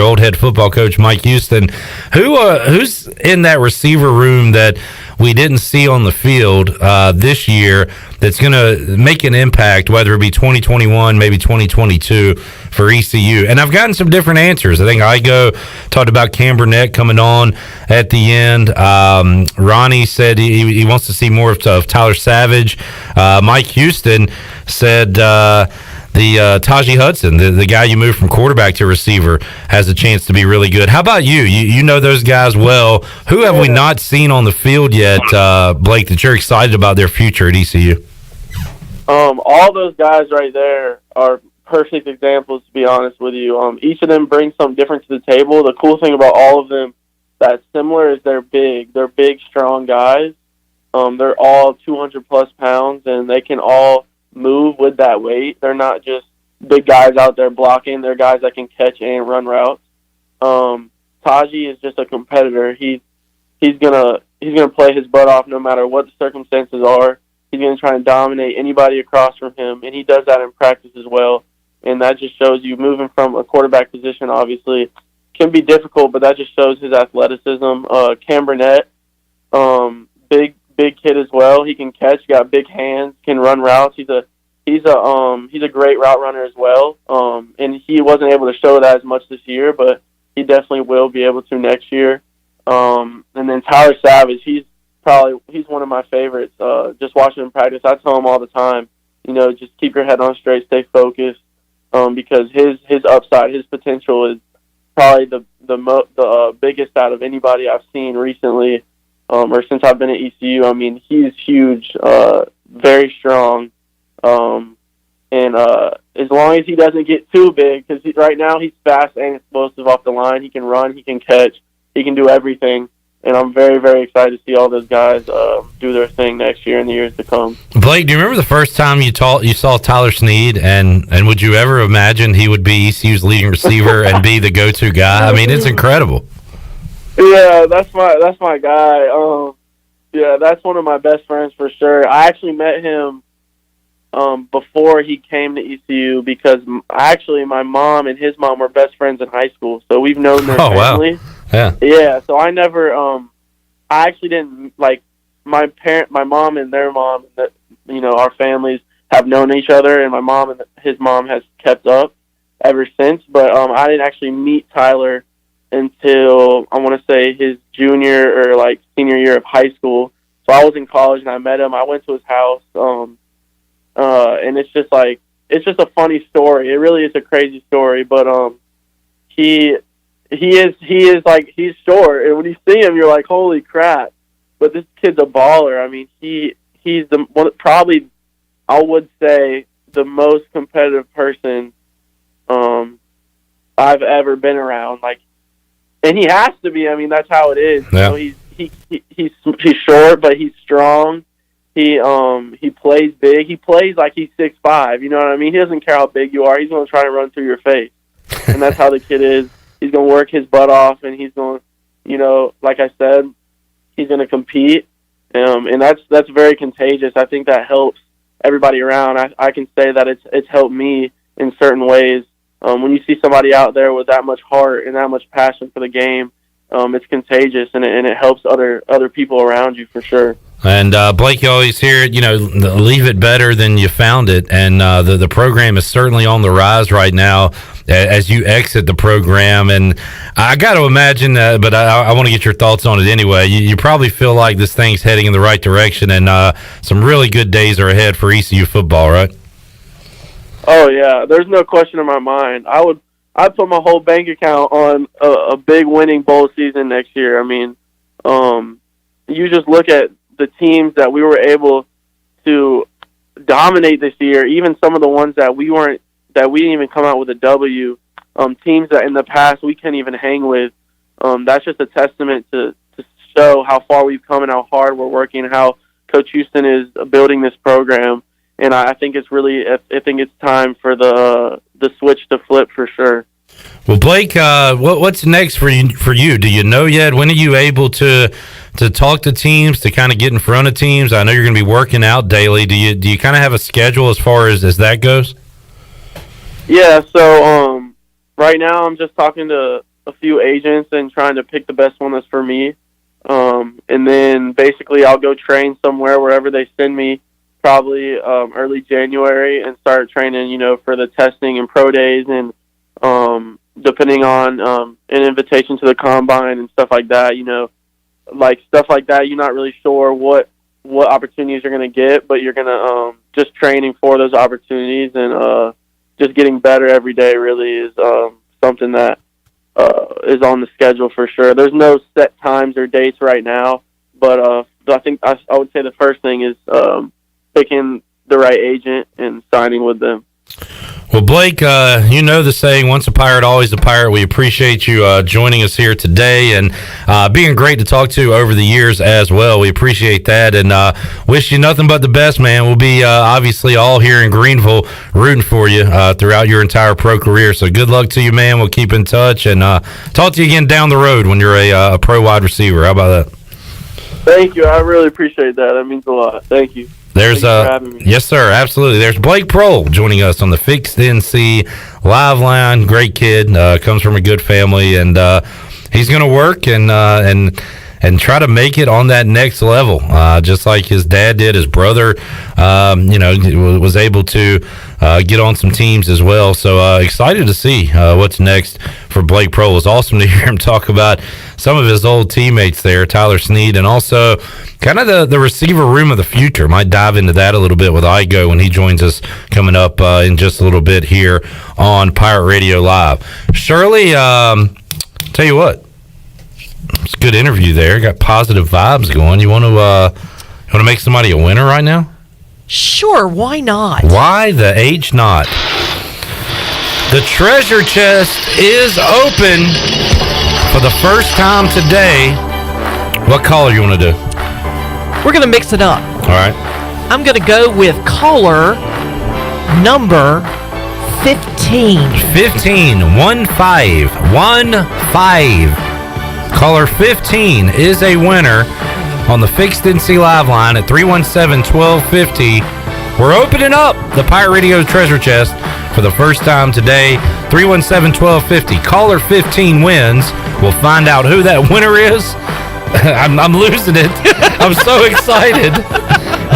old head football coach Mike Houston. Who's in that receiver room that we didn't see on the field this year that's going to make an impact, whether it be 2021, maybe 2022 for ECU? And I've gotten some different answers. I think Igoe talked about Cam Burnett coming on at the end. Ronnie said he wants to see more of Tyler Savage. Mike Houston said the Tajee Hudson, the guy you moved from quarterback to receiver, has a chance to be really good. How about you? You know those guys well. Who have we not seen on the field yet, Blake, that you're excited about their future at ECU? All those guys right there are perfect examples, to be honest with you. Each of them brings something different to the table. The cool thing about all of them that's similar is they're big. They're big, strong guys. They're all 200-plus pounds, and they can all move with that weight. They're not just big guys out there blocking. They're guys that can catch and run routes. Tajee is just a competitor. He's gonna play his butt off no matter what the circumstances are. He's gonna try and dominate anybody across from him, and he does that in practice as well. And that just shows you moving from a quarterback position, obviously, can be difficult, but that just shows his athleticism. Cam Burnett, big kid as well. He can catch, got big hands, can run routes. He's a great route runner as well. And he wasn't able to show that as much this year, but he definitely will be able to next year. And then Tyler Savage, he's one of my favorites. Just watching him practice, I tell him all the time, just keep your head on straight, stay focused, because his upside, his potential is probably the biggest out of anybody I've seen recently. Or since I've been at ECU. I mean, he's huge, very strong, and as long as he doesn't get too big, because right now he's fast and explosive off the line. He can run, he can catch, he can do everything, and I'm very, very excited to see all those guys do their thing next year and the years to come. Blake, do you remember the first time you saw Tyler Snead, and would you ever imagine he would be ECU's leading receiver and be the go-to guy? I mean, it's incredible. Yeah, that's my guy. Yeah, that's one of my best friends for sure. I actually met him before he came to ECU because my mom and his mom were best friends in high school, so we've known their family. Wow. Yeah. Yeah, so I never I actually didn't my mom and their mom, our families have known each other, and my mom and his mom has kept up ever since, but I didn't actually meet Tyler until I want to say his junior or senior year of high school. So I was in college and I met him. I went to his house, and it's just a funny story. It really is a crazy story, but he's short, and when you see him, you're like, holy crap! But this kid's a baller. I mean, he's the one, probably I would say the most competitive person I've ever been around. And he has to be. I mean, that's how it is. Yeah. He's short, but he's strong. He plays big. He plays like he's 6'5". You know what I mean? He doesn't care how big you are. He's going to try to run through your face, and that's how the kid is. He's going to work his butt off, and he's going, like I said, he's going to compete, and that's very contagious. I think that helps everybody around. I can say that it's helped me in certain ways. When you see somebody out there with that much heart and that much passion for the game, it's contagious, and it helps other people around you for sure. And Blake, you always hear it, leave it better than you found it. And the program is certainly on the rise right now as you exit the program. And I got to imagine, but I want to get your thoughts on it anyway. You probably feel like this thing's heading in the right direction, and some really good days are ahead for ECU football, right? Oh yeah, there's no question in my mind. I'd put my whole bank account on a big winning bowl season next year. I mean, you just look at the teams that we were able to dominate this year, even some of the ones that we didn't even come out with a W, teams that in the past we couldn't even hang with. That's just a testament to show how far we've come and how hard we're working, how Coach Houston is building this program. And I think it's time for the switch to flip for sure. Well, Blake, what's next for you? Do you know yet? When are you able to to talk to teams, to kind of get in front of teams? I know you're going to be working out daily. Do you kind of have a schedule as far as that goes? Yeah, so right now I'm just talking to a few agents and trying to pick the best one that's for me. And then basically I'll go train somewhere, wherever they send me, probably early January, and start training, for the testing and pro days, and depending on an invitation to the combine and stuff like that, like stuff like that, you're not really sure what opportunities you're going to get, but you're going to just training for those opportunities, and just getting better every day really is something that is on the schedule for sure. There's no set times or dates right now, but I think I would say the first thing is picking the right agent and signing with them. Well, Blake, you know the saying, once a pirate, always a pirate. We appreciate you joining us here today and being great to talk to over the years as well. We appreciate that, and wish you nothing but the best, man. We'll be obviously all here in Greenville rooting for you throughout your entire pro career. So good luck to you, man. We'll keep in touch and talk to you again down the road when you're a pro wide receiver. How about that? Thank you. I really appreciate that. That means a lot. Thank you. There's yes, sir, absolutely. There's Blake Proehl joining us on the Fixed NC Live Line. Great kid, comes from a good family, and he's going to work and try to make it on that next level, just like his dad did. His brother, was able to get on some teams as well. So excited to see what's next for Blake Proehl. It's awesome to hear him talk about some of his old teammates there, Tyler Snead, and also kind of the receiver room of the future. Might dive into that a little bit with Igoe when he joins us coming up in just a little bit here on Pirate Radio Live. Shirley, tell you what, it's a good interview there. Got positive vibes going. You want to make somebody a winner right now? Sure, why not? Why the H not? The treasure chest is open for the first time today. What caller you want to do? We're going to mix it up. All right. I'm going to go with caller number 15. 15. 15. Caller 15 is a winner on the Fixed NC Live Line at 317-1250. We're opening up the Pirate Radio treasure chest for the first time today. 317-1250. Caller 15 wins. We'll find out who that winner is. I'm losing it. I'm so excited.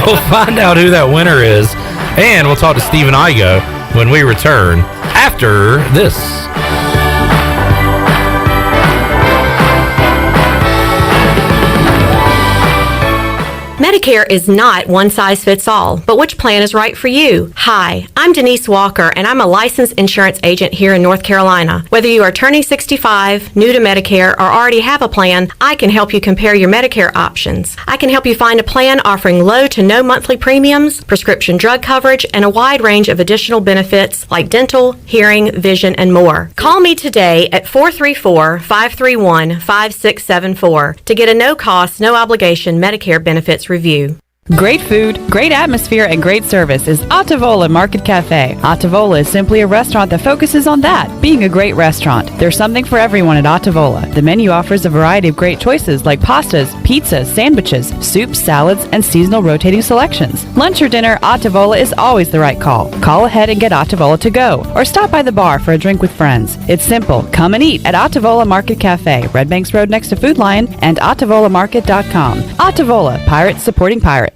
We'll find out who that winner is. And we'll talk to Stephen Igoe when we return after this. Medicare is not one size fits all, but which plan is right for you? Hi, I'm Denise Walker, and I'm a licensed insurance agent here in North Carolina. Whether you are turning 65, new to Medicare, or already have a plan, I can help you compare your Medicare options. I can help you find a plan offering low to no monthly premiums, prescription drug coverage, and a wide range of additional benefits like dental, hearing, vision, and more. Call me today at 434-531-5674 to get a no-cost, no-obligation Medicare benefits review. Great food, great atmosphere, and great service is Otavola Market Cafe. Otavola is simply a restaurant that focuses on that, being a great restaurant. There's something for everyone at Otavola. The menu offers a variety of great choices like pastas, pizzas, sandwiches, soups, salads, and seasonal rotating selections. Lunch or dinner, Otavola is always the right call. Call ahead and get Otavola to go, or stop by the bar for a drink with friends. It's simple. Come and eat at Otavola Market Cafe, Red Banks Road next to Food Lion, and OtavolaMarket.com. Otavola, pirates supporting pirates.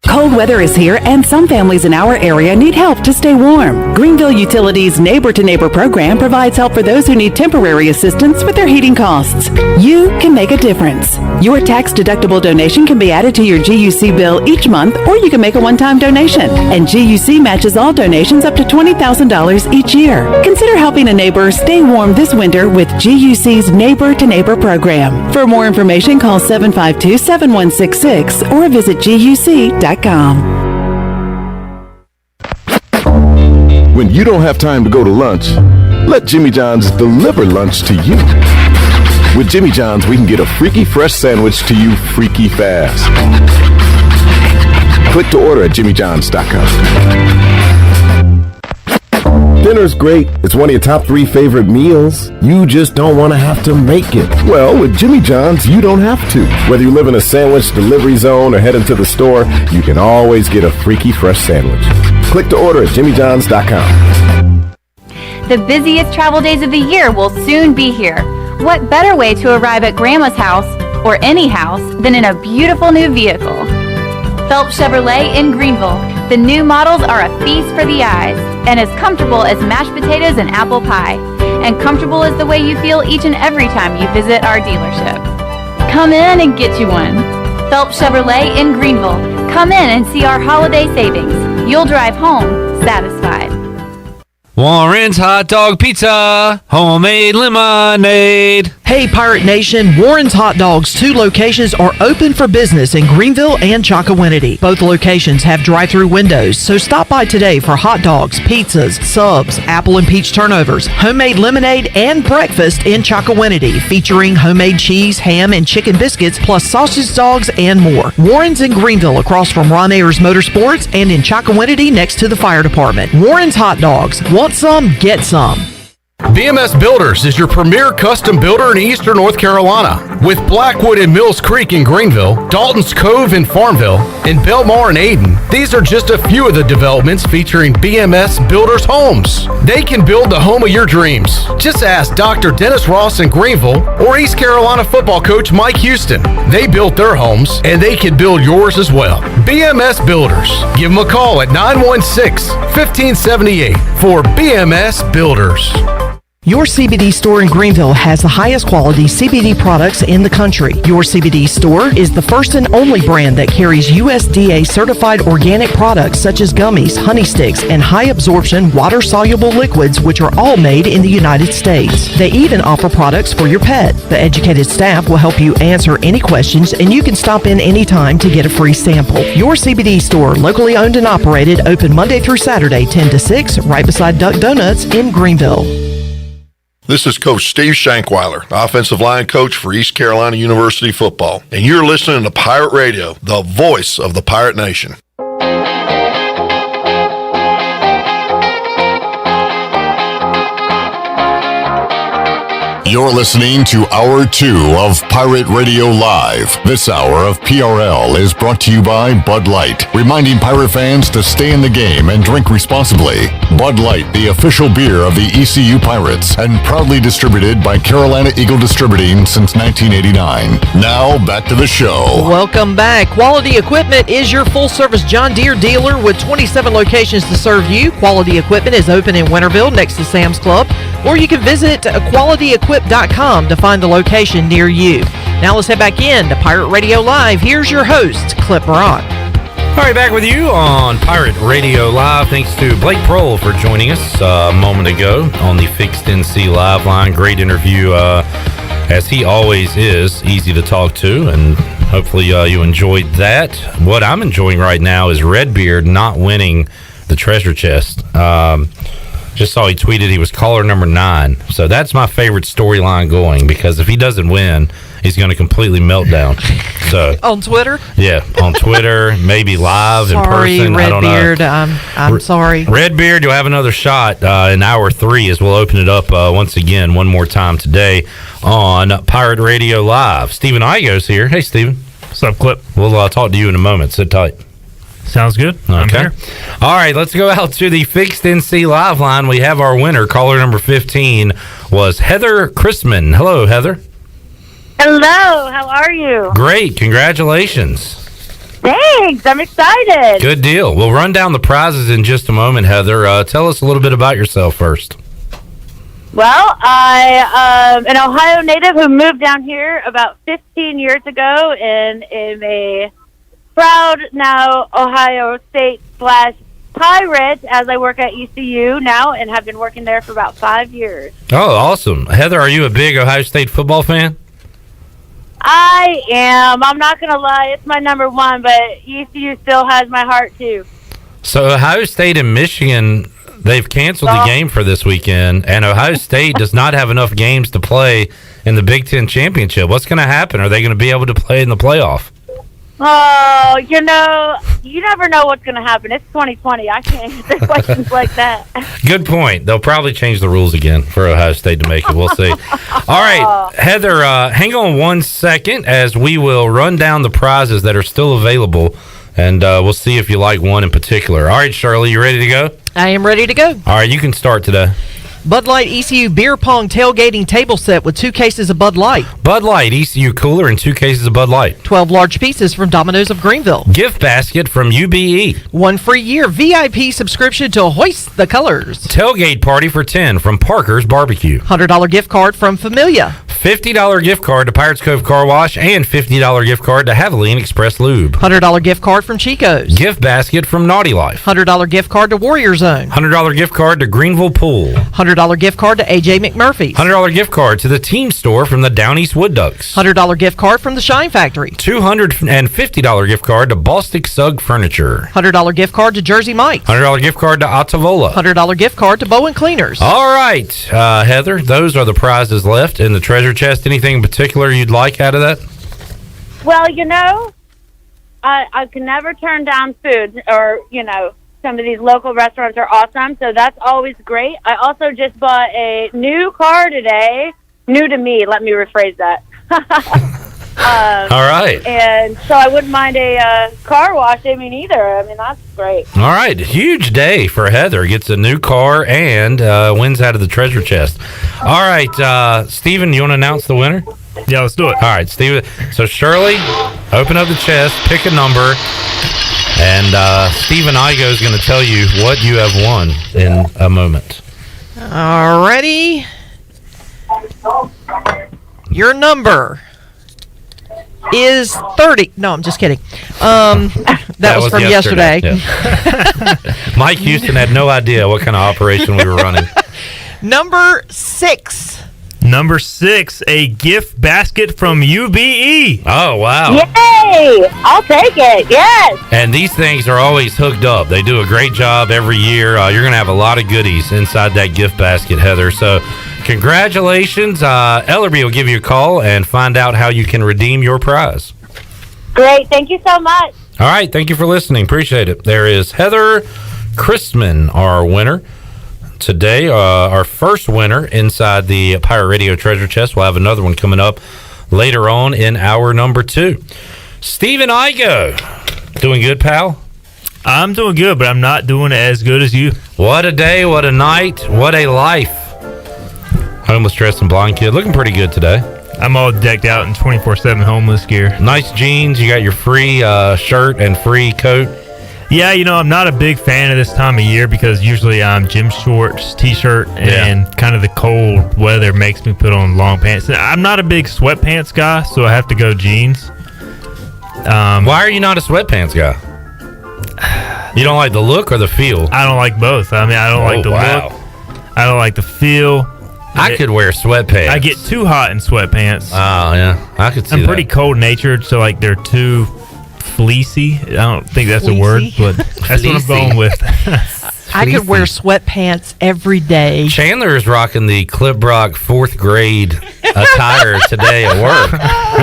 Cold weather is here, and some families in our area need help to stay warm. Greenville Utilities' Neighbor to Neighbor program provides help for those who need temporary assistance with their heating costs. You can make a difference. Your tax-deductible donation can be added to your GUC bill each month, or you can make a one-time donation. And GUC matches all donations up to $20,000 each year. Consider helping a neighbor stay warm this winter with GUC's Neighbor to Neighbor program. For more information, call 752-7166 or visit GUC.com. When you don't have time to go to lunch, let Jimmy John's deliver lunch to you. With Jimmy John's, we can get a freaky fresh sandwich to you freaky fast. Click to order at jimmyjohns.com. Dinner's great. It's one of your top 3 favorite meals. You just don't want to have to make it. Well, with Jimmy John's, you don't have to. Whether you live in a sandwich delivery zone or head into the store, you can always get a freaky fresh sandwich. Click to order at jimmyjohns.com. The busiest travel days of the year will soon be here. What better way to arrive at Grandma's house, or any house, than in a beautiful new vehicle? Phelps Chevrolet in Greenville. The new models are a feast for the eyes, and as comfortable as mashed potatoes and apple pie. And comfortable is the way you feel each and every time you visit our dealership. Come in and get you one. Phelps Chevrolet in Greenville. Come in and see our holiday savings. You'll drive home satisfied. Warren's Hot Dog Pizza, homemade lemonade. Hey, Pirate Nation, Warren's Hot Dogs, 2 locations are open for business in Greenville and Chocowinity. Both locations have drive-through windows, so stop by today for hot dogs, pizzas, subs, apple and peach turnovers, homemade lemonade, and breakfast in Chocowinity, featuring homemade cheese, ham, and chicken biscuits, plus sausage dogs and more. Warren's in Greenville, across from Ron Ayers Motorsports, and in Chocowinity, next to the fire department. Warren's Hot Dogs. Want some? Get some. BMS Builders is your premier custom builder in eastern North Carolina. With Blackwood and Mills Creek in Greenville, Dalton's Cove in Farmville, and Belmar and Ayden, these are just a few of the developments featuring BMS Builders homes. They can build the home of your dreams. Just ask Dr. Dennis Ross in Greenville or East Carolina football coach Mike Houston. They built their homes, and they can build yours as well. BMS Builders. Give them a call at 916-1578 for BMS Builders. Your CBD store in Greenville has the highest quality CBD products in the country. Your CBD store is the first and only brand that carries USDA certified organic products such as gummies, honey sticks, and high absorption water soluble liquids, which are all made in the United States. They even offer products for your pet. The educated staff will help you answer any questions, and you can stop in anytime to get a free sample. Your CBD store, locally owned and operated, open Monday through Saturday, 10 to 6, right beside Duck Donuts in Greenville. This is Coach Steve Shankweiler, offensive line coach for East Carolina University football, and you're listening to Pirate Radio, the voice of the Pirate Nation. You're listening to Hour 2 of Pirate Radio Live. This hour of PRL is brought to you by Bud Light, reminding Pirate fans to stay in the game and drink responsibly. Bud Light, the official beer of the ECU Pirates, and proudly distributed by Carolina Eagle Distributing since 1989. Now, back to the show. Welcome back. Quality Equipment is your full-service John Deere dealer with 27 locations to serve you. Quality Equipment is open in Winterville next to Sam's Club, or you can visit qualityequip.com to find the location near you. Now let's head back in to Pirate Radio Live. Here's your host, Clip Rock. All right, back with you on Pirate Radio Live. Thanks to Blake Proehl for joining us a moment ago on the Fixed NC Live line. Great interview, as he always is, easy to talk to, and hopefully you enjoyed that. What I'm enjoying right now is Redbeard not winning the treasure chest. Just saw he tweeted he was caller number 9. So that's my favorite storyline going, because if he doesn't win, he's going to completely melt down. So on Twitter? Yeah, on Twitter, maybe live in person. Redbeard, I don't know. I'm sorry. Redbeard, you'll have another shot in hour 3 as we'll open it up once again, one more time today on Pirate Radio Live. Stephen Igoe's here. Hey, Stephen. What's up, Clip? We'll talk to you in a moment. Sit tight. Sounds good. Okay. All right, let's go out to the Fixed NC Live line. We have our winner. Caller number 15 was Heather Chrisman. Hello, Heather. Hello, how are you? Great, congratulations. Thanks, I'm excited. Good deal. We'll run down the prizes in just a moment, Heather. Tell us a little bit about yourself first. Well, I am an Ohio native who moved down here about 15 years ago and am a proud now Ohio State / Pirate, as I work at ECU now and have been working there for about 5 years. Oh, awesome. Heather, are you a big Ohio State football fan? I am. I'm not going to lie. It's my number 1, but ECU still has my heart, too. So Ohio State and Michigan, they've canceled the game for this weekend, and Ohio State does not have enough games to play in the Big Ten Championship. What's going to happen? Are they going to be able to play in the playoff? Oh, you never know what's going to happen. It's 2020. I can't answer questions like that. Good point. They'll probably change the rules again for Ohio State to make it. We'll see. All right, Heather, hang on 1 second as we will run down the prizes that are still available, and we'll see if you like one in particular. All right, Shirley, you ready to go? I am ready to go. All right, you can start today. Bud Light ECU beer pong tailgating table set with 2 cases of Bud Light. Bud Light ECU cooler and 2 cases of Bud Light. 12 large pizzas from Domino's of Greenville. Gift basket from UBE. 1 free year VIP subscription to Hoist the Colors. Tailgate party for 10 from Parker's Barbecue. $100 gift card from Familia. $50 gift card to Pirates Cove Car Wash and $50 gift card to Haviland Express Lube. $100 gift card from Chico's. Gift basket from Naughty Life. $100 gift card to Warrior Zone. $100 gift card to Greenville Pool. $100 gift card to AJ McMurphy's. $100 gift card to the Team Store from the Down East Wood Ducks. $100 gift card from the Shine Factory. $250 gift card to Bostic Sugg Furniture. $100 gift card to Jersey Mike's. $100 gift card to Otavola. $100 gift card to Bowen Cleaners. All right, Heather, those are the prizes left in the treasure chest. Anything in particular you'd like out of that? Well, I can never turn down food, or, some of these local restaurants are awesome, so that's always great. I also just bought a new car today. New to me, let me rephrase that. All right. And so I wouldn't mind a car wash, either. That's great. All right, huge day for Heather. Gets a new car and wins out of the treasure chest. All right, Steven, you want to announce the winner? Yeah, let's do it. All right, Steven. So, Shirley, open up the chest, pick a number, and Stephen Igoe is going to tell you what you have won in a moment. Alrighty. Your number is 30. No, I'm just kidding. That was from yesterday. Yeah. Mike Houston had no idea what kind of operation we were running. Number 6. Number 6, a gift basket from UBE. Oh, wow. Yay! I'll take it. Yes. And these things are always hooked up. They do a great job every year. You're going to have a lot of goodies inside that gift basket, Heather. So congratulations. Ellerby will give you a call and find out how you can redeem your prize. Great. Thank you so much. All right. Thank you for listening. Appreciate it. There is Heather Christman, our winner. Today, our first winner inside the Pirate Radio Treasure Chest. We'll have another one coming up later on in hour number 2. Stephen Igoe, doing good, pal? I'm doing good, but I'm not doing as good as you. What a day, what a night, what a life. Homeless dressed and blind kid, looking pretty good today. I'm all decked out in 24/7 homeless gear. Nice jeans, you got your free shirt and free coat. Yeah, I'm not a big fan of this time of year because usually I'm gym shorts, t-shirt, and kind of the cold weather makes me put on long pants. I'm not a big sweatpants guy, so I have to go jeans. Why are you not a sweatpants guy? You don't like the look or the feel? I don't like both. I don't like the look. I don't like the feel. I could wear sweatpants. I get too hot in sweatpants. Oh, yeah. I could see that. I'm pretty cold-natured, so they're too fleecy. I don't think that's a word, but that's what I'm going with. I could wear sweatpants every day. Chandler is rocking the Clip Brock 4th grade attire today at work,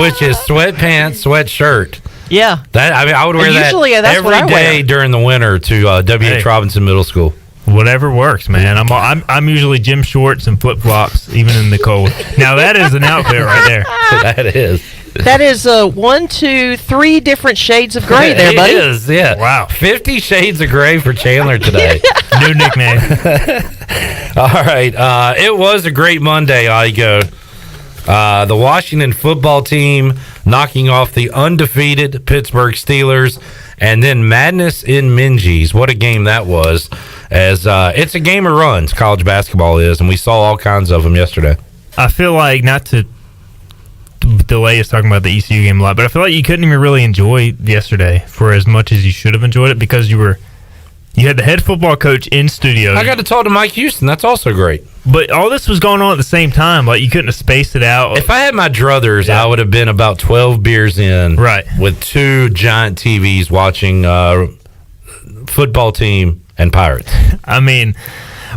which is sweatpants, sweatshirt. Yeah. I would wear that every day during the winter to W.H. Robinson Middle School. Whatever works, man. I'm usually gym shorts and flip flops, even in the cold. Now that is an outfit right there. That is. That is 1, 2, 3 different shades of gray there, buddy. It is, yeah. Wow. 50 shades of gray for Chandler today. New nickname. All right. It was a great Monday, Igoe. The Washington football team knocking off the undefeated Pittsburgh Steelers, and then madness in Minges. What a game that was. As it's a game of runs, college basketball is, and we saw all kinds of them yesterday. I feel like, not to delay us talking about the ECU game a lot, but I feel like you couldn't even really enjoy yesterday for as much as you should have enjoyed it because you had the head football coach in studio. I got to talk to Mike Houston. That's also great. But all this was going on at the same time. Like, you couldn't have spaced it out. If I had my druthers, I would have been about 12 beers in. Right. With 2 giant TVs watching football team and Pirates.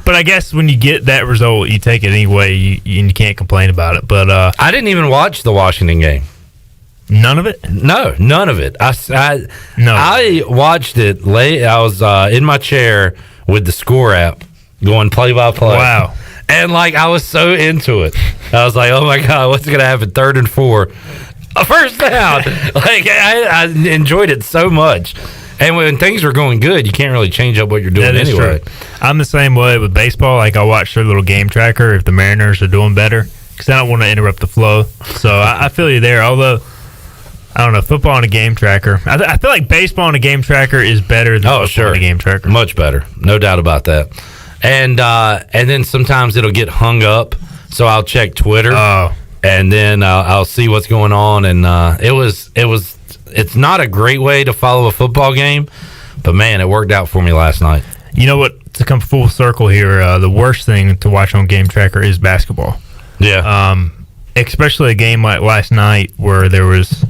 But I guess when you get that result, you take it anyway. You can't complain about it. But I didn't even watch the Washington game. None of it? No, none of it. I watched it late. I was in my chair with the score app going play by play. Wow. And I was so into it. I was like, oh my God, what's going to happen? 3rd and 4. A first down. I enjoyed it so much. And when things are going good, you can't really change up what you're doing anyway. True. I'm the same way with baseball. I watch their little game tracker if the Mariners are doing better because I don't want to interrupt the flow. So I feel you there. Although, I don't know, football on a game tracker. I feel like baseball on a game tracker is better than football on a game tracker. Much better. No doubt about that. And then sometimes it'll get hung up, so I'll check Twitter. And then I'll see what's going on. And it's not a great way to follow a football game, but man, it worked out for me last night. You know what? To come full circle here, the worst thing to watch on Game Tracker is basketball. Yeah. Especially a game like last night where there was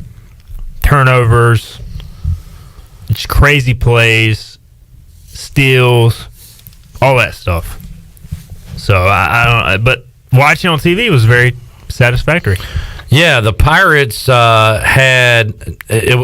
turnovers, just crazy plays, steals, all that stuff. So I don't. But watching on TV was very satisfactory. Yeah, the Pirates had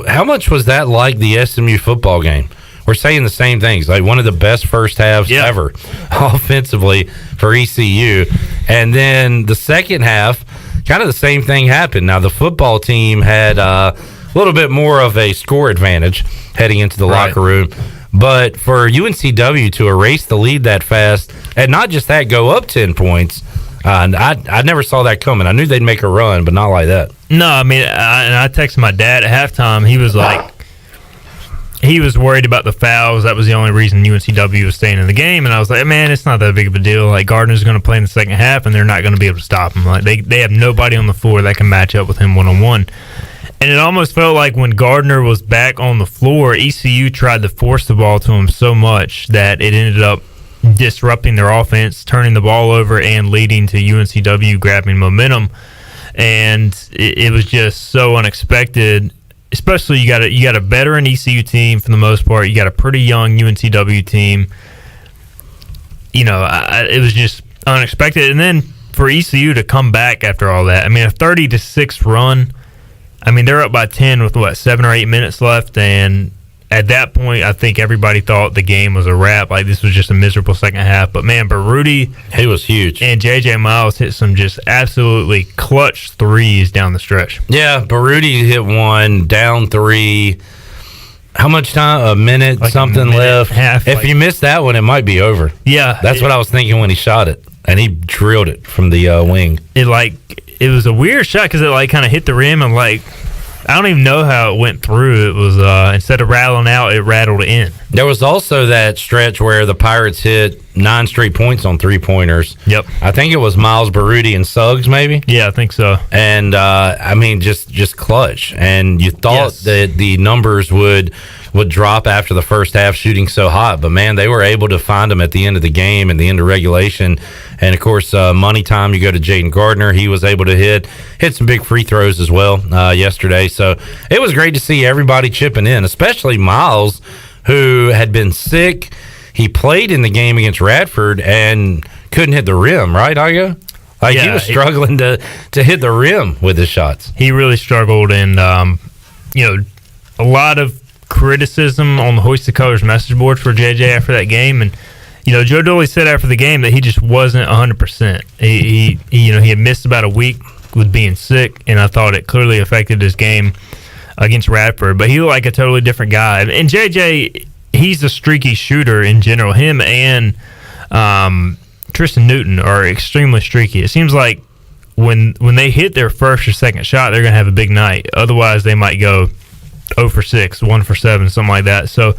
how much was that like the SMU football game? We're saying the same things, like one of the best first halves ever offensively for ECU. And then the second half, kind of the same thing happened. Now, the football team had a little bit more of a score advantage heading into the locker room. But for UNCW to erase the lead that fast, and not just that, go up 10 points, I never saw that coming. I knew they'd make a run, but not like that. No, I mean, I texted my dad at halftime. He was like, he was worried about the fouls. That was the only reason UNCW was staying in the game. And I was like, man, it's not that big of a deal. Like, Gardner's going to play in the second half, and they're not going to be able to stop him. Like, they have nobody on the floor that can match up with him one-on-one. And it almost felt like when Gardner was back on the floor, ECU tried to force the ball to him so much that it ended up disrupting their offense, turning the ball over, and leading to UNCW grabbing momentum. And it was just so unexpected. Especially you got a veteran ECU team for the most part. You got a pretty young UNCW team. You know, it was just unexpected. And then for ECU to come back after all that, I mean, a 30-6 run. I mean, they're up by 10 with 7 or 8 minutes left, and at that point, I think everybody thought the game was a wrap. Like, this was just a miserable second half. But, man, Baruti, he was huge. And J.J. Miles hit some just absolutely clutch threes down the stretch. Yeah, Baruti hit one, down 3. How much time? A minute, like something left. Half, if you missed that one, it might be over. Yeah. That's what I was thinking when he shot it. And he drilled it from the wing. It was a weird shot because it, kind of hit the rim and, I don't even know how it went through. It was instead of rattling out, it rattled in. There was also that stretch where the Pirates hit 9 straight points on 3-pointers. Yep. I think it was Miles, Baruti, and Suggs, maybe. Yeah, I think so. And I mean, just clutch. And you thought that the numbers would drop after the first half, shooting so hot, but man, they were able to find them at the end of the game and the end of regulation. And of course, money time, you go to Jayden Gardner. He was able to hit some big free throws as well yesterday. So it was great to see everybody chipping in, especially Miles, who had been sick. He played in the game against Radford and couldn't hit the rim, right, Igoe? He was struggling to hit the rim with his shots. He really struggled, and a lot of criticism on the Hoist the Colors message board for JJ after that game. And Joe Dooley said after the game that he just wasn't 100%. He had missed about a week with being sick, and I thought it clearly affected his game against Radford. But he looked like a totally different guy. And JJ, he's a streaky shooter in general. Him and Tristan Newton are extremely streaky. It seems like when they hit their first or second shot, they're going to have a big night. Otherwise, they might go 0 for 6, 1 for 7, something like that. So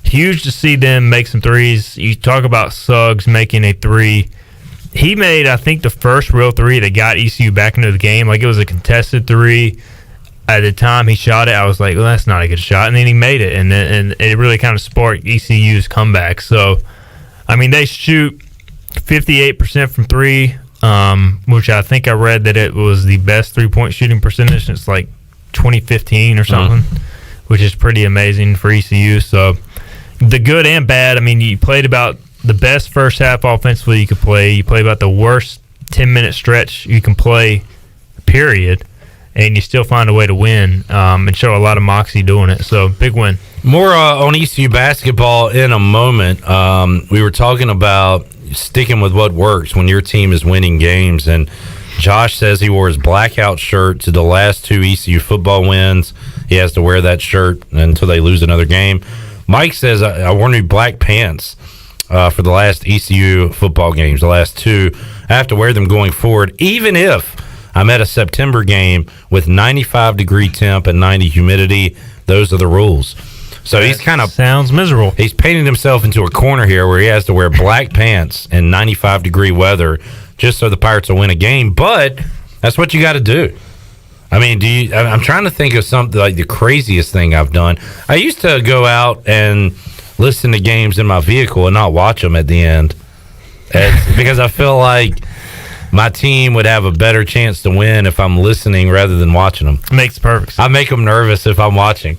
huge to see them make some threes. You talk about Suggs making a 3. He made, I think, the first real 3 that got ECU back into the game. Like, it was a contested 3. At the time he shot it, I was like, well, that's not a good shot. And then he made it, and it really kind of sparked ECU's comeback. So, I mean, they shoot 58% from 3, which I think I read that it was the best three-point shooting percentage since, 2015 or something, which is pretty amazing for ECU. So the good and bad, I mean, you played about the best first half offensively you could play. You played about the worst 10-minute stretch you can play, period. and you still find a way to win and show a lot of moxie doing it. So, big win. More on ECU basketball in a moment. We were talking about sticking with what works when your team is winning games, and Josh says he wore his blackout shirt to the last 2 ECU football wins. He has to wear that shirt until they lose another game. Mike says, I wore new black pants for the last ECU football games, the last 2. I have to wear them going forward, even if I'm at a September game with 95-degree temp and 90 humidity. Those are the rules. So he's kind of sounds miserable. He's painted himself into a corner here where he has to wear black pants in 95-degree weather just so the Pirates will win a game. But that's what you got to do. I mean, I'm trying to think of something like the craziest thing I've done. I used to go out and listen to games in my vehicle and not watch them at the end because I feel like my team would have a better chance to win if I'm listening rather than watching them. Makes perfect sense. I make them nervous if I'm watching.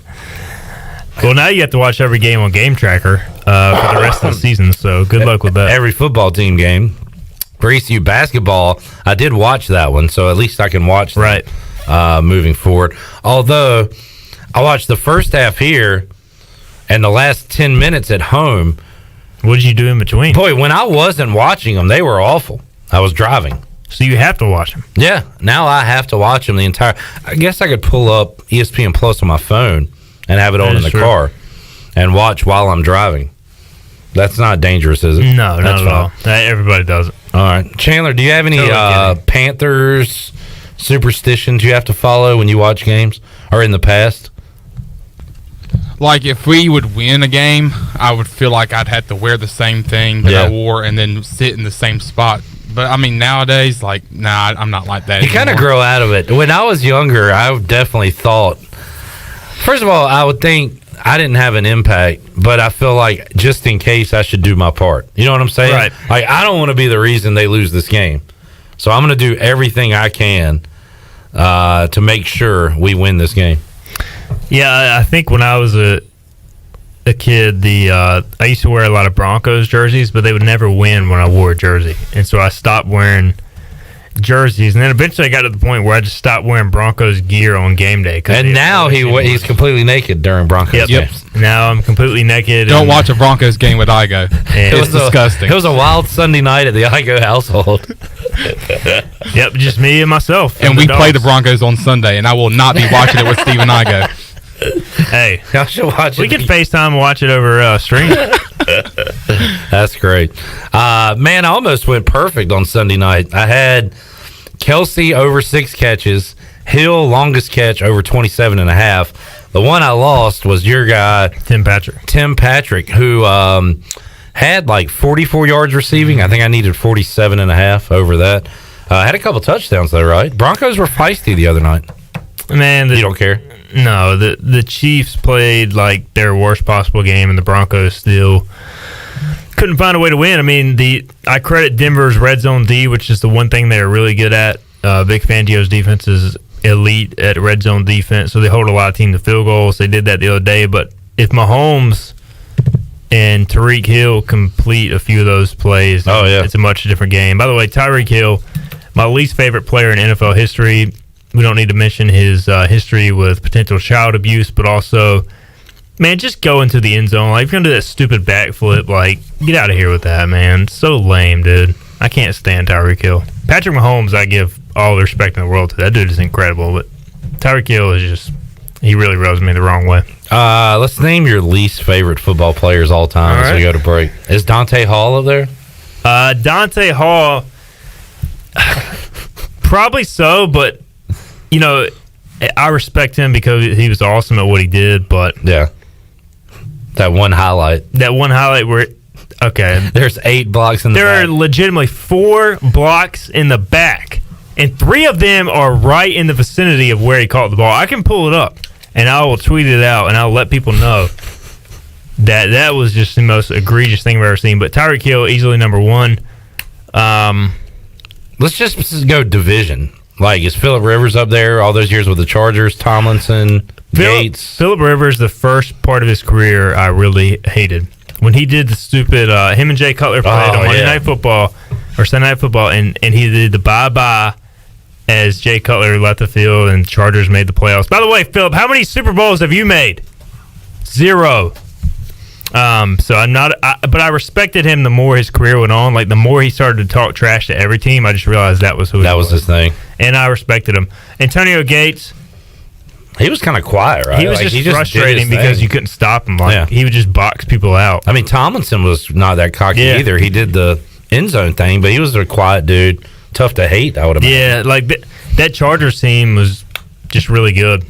Well, now you have to watch every game on Game Tracker for the rest of the season, so good luck with that. Every football team game. For ECU basketball, I did watch that one, so at least I can watch right moving forward. Although, I watched the first half here and the last 10 minutes at home. What did you do in between? Boy, when I wasn't watching them, they were awful. I was driving. So you have to watch them? Yeah, now I have to watch them the entire... I guess I could pull up ESPN Plus on my phone and have it on in the car and watch while I'm driving. That's not dangerous, is it? No, not at all. Everybody does it. All right. Chandler, do you have any Panthers superstitions you have to follow when you watch games or in the past? Like, if we would win a game, I would feel like I'd have to wear the same thing that I wore and then sit in the same spot. But, I mean, nowadays, like, nah, I'm not like that You kind of grow out of it. When I was younger, I definitely thought... First of all, I would think I didn't have an impact, but I feel like just in case I should do my part. You know what I'm saying? Right. Like, I don't want to be the reason they lose this game. So I'm going to do everything I can to make sure we win this game. Yeah, I think when I was a kid, I used to wear a lot of Broncos jerseys, but they would never win when I wore a jersey. And so I stopped wearing jerseys, and then eventually I got to the point where I just stopped wearing Broncos gear on game day. And now he's completely naked during Broncos games. Now I'm completely naked. Don't watch a Broncos game with Igoe. It's disgusting. It was a wild Sunday night at the Igoe household. Yep, just me and myself. And we play the Broncos on Sunday, and I will not be watching it with Stephen Igoe. Hey, I should watch we can FaceTime and watch it over stream. That's great. Man, I almost went perfect on Sunday night. I had Kelsey over 6 catches, Hill longest catch over 27.5. The one I lost was your guy, Tim Patrick, who had like 44 yards receiving. I think I needed 47.5 over that. Had a couple touchdowns though, right? Broncos were feisty the other night. Man, you don't care? No, the Chiefs played like their worst possible game, and the Broncos still couldn't find a way to win. I mean, I credit Denver's red zone D, which is the one thing they're really good at. Vic Fangio's defense is elite at red zone defense, so they hold a lot of teams to field goals. They did that the other day, but if Mahomes and Tyreek Hill complete a few of those plays, it's a much different game. By the way, Tyreek Hill, my least favorite player in NFL history. We don't need to mention his history with potential child abuse, but also, man, just go into the end zone. Like, if you're going to do that stupid backflip, like, get out of here with that, man. It's so lame, dude. I can't stand Tyreek Hill. Patrick Mahomes, I give all the respect in the world to. That dude is incredible, but Tyreek Hill is just, he really rubs me the wrong way. Let's name your least favorite football players all time as we go to break. Is Dante Hall up there? Dante Hall, probably so, but you know, I respect him because he was awesome at what he did, but... Yeah. That one highlight where... Okay. There's 8 blocks in the back. There are legitimately 4 blocks in the back, and 3 of them are right in the vicinity of where he caught the ball. I can pull it up, and I will tweet it out, and I'll let people know that was just the most egregious thing I've ever seen. But Tyreek Hill, easily number 1. Let's just go division. Like, is Phillip Rivers up there all those years with the Chargers, Tomlinson, Gates? Phillip Rivers, the first part of his career, I really hated. When he did the stupid, him and Jay Cutler played on Monday Night Football, or Sunday Night Football, and he did the bye-bye as Jay Cutler left the field and Chargers made the playoffs. By the way, Phillip, how many Super Bowls have you made? 0. So I'm not, but I respected him the more his career went on. Like the more he started to talk trash to every team, I just realized that was who that was his thing, and I respected him. Antonio Gates, he was kind of quiet, right? He was just frustrating because you couldn't stop him. Like he would just box people out. I mean, Tomlinson was not that cocky either. He did the end zone thing, but he was a quiet dude, tough to hate. I would imagine. Yeah, like that Chargers team was just really good.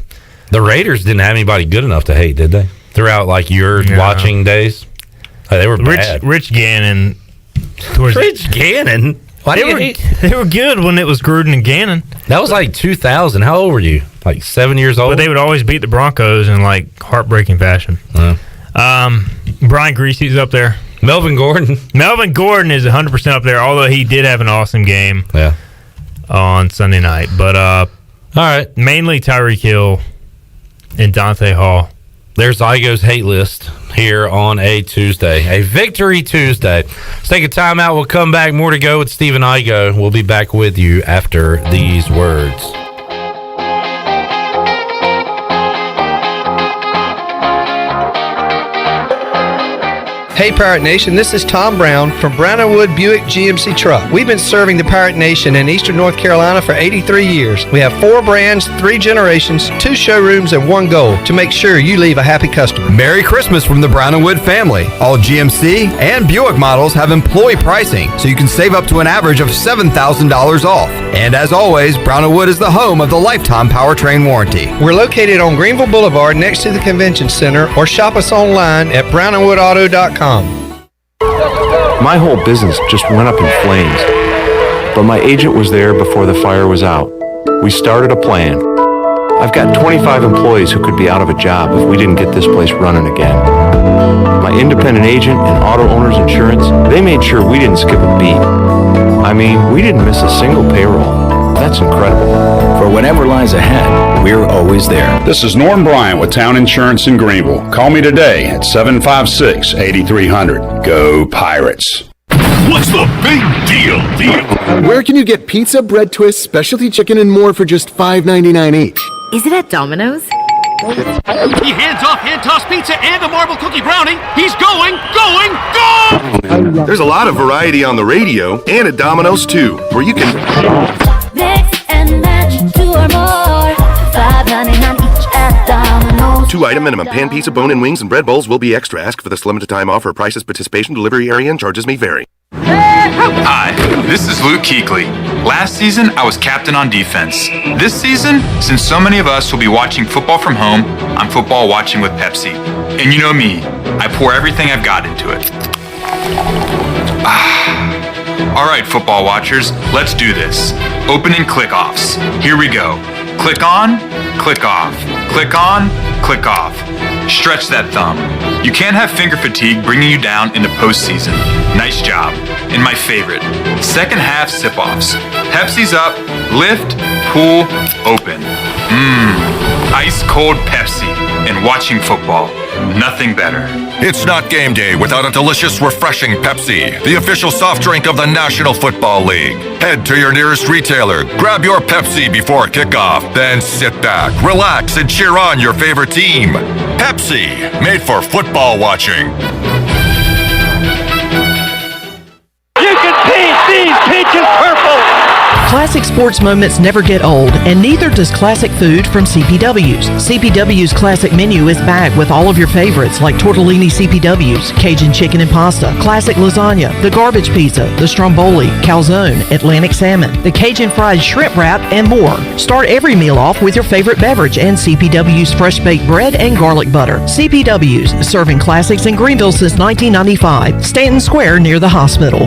The Raiders didn't have anybody good enough to hate, did they? Throughout like your watching days, they were bad. Rich Gannon. Rich Gannon. Why do you hate? They were good when it was Gruden and Gannon. That was like 2000. How old were you? Like 7 years old. But they would always beat the Broncos in like heartbreaking fashion. Brian Greasy's up there. Melvin Gordon. Melvin Gordon is 100% up there. Although he did have an awesome game. On Sunday night, but all right, mainly Tyreek Hill and Dante Hall. There's Igoe's hate list here on a Tuesday, a Victory Tuesday. Let's take a timeout. We'll come back. More to go with Stephen Igoe. We'll be back with you after these words. Hey Pirate Nation, this is Tom Brown from Brown & Wood Buick GMC Truck. We've been serving the Pirate Nation in Eastern North Carolina for 83 years. We have 4 brands, 3 generations, 2 showrooms, and 1 goal to make sure you leave a happy customer. Merry Christmas from the Brown & Wood family. All GMC and Buick models have employee pricing, so you can save up to an average of $7,000 off. And as always, Brown & Wood is the home of the lifetime powertrain warranty. We're located on Greenville Boulevard next to the Convention Center, or shop us online at brownandwoodauto.com. My whole business just went up in flames, but my agent was there before the fire was out. We started a plan. I've got 25 employees who could be out of a job if we didn't get this place running again. My independent agent and auto owners insurance, they made sure we didn't skip a beat. I mean, we didn't miss a single payroll. That's incredible. For whatever lies ahead, we're always there. This is Norm Bryant with Town Insurance in Greenville. Call me today at 756-8300. Go Pirates. What's the big deal? Where can you get pizza, bread twists, specialty chicken, and more for just $5.99 each? Is it at Domino's? He hands off hand-tossed pizza and a marble cookie brownie. He's going! There's a lot of variety on the radio and at Domino's too, where you can Mix and match 2 or more. $5.99 each at Domino's. 2-item minimum. Pan pizza, bone-in wings, and bread bowls will be extra. Ask for this limited time offer. Prices, participation, delivery area, and charges may vary. Hi, this is Luke Kuechly. Last season, I was captain on defense. This season, since so many of us will be watching football from home, I'm football watching with Pepsi. And you know me, I pour everything I've got into it. All right, football watchers, let's do this. Open and click offs. Here we go. Click on, click off. Click on, click off. Stretch that thumb. You can't have finger fatigue bringing you down in the postseason. Nice job. And my favorite, second half sip-offs. Pepsi's up, lift, pull, open. Ice cold Pepsi and watching football. Nothing better. It's not game day without a delicious, refreshing Pepsi, the official soft drink of the National Football League. Head to your nearest retailer, grab your Pepsi before kickoff, then sit back, relax, and cheer on your favorite team. Pepsi, made for football watching. You can paint these peaches purple! Classic sports moments never get old, and neither does classic food from CPW's. CPW's classic menu is bagged with all of your favorites like tortellini CPW's, Cajun chicken and pasta, classic lasagna, the garbage pizza, the stromboli, calzone, Atlantic salmon, the Cajun fried shrimp wrap, and more. Start every meal off with your favorite beverage and CPW's fresh baked bread and garlic butter. CPW's, serving classics in Greenville since 1995. Stanton Square near the hospital.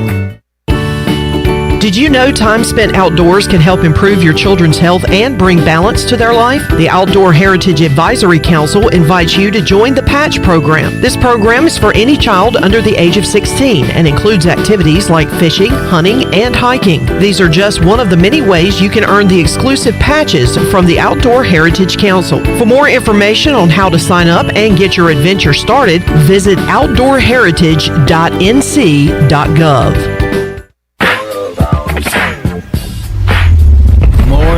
Did you know time spent outdoors can help improve your children's health and bring balance to their life? The Outdoor Heritage Advisory Council invites you to join the Patch program. This program is for any child under the age of 16 and includes activities like fishing, hunting, and hiking. These are just one of the many ways you can earn the exclusive patches from the Outdoor Heritage Council. For more information on how to sign up and get your adventure started, visit outdoorheritage.nc.gov. More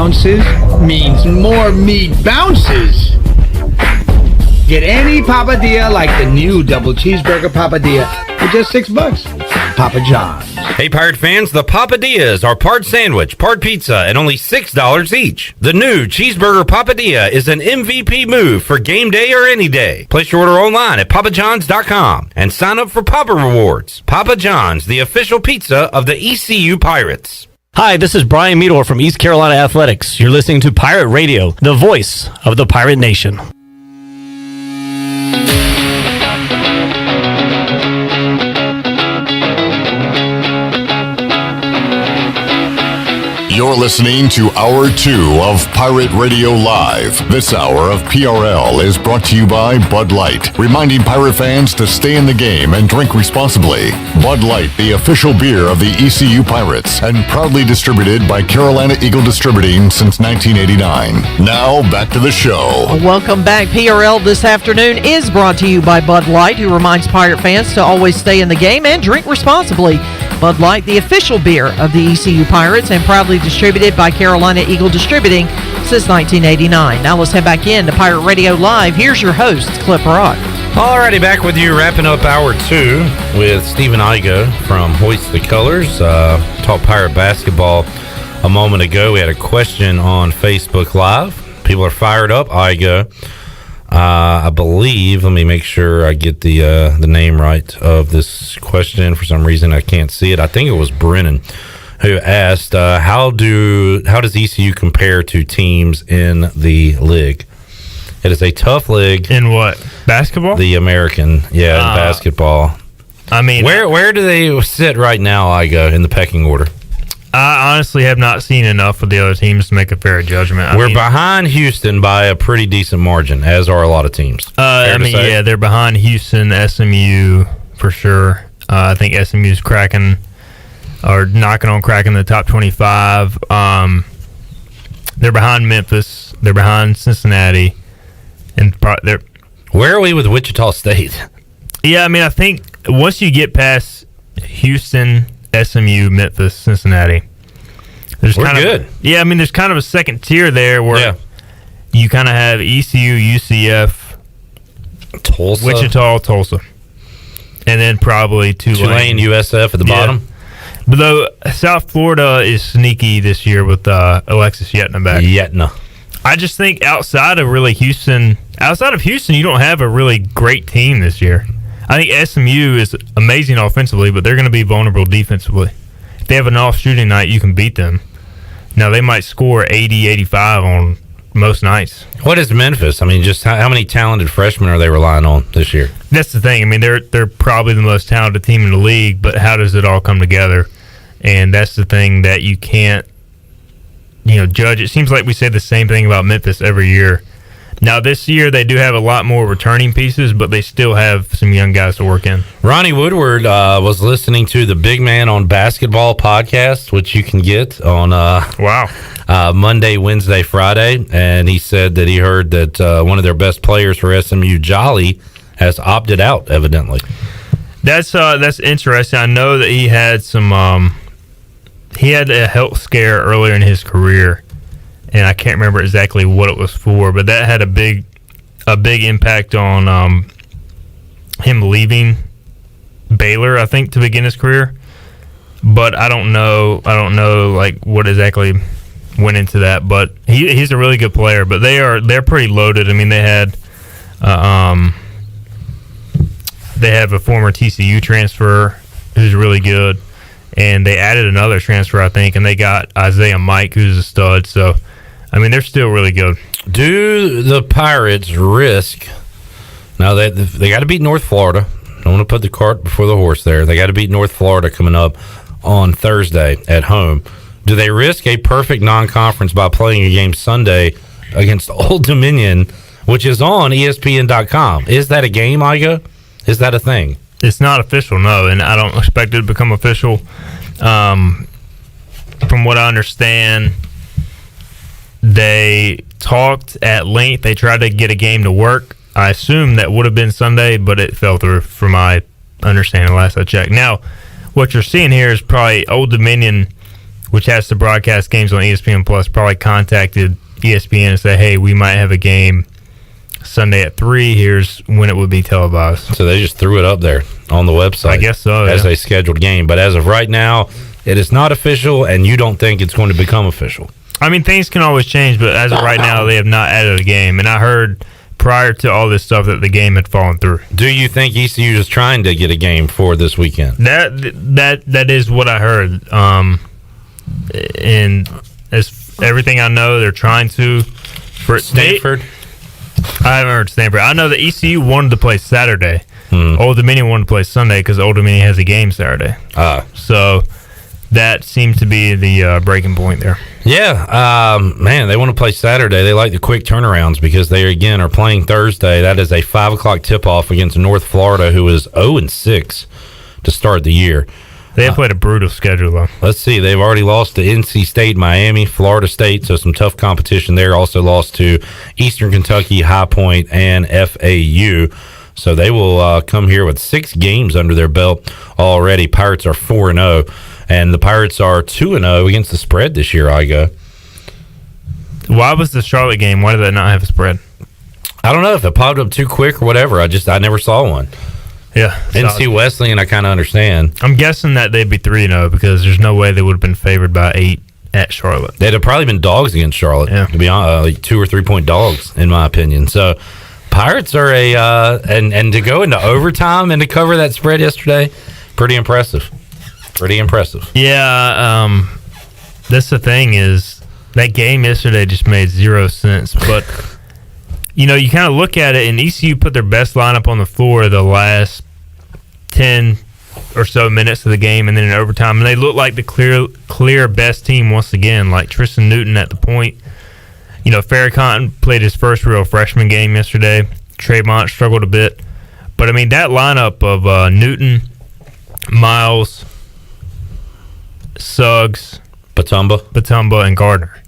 ounces means more meat bounces. Get any papadilla like the new double cheeseburger papadilla for just $6. Papa John's. Hey, Pirate fans, the Papadillas are part sandwich, part pizza, and only $6 each. The new Cheeseburger Papadilla is an MVP move for game day or any day. Place your order online at papajohns.com and sign up for Papa Rewards. Papa John's, the official pizza of the ECU Pirates. Hi, this is Brian Meador from East Carolina Athletics. You're listening to Pirate Radio, the voice of the Pirate Nation. You're listening to Hour 2 of Pirate Radio Live. This hour of PRL is brought to you by Bud Light, reminding Pirate fans to stay in the game and drink responsibly. Bud Light, the official beer of the ECU Pirates, and proudly distributed by Carolina Eagle Distributing since 1989. Now, back to the show. Welcome back. PRL this afternoon is brought to you by Bud Light, who reminds Pirate fans to always stay in the game and drink responsibly. Bud Light, the official beer of the ECU Pirates, and proudly distributed by Carolina Eagle Distributing since 1989. Now let's head back in to Pirate Radio Live. Here's your host, Clip Rock. Alrighty, back with you, wrapping up Hour 2 with Stephen Igoe from Hoist the Colors. Talked Pirate basketball a moment ago. We had a question on Facebook Live. People are fired up, Igoe. I believe, let me make sure I get the name right of this question. For some reason, I can't see it. I think it was Brennan who asked, how does ECU compare to teams in the league? It is a tough league. In what? Basketball? The American, basketball. I mean, where do they sit right now, Igoe, in the pecking order? I honestly have not seen enough of the other teams to make a fair judgment. We're behind Houston by a pretty decent margin, as are a lot of teams. They're behind Houston, SMU for sure. I think SMU's cracking the top 25. They're behind Memphis. They're behind Cincinnati. And where are we with Wichita State? Yeah, I mean, I think once you get past Houston, SMU, Memphis, Cincinnati, there's good. Yeah, I mean, there's kind of a second tier there where you kind of have ECU, UCF, Tulsa, Wichita, Tulsa, and then probably Tulane, USF at the bottom. But though South Florida is sneaky this year with Alexis Yetna back. I just think outside of Houston, you don't have a really great team this year. I think SMU is amazing offensively, but they're going to be vulnerable defensively. If they have an off shooting night, you can beat them. Now, they might score 80, 85 on most nights. What is Memphis? I mean, just how many talented freshmen are they relying on this year? That's the thing. I mean, they're probably the most talented team in the league, but how does it all come together? And that's the thing that you can't, judge. It seems like we say the same thing about Memphis every year. Now, this year, they do have a lot more returning pieces, but they still have some young guys to work in. Ronnie Woodward was listening to the Big Man on Basketball podcast, which you can get on Monday, Wednesday, Friday. And he said that he heard that one of their best players for SMU, Jolly, has opted out, evidently. That's interesting. I know that he had he had a health scare earlier in his career. And I can't remember exactly what it was for, but that had a big impact on him leaving Baylor, I think, to begin his career. But I don't know like what exactly went into that. But he's a really good player. But they're pretty loaded. I mean, they have a former TCU transfer who's really good, and they added another transfer, I think, and they got Isaiah Mike, who's a stud. So. I mean, they're still really good. Do the Pirates risk? Now, they got to beat North Florida. Don't want to put the cart before the horse there. They got to beat North Florida coming up on Thursday at home. Do they risk a perfect non-conference by playing a game Sunday against Old Dominion, which is on ESPN.com? Is that a game, Igoe? Is that a thing? It's not official, no, and I don't expect it to become official. From what I understand, they talked at length. They tried to get a game to work. I assume that would have been Sunday, but it fell through from my understanding last I checked. Now, what you're seeing here is probably Old Dominion which has to broadcast games on ESPN Plus, probably contacted ESPN and said, hey, we might have a game Sunday at 3. Here's when it would be televised. So they just threw it up there on the website. I guess so, as a scheduled game. But as of right now, it is not official, and you don't think it's going to become official. I mean, things can always change, but as of right now, they have not added a game. And I heard prior to all this stuff that the game had fallen through. Do you think ECU is trying to get a game for this weekend? That is what I heard. And as everything I know, they're trying to. For Stanford? I haven't heard Stanford. I know that ECU wanted to play Saturday. Old Dominion wanted to play Sunday because Old Dominion has a game Saturday. So that seems to be the breaking point there. Yeah, man, they want to play Saturday. They like the quick turnarounds because they, again, are playing Thursday. That is a 5 o'clock tip-off against North Florida, who is 0-6 to start the year. They have played a brutal schedule, though. Let's see. They've already lost to NC State, Miami, Florida State, so some tough competition there. Also lost to Eastern Kentucky, High Point, and FAU. So they will come here with 6 games under their belt already. Pirates are 4-0. And the Pirates are 2-0 against the spread this year, Igoe. Why was the Charlotte game? Why did that not have a spread? I don't know if it popped up too quick or whatever. I never saw one. Yeah. NC Wesleyan, I kind of understand. I'm guessing that they'd be 3-0 because there's no way they would have been favored by 8 at Charlotte. They'd have probably been dogs against Charlotte, to be honest, like 2 or 3 point dogs, in my opinion. So Pirates are and to go into overtime and to cover that spread yesterday, pretty impressive. Pretty impressive. Yeah, that's the thing is that game yesterday just made 0 sense. But, you kind of look at it, and ECU put their best lineup on the floor the last 10 or so minutes of the game, and then in overtime. And they look like the clear best team once again, like Tristan Newton at the point. Farrakhan played his first real freshman game yesterday. Tremont struggled a bit. But, I mean, that lineup of Newton, Miles, Suggs, Batumba, and Gardner.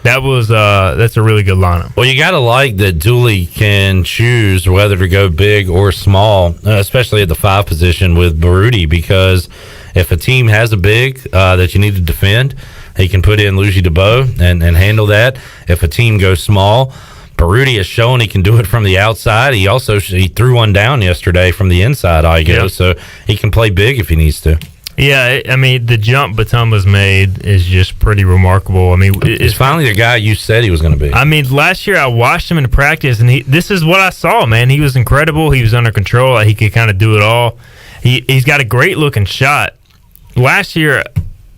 That's a really good lineup. Well, you got to like that Dooley can choose whether to go big or small, especially at the 5 position with Baruti, because if a team has a big that you need to defend, he can put in Luigi DeBow and handle that. If a team goes small, Baruti has shown he can do it from the outside. He threw one down yesterday from the inside, so he can play big if he needs to. Yeah, I mean, the jump Batumba's made is just pretty remarkable. I mean, it's finally the guy you said he was going to be. I mean, last year I watched him in practice, and this is what I saw, man. He was incredible. He was under control. He could kind of do it all. He's got a great-looking shot. Last year,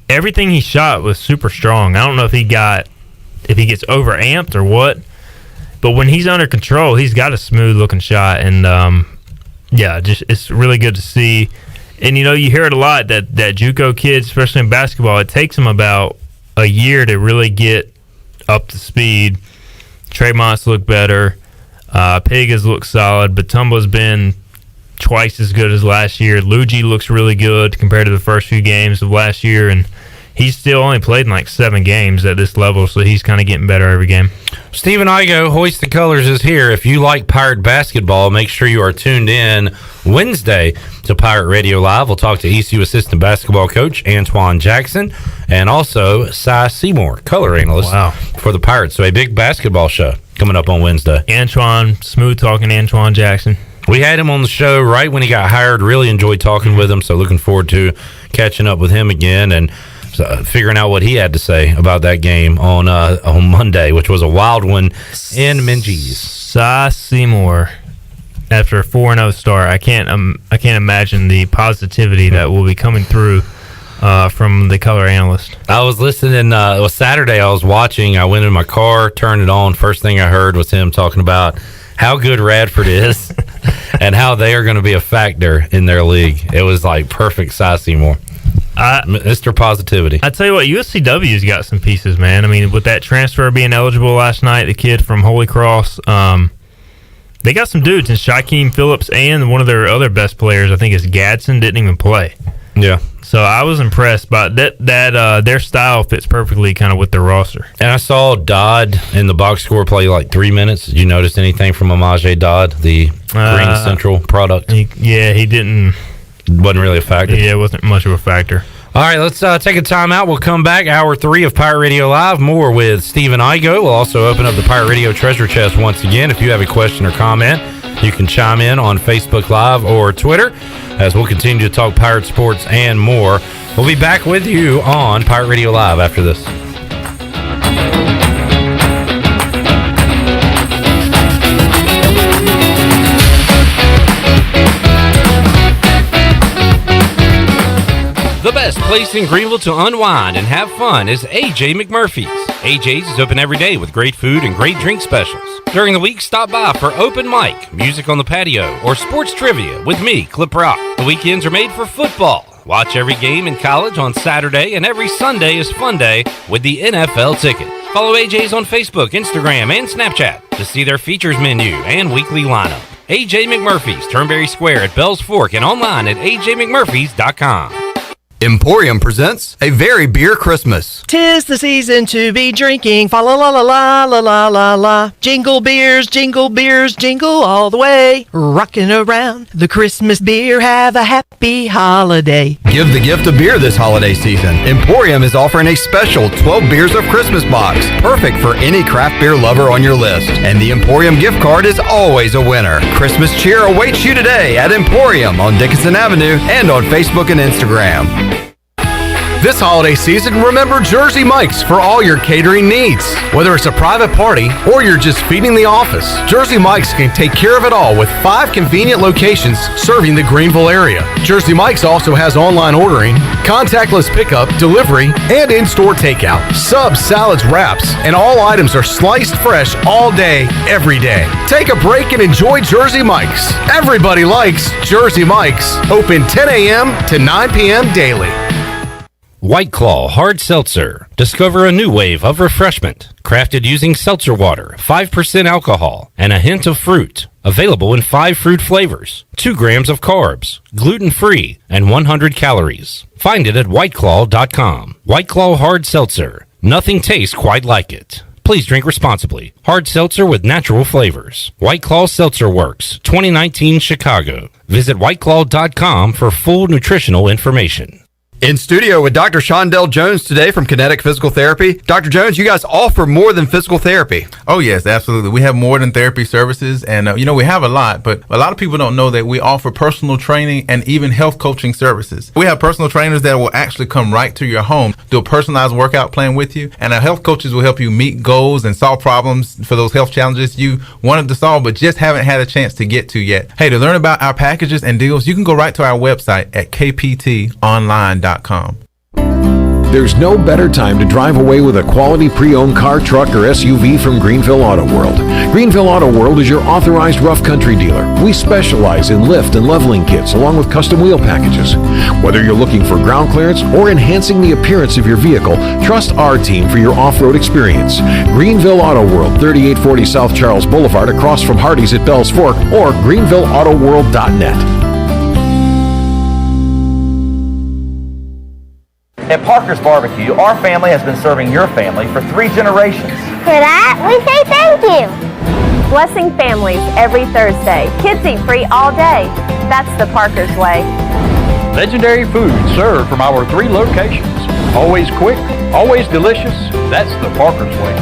everything he shot was super strong. I don't know if he gets overamped or what, but when he's under control, he's got a smooth-looking shot, and, it's really good to see. And, you hear it a lot that JUCO kids, especially in basketball, it takes them about a year to really get up to speed. Tremont's looked better. Pig has looked solid. Batumba's been twice as good as last year. Luigi looks really good compared to the first few games of last year. And he's still only played in like 7 games at this level, so he's kind of getting better every game. Stephen Igoe, Hoist the Colors is here. If you like Pirate basketball, make sure you are tuned in Wednesday to Pirate Radio Live. We'll talk to ECU assistant basketball coach Antoine Jackson and also Cy Seymour, color analyst for the Pirates. So a big basketball show coming up on Wednesday. Smooth talking Antoine Jackson. We had him on the show right when he got hired. Really enjoyed talking with him, so looking forward to catching up with him again and figuring out what he had to say about that game on Monday, which was a wild one in Minges. Cy Seymour, after a 4-0 start, I can't imagine the positivity that will be coming through from the color analyst. I was listening. It was Saturday. I was watching. I went in my car, turned it on. First thing I heard was him talking about how good Radford is and how they are going to be a factor in their league. It was like perfect Cy Seymour. Mr. Positivity. I tell you what, USCW's got some pieces, man. I mean, with that transfer being eligible last night, the kid from Holy Cross, they got some dudes. And Shaquem Phillips and one of their other best players, I think is Gadsden, didn't even play. Yeah. So I was impressed by that. Their style fits perfectly kind of with their roster. And I saw Dodd in the box score play like 3 minutes. Did you notice anything from Amaje Dodd, the Green Central product? He didn't. Wasn't really a factor. Yeah, it wasn't much of a factor. All right, let's take a time out. We'll come back. Hour 3 of Pirate Radio Live. More with Stephen Igoe. We'll also open up the Pirate Radio Treasure Chest once again. If you have a question or comment, you can chime in on Facebook Live or Twitter as we'll continue to talk Pirate sports and more. We'll be back with you on Pirate Radio Live after this. The best place in Greenville to unwind and have fun is AJ McMurphy's. AJ's is open every day with great food and great drink specials. During the week, stop by for open mic, music on the patio, or sports trivia with me, Clip Rock. The weekends are made for football. Watch every game in college on Saturday, and every Sunday is Fun Day with the NFL ticket. Follow AJ's on Facebook, Instagram, and Snapchat to see their features menu and weekly lineup. AJ McMurphy's, Turnberry Square at Bells Fork, and online at ajmcmurphys.com. Emporium presents A Very Beer Christmas. 'Tis the season to be drinking, fa la la la la la la la la. Jingle beers, jingle all the way. Rocking around the Christmas beer, have a happy holiday. Give the gift of beer this holiday season. Emporium is offering a special 12 Beers of Christmas box, perfect for any craft beer lover on your list. And the Emporium gift card is always a winner. Christmas cheer awaits you today at Emporium on Dickinson Avenue and on Facebook and Instagram. This holiday season, remember Jersey Mike's for all your catering needs. Whether it's a private party or you're just feeding the office, Jersey Mike's can take care of it all with 5 convenient locations serving the Greenville area. Jersey Mike's also has online ordering, contactless pickup, delivery, and in-store takeout. Subs, salads, wraps, and all items are sliced fresh all day, every day. Take a break and enjoy Jersey Mike's. Everybody likes Jersey Mike's. Open 10 a.m. to 9 p.m. daily. White Claw Hard Seltzer. Discover a new wave of refreshment. Crafted using seltzer water, 5% alcohol, and a hint of fruit. Available in 5 fruit flavors, 2 grams of carbs, gluten-free, and 100 calories. Find it at whiteclaw.com. White Claw Hard Seltzer. Nothing tastes quite like it. Please drink responsibly. Hard seltzer with natural flavors. White Claw Seltzer Works, 2019 Chicago. Visit whiteclaw.com for full nutritional information. In studio with Dr. Shondell Jones today from Kinetic Physical Therapy. Dr. Jones, you guys offer more than physical therapy. Oh, yes, absolutely. We have more than therapy services, and, we have a lot, but a lot of people don't know that we offer personal training and even health coaching services. We have personal trainers that will actually come right to your home, do a personalized workout plan with you, and our health coaches will help you meet goals and solve problems for those health challenges you wanted to solve but just haven't had a chance to get to yet. Hey, to learn about our packages and deals, you can go right to our website at kptonline.com. There's no better time to drive away with a quality pre-owned car, truck, or SUV from Greenville Auto World. Greenville Auto World is your authorized rough country dealer. We specialize in lift and leveling kits along with custom wheel packages. Whether you're looking for ground clearance or enhancing the appearance of your vehicle, trust our team for your off-road experience. Greenville Auto World, 3840 South Charles Boulevard across from Hardee's at Bells Fork or greenvilleautoworld.net. At Parker's Barbecue, our family has been serving your family for 3 generations. For that, we say thank you. Blessing families every Thursday. Kids eat free all day. That's the Parker's way. Legendary food served from our 3 locations. Always quick, always delicious. That's the Parker's way.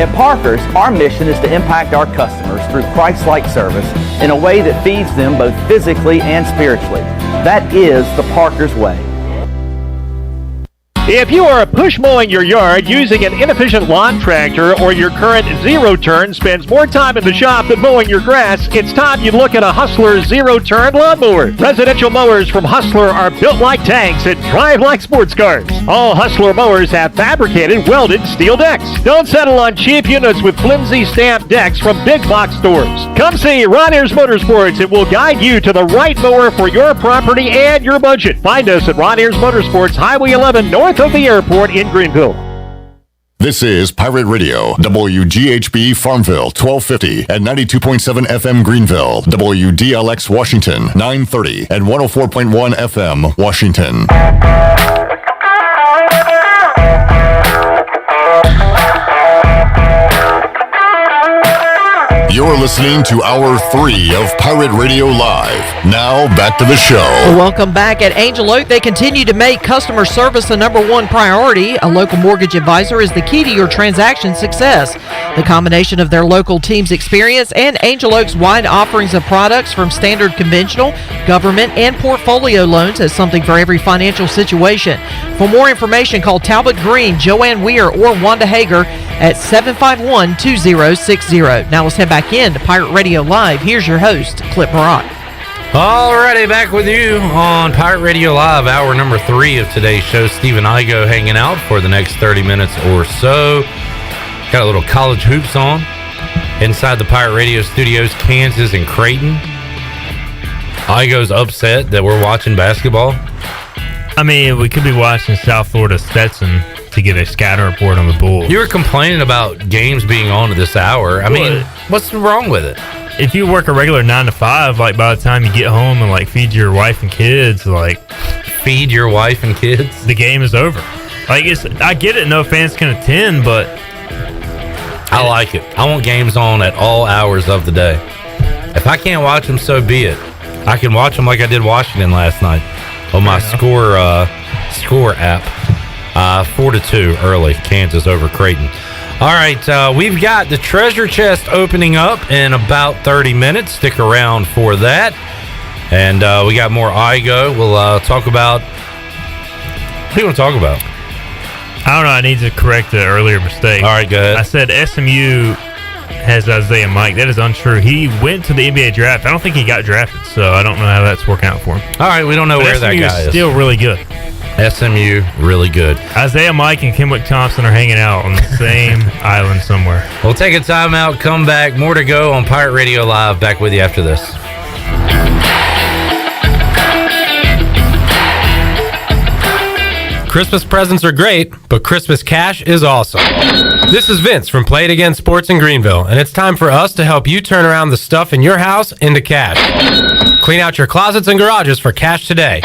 At Parker's, our mission is to impact our customers through Christ-like service in a way that feeds them both physically and spiritually. That is the Parker's way. If you are push mowing your yard using an inefficient lawn tractor or your current zero-turn spends more time in the shop than mowing your grass, it's time you look at a Hustler zero-turn lawnmower. Residential mowers from Hustler are built like tanks and drive like sports cars. All Hustler mowers have fabricated, welded steel decks. Don't settle on cheap units with flimsy stamped decks from big box stores. Come see Ron Ayers Motorsports. It will guide you to the right mower for your property and your budget. Find us at Ron Ayers Motorsports, Highway 11 north of the airport in Greenville. This is Pirate Radio, WGHB Farmville, 1250 and 92.7 FM Greenville, WDLX Washington, 930 and 104.1 FM Washington. You're listening to Hour 3 of Pirate Radio Live. Now, back to the show. Welcome back. At Angel Oak, they continue to make customer service the number one priority. A local mortgage advisor is the key to your transaction success. The combination of their local team's experience and Angel Oak's wide offerings of products from standard conventional, government, and portfolio loans has something for every financial situation. For more information, call Talbot Green, Joanne Weir, or Wanda Hager at 751-2060. Now let's head back in to Pirate Radio Live. Here's your host, Clip Barat. Alrighty, back with you on Pirate Radio Live, hour number 3 of today's show. Steve and Igoe hanging out for the next 30 minutes or so. Got a little college hoops on inside the Pirate Radio studios, Kansas and Creighton. Igoe's upset that we're watching basketball. I mean, we could be watching South Florida Stetson to get a scouting report on the Bulls. You were complaining about games being on at this hour. I mean, what's wrong with it? If you work a regular 9 to 5, like by the time you get home and like feed your wife and kids, like feed your wife and kids, the game is over. Like I get it, no fans can attend, but I like it. I want games on at all hours of the day. If I can't watch them, so be it. I can watch them like I did Washington last night on my score app. 4-2 early, Kansas over Creighton. All right, we've got the treasure chest opening up in about 30 minutes. Stick around for that. And we got more Igoe. We'll talk about... What do you want to talk about? I don't know. I need to correct the earlier mistake. All right, go ahead. I said SMU has Isaiah Mike. That is untrue. He went to the NBA draft. I don't think he got drafted, so I don't know how that's working out for him. All right, we don't know where that guy is. Still really good. SMU, really good. Isaiah Mike and Kenwick Thompson are hanging out on the same island somewhere. We'll take a timeout, come back. More to go on Pirate Radio Live. Back with you after this. Christmas presents are great, but Christmas cash is awesome. This is Vince from Play It Again Sports in Greenville, and it's time for us to help you turn around the stuff in your house into cash. Clean out your closets and garages for cash today.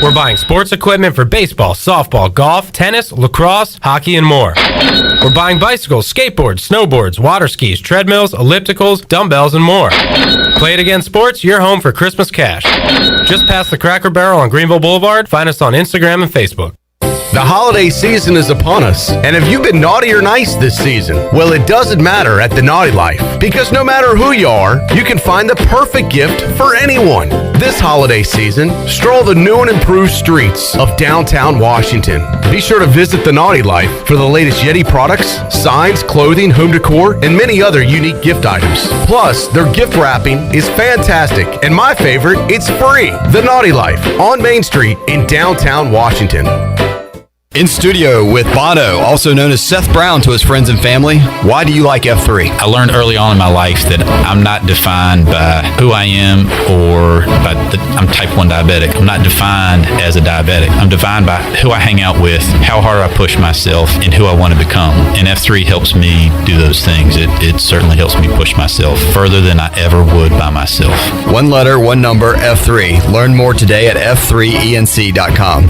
We're buying sports equipment for baseball, softball, golf, tennis, lacrosse, hockey, and more. We're buying bicycles, skateboards, snowboards, water skis, treadmills, ellipticals, dumbbells, and more. Play It Again Sports, your home for Christmas cash. Just past the Cracker Barrel on Greenville Boulevard. Find us on Instagram and Facebook. The holiday season is upon us, and have you been naughty or nice this season? Well, it doesn't matter at the Naughty Life, because no matter who you are, you can find the perfect gift for anyone. This holiday season, stroll the new and improved streets of downtown Washington. Be sure to visit the Naughty Life for the latest Yeti products, signs, clothing, home decor, and many other unique gift items. Plus, their gift wrapping is fantastic, and my favorite, it's free. The Naughty Life on Main Street in downtown Washington. In studio with Bono, also known as Seth Brown to his friends and family. Why do you like F3? I learned early on in my life that I'm not defined by who I am or I'm type 1 diabetic. I'm not defined as a diabetic. I'm defined by who I hang out with, how hard I push myself, and who I want to become. And F3 helps me do those things. It certainly helps me push myself further than I ever would by myself. One letter, one number, F3. Learn more today at f3enc.com.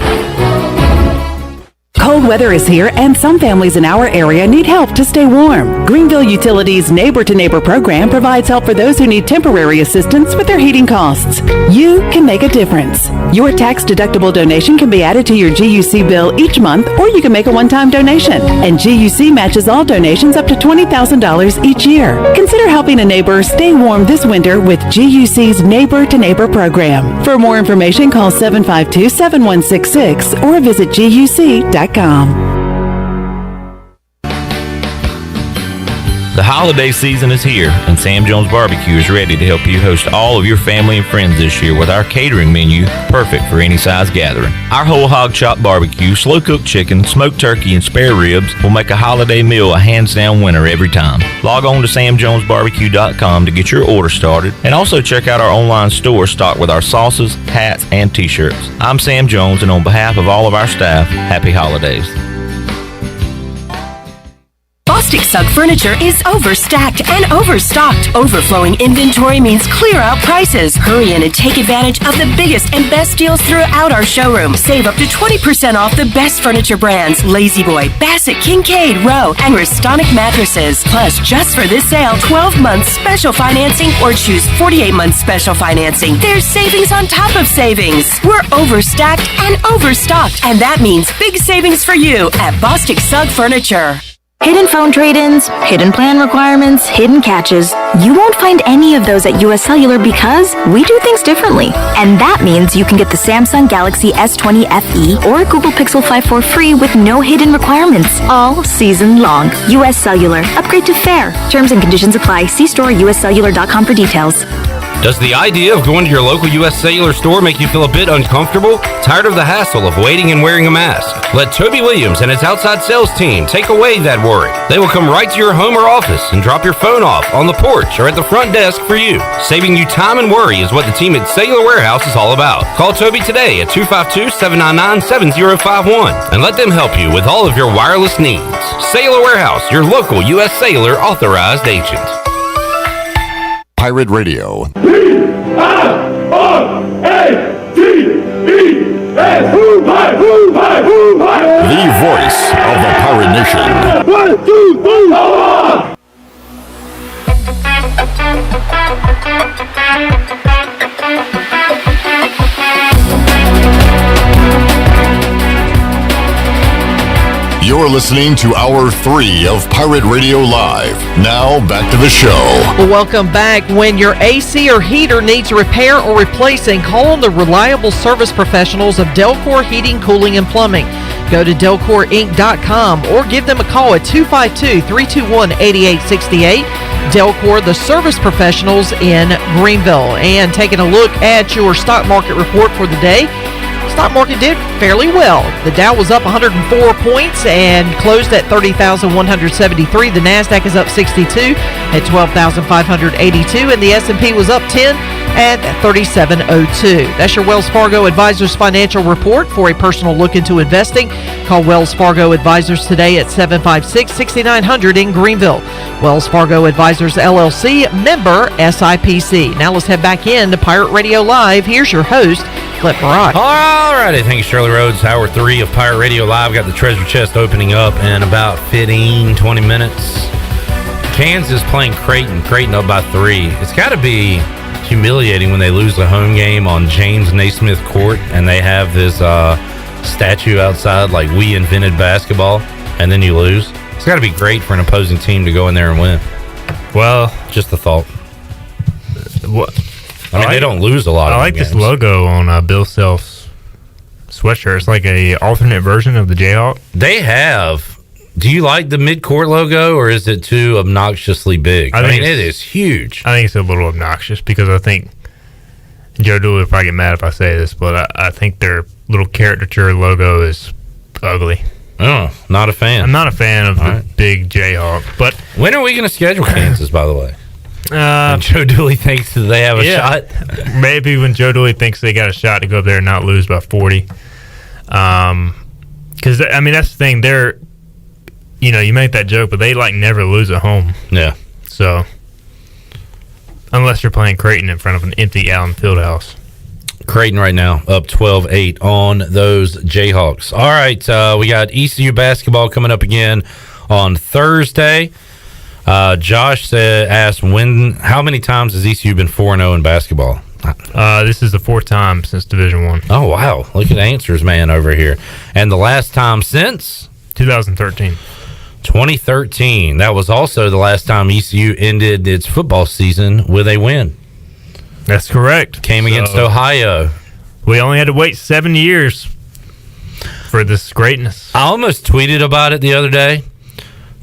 Cold weather is here, and some families in our area need help to stay warm. Greenville Utilities' Neighbor to Neighbor program provides help for those who need temporary assistance with their heating costs. You can make a difference. Your tax-deductible donation can be added to your GUC bill each month, or you can make a one-time donation. And GUC matches all donations up to $20,000 each year. Consider helping a neighbor stay warm this winter with GUC's Neighbor to Neighbor program. For more information, call 752-7166 or visit GUC.com. The holiday season is here, and Sam Jones Barbecue is ready to help you host all of your family and friends this year with our catering menu, perfect for any size gathering. Our whole hog chop barbecue, slow-cooked chicken, smoked turkey, and spare ribs will make a holiday meal a hands-down winner every time. Log on to samjonesbarbecue.com to get your order started, and also check out our online store stocked with our sauces, hats, and t-shirts. I'm Sam Jones, and on behalf of all of our staff, happy holidays. Boss Bostic Sugg Furniture is overstacked and overstocked. Overflowing inventory means clear out prices. Hurry in and take advantage of the biggest and best deals throughout our showroom. Save up to 20% off the best furniture brands: Lazy Boy, Bassett, Kincaid, Rowe, and Restonic mattresses. Plus, just for this sale, 12 months special financing or choose 48 months special financing. There's savings on top of savings. We're overstacked and overstocked, and that means big savings for you at Bostic Sugg Furniture. Hidden phone trade-ins, hidden plan requirements, hidden catches. You won't find any of those at US Cellular because we do things differently. And that means you can get the Samsung Galaxy S20 FE or Google Pixel 5 for free with no hidden requirements all season long. US Cellular. Upgrade to fair. Terms and conditions apply. See store or uscellular.com for details. Does the idea of going to your local U.S. Cellular store make you feel a bit uncomfortable? Tired of the hassle of waiting and wearing a mask? Let Toby Williams and his outside sales team take away that worry. They will come right to your home or office and drop your phone off on the porch or at the front desk for you. Saving you time and worry is what the team at Cellular Warehouse is all about. Call Toby today at 252-799-7051 and let them help you with all of your wireless needs. Cellular Warehouse, your local U.S. Cellular authorized agent. Pirate Radio. The voice of the Pirate Nation. 1, 2, 3, power! You're listening to Hour 3 of Pirate Radio Live. Now, back to the show. Well, welcome back. When your AC or heater needs repair or replacing, call on the reliable service professionals of Delcor Heating, Cooling, and Plumbing. Go to DelcorInc.com or give them a call at 252-321-8868. Delcor, the service professionals in Greenville. And taking a look at your stock market report for the day, stock market did fairly well. The Dow was up 104 points and closed at 30,173. The Nasdaq is up 62 at 12,582, and the S&P was up 10 at 3702. That's your Wells Fargo Advisors financial report. For a personal look into investing, call Wells Fargo Advisors today at 756-6900 in Greenville. Wells Fargo Advisors LLC, member SIPC. Now let's head back in to Pirate Radio Live. Here's your host, Flip Rock. All righty, thank you, Shirley Rhodes. Hour 3 of Pirate Radio Live. Got the treasure chest opening up in about 15-20 minutes. Kansas playing Creighton. Creighton up by 3. It's got to be humiliating when they lose a home game on James Naismith Court and they have this statue outside like we invented basketball, and then you lose. It's got to be great for an opposing team to go in there and win. Well, just a thought. What? I mean, they don't lose a lot. I like this logo on Bill Self's sweatshirt. It's like a alternate version of the Jayhawk. They have. Do you like the mid-court logo, or is it too obnoxiously big? I mean, it is huge. I think it's a little obnoxious because I think Joe Dooley will probably get mad if I say this, but I think their little caricature logo is ugly. Oh, not a fan. I'm not a fan of the big Jayhawk. But when are we going to schedule Kansas, by the way? Joe Dooley thinks that they have a shot. Maybe when Joe Dooley thinks they got a shot to go up there and not lose by 40. Because, I mean, that's the thing. They're, you make that joke, but they, never lose at home. Yeah. So, unless you're playing Creighton in front of an empty Allen Fieldhouse. Creighton right now up 12-8 on those Jayhawks. All right, we got ECU basketball coming up again on Thursday. Josh asked, how many times has ECU been 4-0 in basketball? This is the 4th time since Division I. Oh, wow. Look at answers, man, over here. And the last time since? 2013. 2013. That was also the last time ECU ended its football season with a win. That's correct. Came against Ohio. We only had to wait 7 years for this greatness. I almost tweeted about it the other day.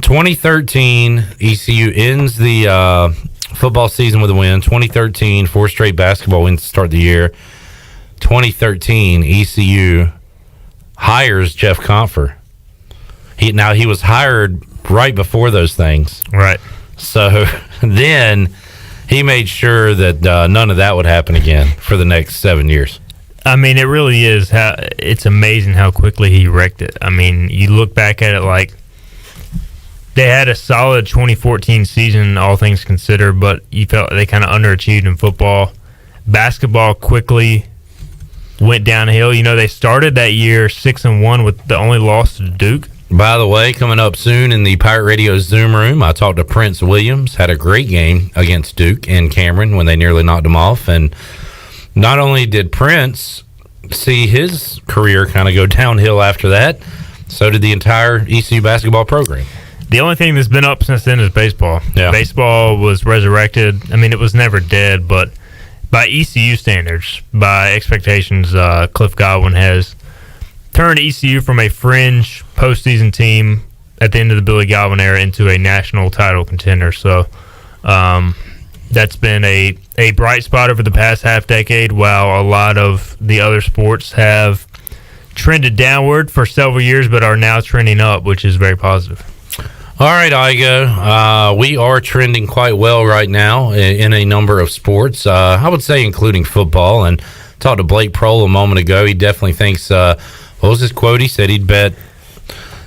2013, ECU ends the football season with a win. 2013, 4 straight basketball wins to start the year. 2013, ECU hires Jeff Confer. He was hired right before those things. Right. So then he made sure that none of that would happen again for the next 7 years. I mean, it really is. It's amazing how quickly he wrecked it. I mean, you look back at it like they had a solid 2014 season, all things considered, but you felt they kind of underachieved in football. Basketball quickly went downhill. You know, they started that year 6-1 with the only loss to Duke. By the way, coming up soon in the Pirate Radio Zoom room, I talked to Prince Williams. Had a great game against Duke in Cameron when they nearly knocked him off. And not only did Prince see his career kind of go downhill after that, so did the entire ECU basketball program. The only thing that's been up since then is baseball. Yeah. Baseball was resurrected. I mean, it was never dead, but by ECU standards, by expectations, Cliff Godwin has turned ECU from a fringe postseason team at the end of the Billy Godwin era into a national title contender. So that's been a bright spot over the past half decade, while a lot of the other sports have trended downward for several years but are now trending up, which is very positive. All right, Igoe. We are trending quite well right now in a number of sports. I would say including football. And talked to Blake Proehl a moment ago. He definitely thinks, what was his quote? He said he'd bet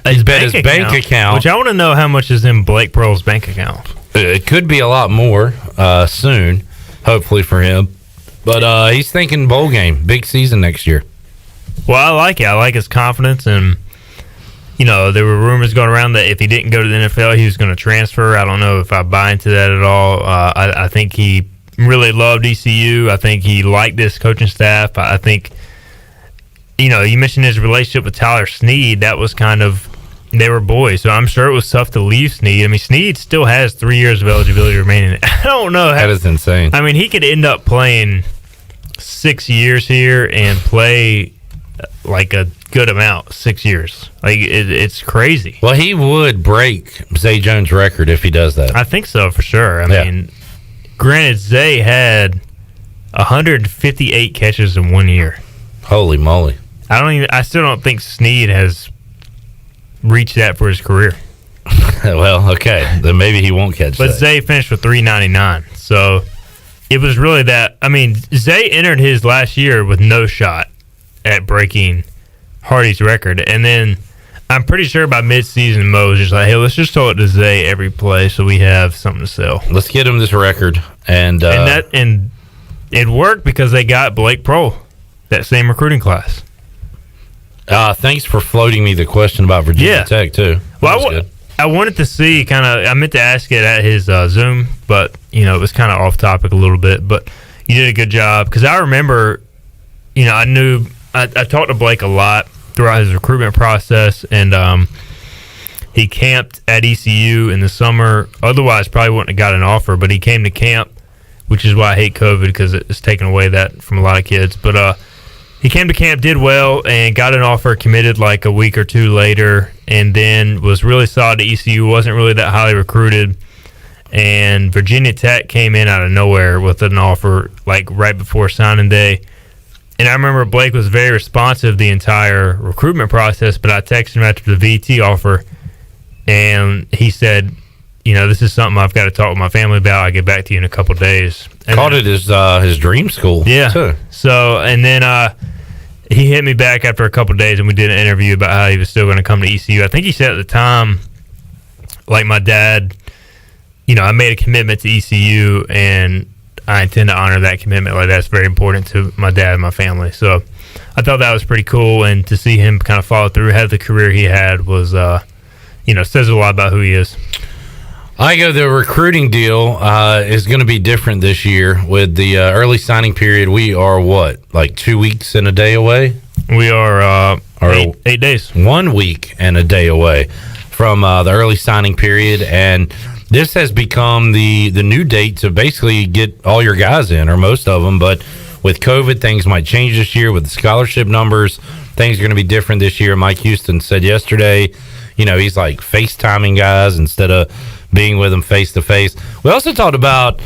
his bank account. Which I want to know how much is in Blake Proehl's bank account. It could be a lot more soon, hopefully for him. But he's thinking bowl game, big season next year. Well, I like it. I like his confidence, and you know, there were rumors going around that if he didn't go to the NFL, he was going to transfer. I don't know if I buy into that at all. I think he really loved ECU. I think he liked this coaching staff. I think, you know, you mentioned his relationship with Tyler Snead. That was kind of, they were boys, so I'm sure it was tough to leave Snead. I mean, Snead still has 3 years of eligibility remaining. I don't know. That is insane. I mean, he could end up playing 6 years here and play like a good amount, 6 years. Like it's crazy. Well, he would break Zay Jones' record if he does that. I think so for sure. I mean, granted, Zay had 158 catches in 1 year. Holy moly! I still don't think Snead has reached that for his career. Well, okay, then maybe he won't catch. But Zay finished with 399, so it was really that. I mean, Zay entered his last year with no shot at breaking Hardy's record, and then I'm pretty sure by mid-season Mo was just like, hey, let's just throw it to Zay every play so we have something to sell. Let's get him this record, and it worked because they got Blake Proehl, that same recruiting class. Thanks for floating me the question about Virginia Tech too. Well, I wanted to see I meant to ask it at his Zoom, but you know, it was kind of off topic a little bit. But you did a good job, because I remember, you know, I talked to Blake a lot throughout his recruitment process, and he camped at ECU in the summer. Otherwise, probably wouldn't have got an offer, but he came to camp, which is why I hate COVID, because it's taken away that from a lot of kids. But he came to camp, did well, and got an offer, committed like a week or two later, and then was really solid at ECU, wasn't really that highly recruited. And Virginia Tech came in out of nowhere with an offer like right before signing day. And I remember Blake was very responsive the entire recruitment process, but I texted him after the VT offer, and he said, you know, this is something I've got to talk with my family about. I'll get back to you in a couple of days. And called it his dream school. Yeah. Too. So, and then he hit me back after a couple of days, and we did an interview about how he was still going to come to ECU. I think he said at the time, like, my dad, you know, I made a commitment to ECU, and I intend to honor that commitment. Like, that's very important to my dad and my family. So I thought that was pretty cool, and to see him kind of follow through, have the career he had was, you know, says a lot about who he is. The recruiting deal is going to be different this year with the early signing period. We are like 2 weeks and a day away? We are 8 days. 1 week and a day away from the early signing period, and this has become the new date to basically get all your guys in, or most of them. But with COVID, things might change this year with the scholarship numbers. Things are going to be different this year. Mike Houston said yesterday, you know, he's like FaceTiming guys instead of being with them face-to-face. We also talked about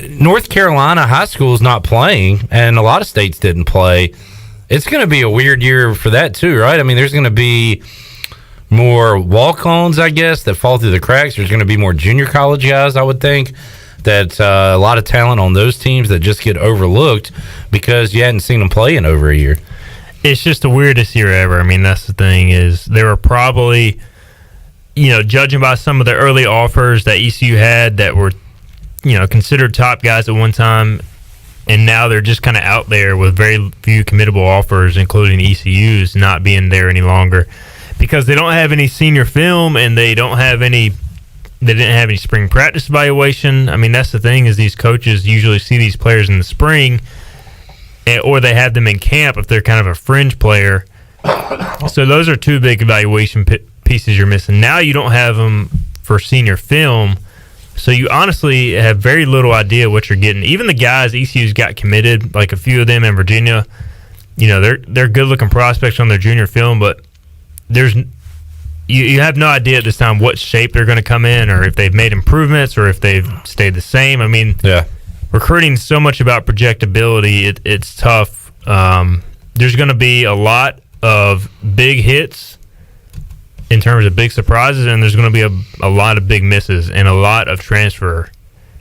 North Carolina high school is not playing, and a lot of states didn't play. It's going to be a weird year for that too, right? I mean, there's going to be more walk-ons, I guess, that fall through the cracks. There's going to be more junior college guys, I would think, that a lot of talent on those teams that just get overlooked because you hadn't seen them play in over a year. It's just the weirdest year ever. I mean, that's the thing, is there were probably judging by some of the early offers that ECU had that were, considered top guys at one time, and now they're just kind of out there with very few committable offers, including ECU's not being there any longer because they don't have any senior film and they didn't have any spring practice evaluation. I mean, that's the thing is these coaches usually see these players in the spring or they have them in camp if they're kind of a fringe player. So those are two big evaluation pieces you're missing. Now you don't have them for senior film, so you honestly have very little idea what you're getting. Even the guys ECU's got committed, like a few of them in Virginia, they're good-looking prospects on their junior film, but you have no idea at this time what shape they're going to come in or if they've made improvements or if they've stayed the same. I mean, recruiting so much about projectability, it's tough. There's going to be a lot of big hits in terms of big surprises, and there's going to be a lot of big misses and a lot of transfer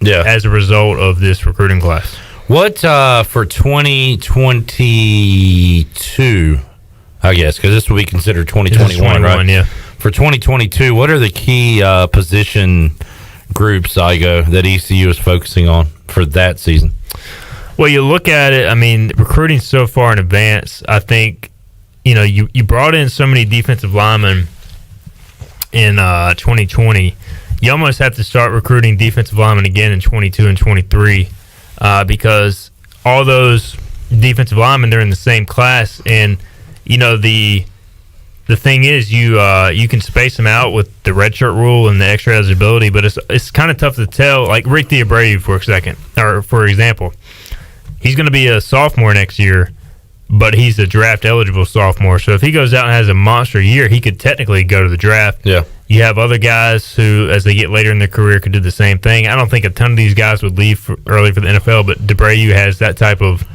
as a result of this recruiting class. What for 2022, I guess, because this will be considered 2021, right? Yeah. For 2022, what are the key position groups, Igoe, that ECU is focusing on for that season? Well, you look at it, I mean, recruiting so far in advance, I think, you brought in so many defensive linemen in 2020. You almost have to start recruiting defensive linemen again in 22 and 23 because all those defensive linemen, they're in the same class. And, the thing is you can space them out with the redshirt rule and the extra eligibility, but it's kind of tough to tell. Like Rick Diabreu, for example, he's going to be a sophomore next year, but he's a draft eligible sophomore. So if he goes out and has a monster year, he could technically go to the draft. Yeah. You have other guys who, as they get later in their career, could do the same thing. I don't think a ton of these guys would leave early for the NFL, but Diabreu has that type of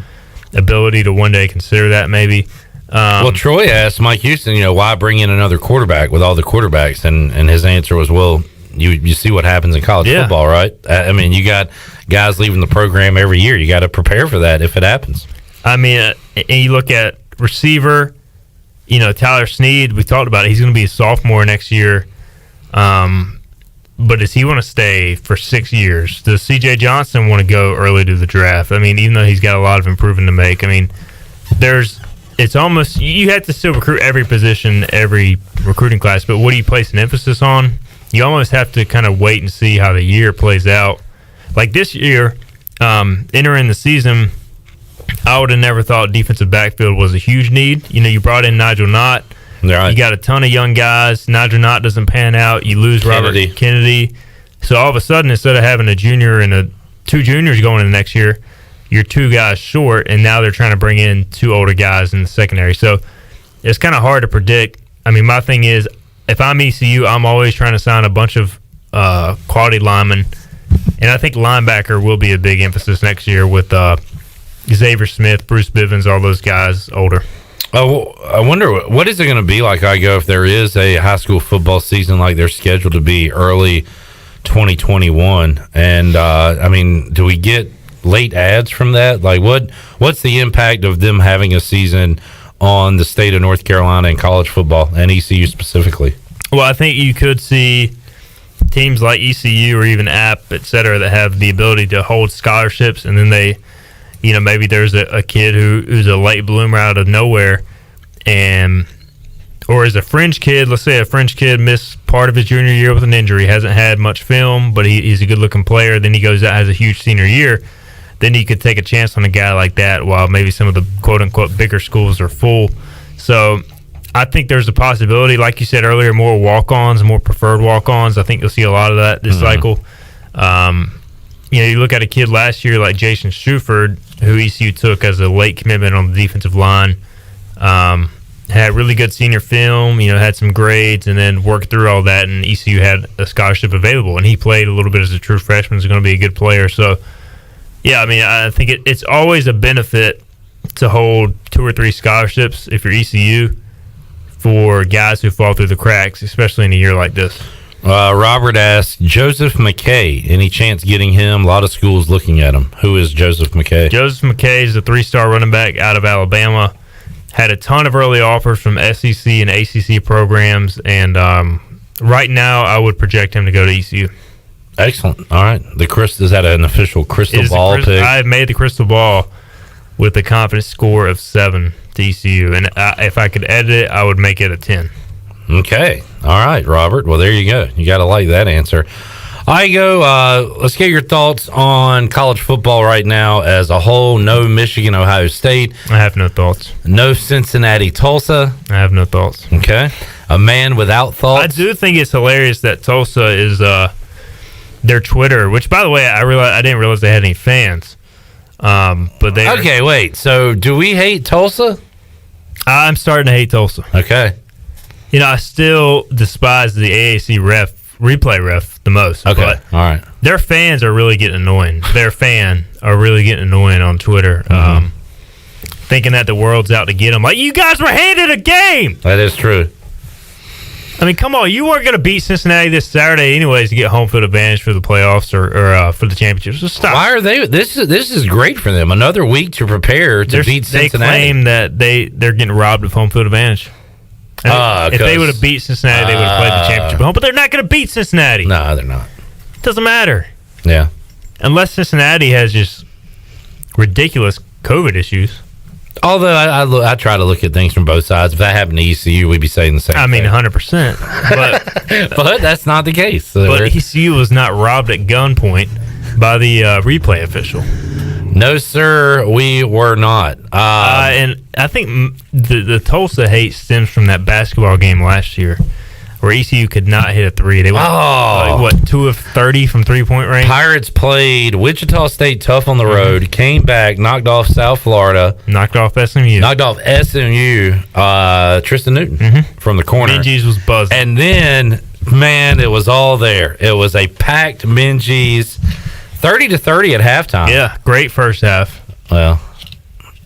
ability to one day consider that maybe. Well, Troy asked Mike Houston, why bring in another quarterback with all the quarterbacks? And his answer was, well, you see what happens in college football, right? I mean, you got guys leaving the program every year. You got to prepare for that if it happens. I mean, and you look at receiver, Tyler Snead, we talked about it. He's going to be a sophomore next year. But does he want to stay for 6 years? Does C.J. Johnson want to go early to the draft? I mean, even though he's got a lot of improving to make, I mean, it's almost, you have to still recruit every position, every recruiting class, but what do you place an emphasis on? You almost have to kind of wait and see how the year plays out. Like this year, entering the season, I would have never thought defensive backfield was a huge need. You brought in Nigel Knott. Right. You got a ton of young guys. Nigel Knott doesn't pan out. You lose Robert Kennedy. So all of a sudden, instead of having a junior and two juniors going in the next year, you're two guys short, and now they're trying to bring in two older guys in the secondary. So it's kind of hard to predict. I mean, my thing is, if I'm ECU, I'm always trying to sign a bunch of quality linemen, and I think linebacker will be a big emphasis next year with Xavier Smith, Bruce Bivens, all those guys older. Oh, I wonder, what is it going to be like, Igoe, if there is a high school football season like they're scheduled to be early 2021? And, I mean, do we get late ads from that? Like, what's the impact of them having a season on the state of North Carolina and college football, and ECU specifically? Well, I think you could see teams like ECU or even App, et cetera, that have the ability to hold scholarships, and then they, maybe there's a kid who's a late bloomer out of nowhere, or is a fringe kid. Let's say a fringe kid missed part of his junior year with an injury, hasn't had much film, but he's a good-looking player. Then he goes out, has a huge senior year. Then you could take a chance on a guy like that while maybe some of the quote-unquote bigger schools are full. So I think there's a possibility, like you said earlier, more walk-ons, more preferred walk-ons. I think you'll see a lot of that this cycle. You look at a kid last year like Jason Shuford, who ECU took as a late commitment on the defensive line. Had really good senior film, had some grades, and then worked through all that, and ECU had a scholarship available. And he played a little bit as a true freshman. He's going to be a good player. So, yeah, I mean, I think it's always a benefit to hold 2 or 3 scholarships if you're ECU for guys who fall through the cracks, especially in a year like this. Robert asked, Joseph McKay, any chance getting him? A lot of schools looking at him. Who is Joseph McKay? Joseph McKay is a 3-star running back out of Alabama. Had a ton of early offers from SEC and ACC programs, and Right now, I would project him to go to ECU. Excellent. All right. Is that an official crystal ball pick? I have made the crystal ball with a confidence score of 7 to ECU, and if I could edit it, I would make it a 10. Okay. All right, Robert. Well, there you go. You got to like that answer. Igoe, let's get your thoughts on college football right now as a whole. No Michigan, Ohio State. I have no thoughts. No Cincinnati, Tulsa. I have no thoughts. Okay. A man without thoughts. I do think it's hilarious that Tulsa is their Twitter, which, by the way, I didn't realize they had any fans. But they Okay, wait. So do we hate Tulsa? I'm starting to hate Tulsa. Okay. You know, I still despise the AAC replay ref the most. Okay. But all right. Their fans are really getting annoying. Their fan are really getting annoying on Twitter. Thinking that the world's out to get them. Like, you guys were handed a game. That is true. I mean, come on. You weren't going to beat Cincinnati this Saturday anyways to get home field advantage for the playoffs or for the championship. So stop. Why are they? This is great for them. Another week to prepare to beat Cincinnati. They claim that they're getting robbed of home field advantage. If they would have beat Cincinnati, they would have played the championship at home. But they're not going to beat Cincinnati. No, they're not. Doesn't matter. Yeah. Unless Cincinnati has just ridiculous COVID issues. Although I try to look at things from both sides. If that happened to ECU, we'd be saying the same thing. I mean, 100%. But that's not the case. But ECU was not robbed at gunpoint by the replay official. No, sir, we were not. And I think the Tulsa hate stems from that basketball game last year where ECU could not hit a three. They went, 2 of 30 from three-point range? Pirates played Wichita State tough on the road, came back, knocked off South Florida. Knocked off SMU. Tristan Newton from the corner. Minji's was buzzing. And then, man, it was all there. It was a packed Minji's. 30-30 at halftime. Yeah, great first half. Well,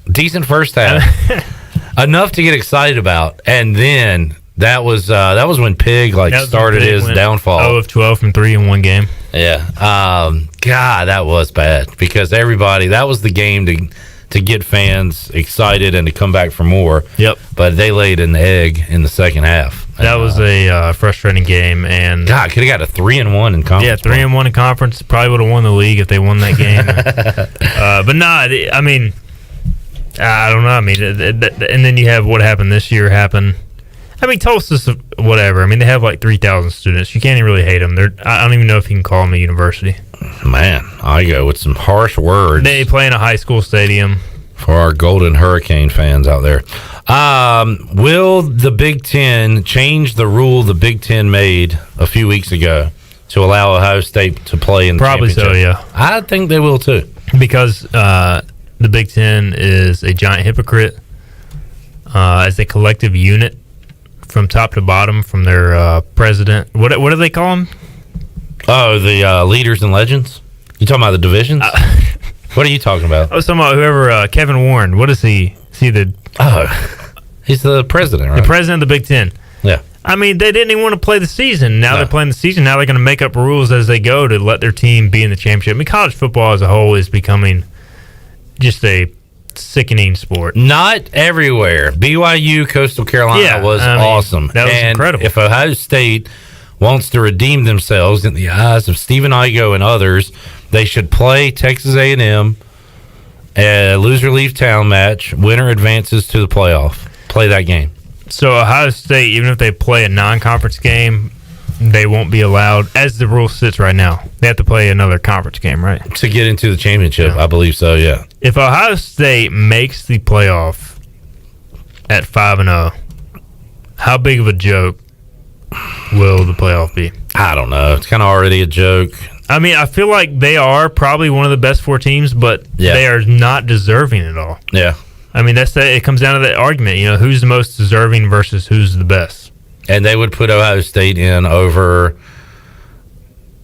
decent first half. Enough to get excited about. And then that was when Pig started his downfall. 0 of 12 from 3 in one game. Yeah. God, that was bad because that was the game to get fans excited and to come back for more. Yep. But they laid an egg in the second half. That was a frustrating game, and God, could have got a 3-1 in conference. Yeah, 3-1 in conference. Probably would have won the league if they won that game. But no, I mean, I don't know. I mean, and then you have what happened this year happen. I mean, Tulsa's whatever. I mean, they have like 3,000 students. You can't even really hate them. I don't even know if you can call them a university. Man, I go with some harsh words. They play in a high school stadium. For our Golden Hurricane fans out there. Will the Big Ten change the rule the Big Ten made a few weeks ago to allow Ohio State to play in the Probably so, championship? yeah. I think they will, too. Because the Big Ten is a giant hypocrite as a collective unit from top to bottom, from their president. What do they call them? Oh, the leaders and legends? You talking about the divisions? What are you talking about? I was talking about whoever, Kevin Warren. What is he? Is he he's the president, right? The president of the Big Ten. Yeah. I mean, they didn't even want to play the season. Now they're playing the season. Now they're going to make up rules as they go to let their team be in the championship. I mean, college football as a whole is becoming just a sickening sport. Not everywhere. BYU, Coastal Carolina was awesome. That was incredible. If Ohio State wants to redeem themselves in the eyes of Stephen Igoe and others, they should play Texas A&M, a loser leave town match. Winner advances to the playoff. Play that game. So Ohio State, even if they play a non-conference game, they won't be allowed, as the rule sits right now. They have to play another conference game, right? To get into the championship, I believe so, yeah. If Ohio State makes the playoff at 5-0, how big of a joke will the playoff be? I don't know. It's kind of already a joke. I mean, I feel like they are probably one of the best 4 teams, but they are not deserving at all. Yeah. I mean, it comes down to that argument, who's the most deserving versus who's the best. And they would put Ohio State in over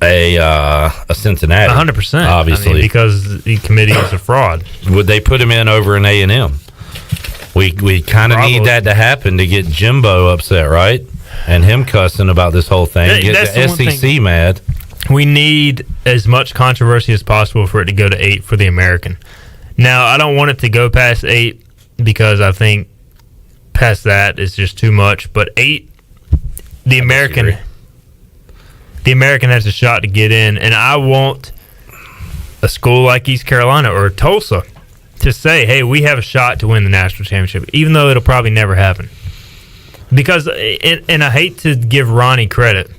a Cincinnati. 100%. Obviously. Because the committee is a fraud. Would they put him in over an A&M? We kind of need that to happen to get Jimbo upset, right? And him cussing about this whole thing. Get the SEC mad. We need as much controversy as possible for it to go to 8 for the American. Now, I don't want it to go past 8 because I think past that is just too much. But 8, the American the American has a shot to get in, and I want a school like East Carolina or Tulsa to say, hey, we have a shot to win the national championship, even though it'll probably never happen. Because, and I hate to give Ronnie credit,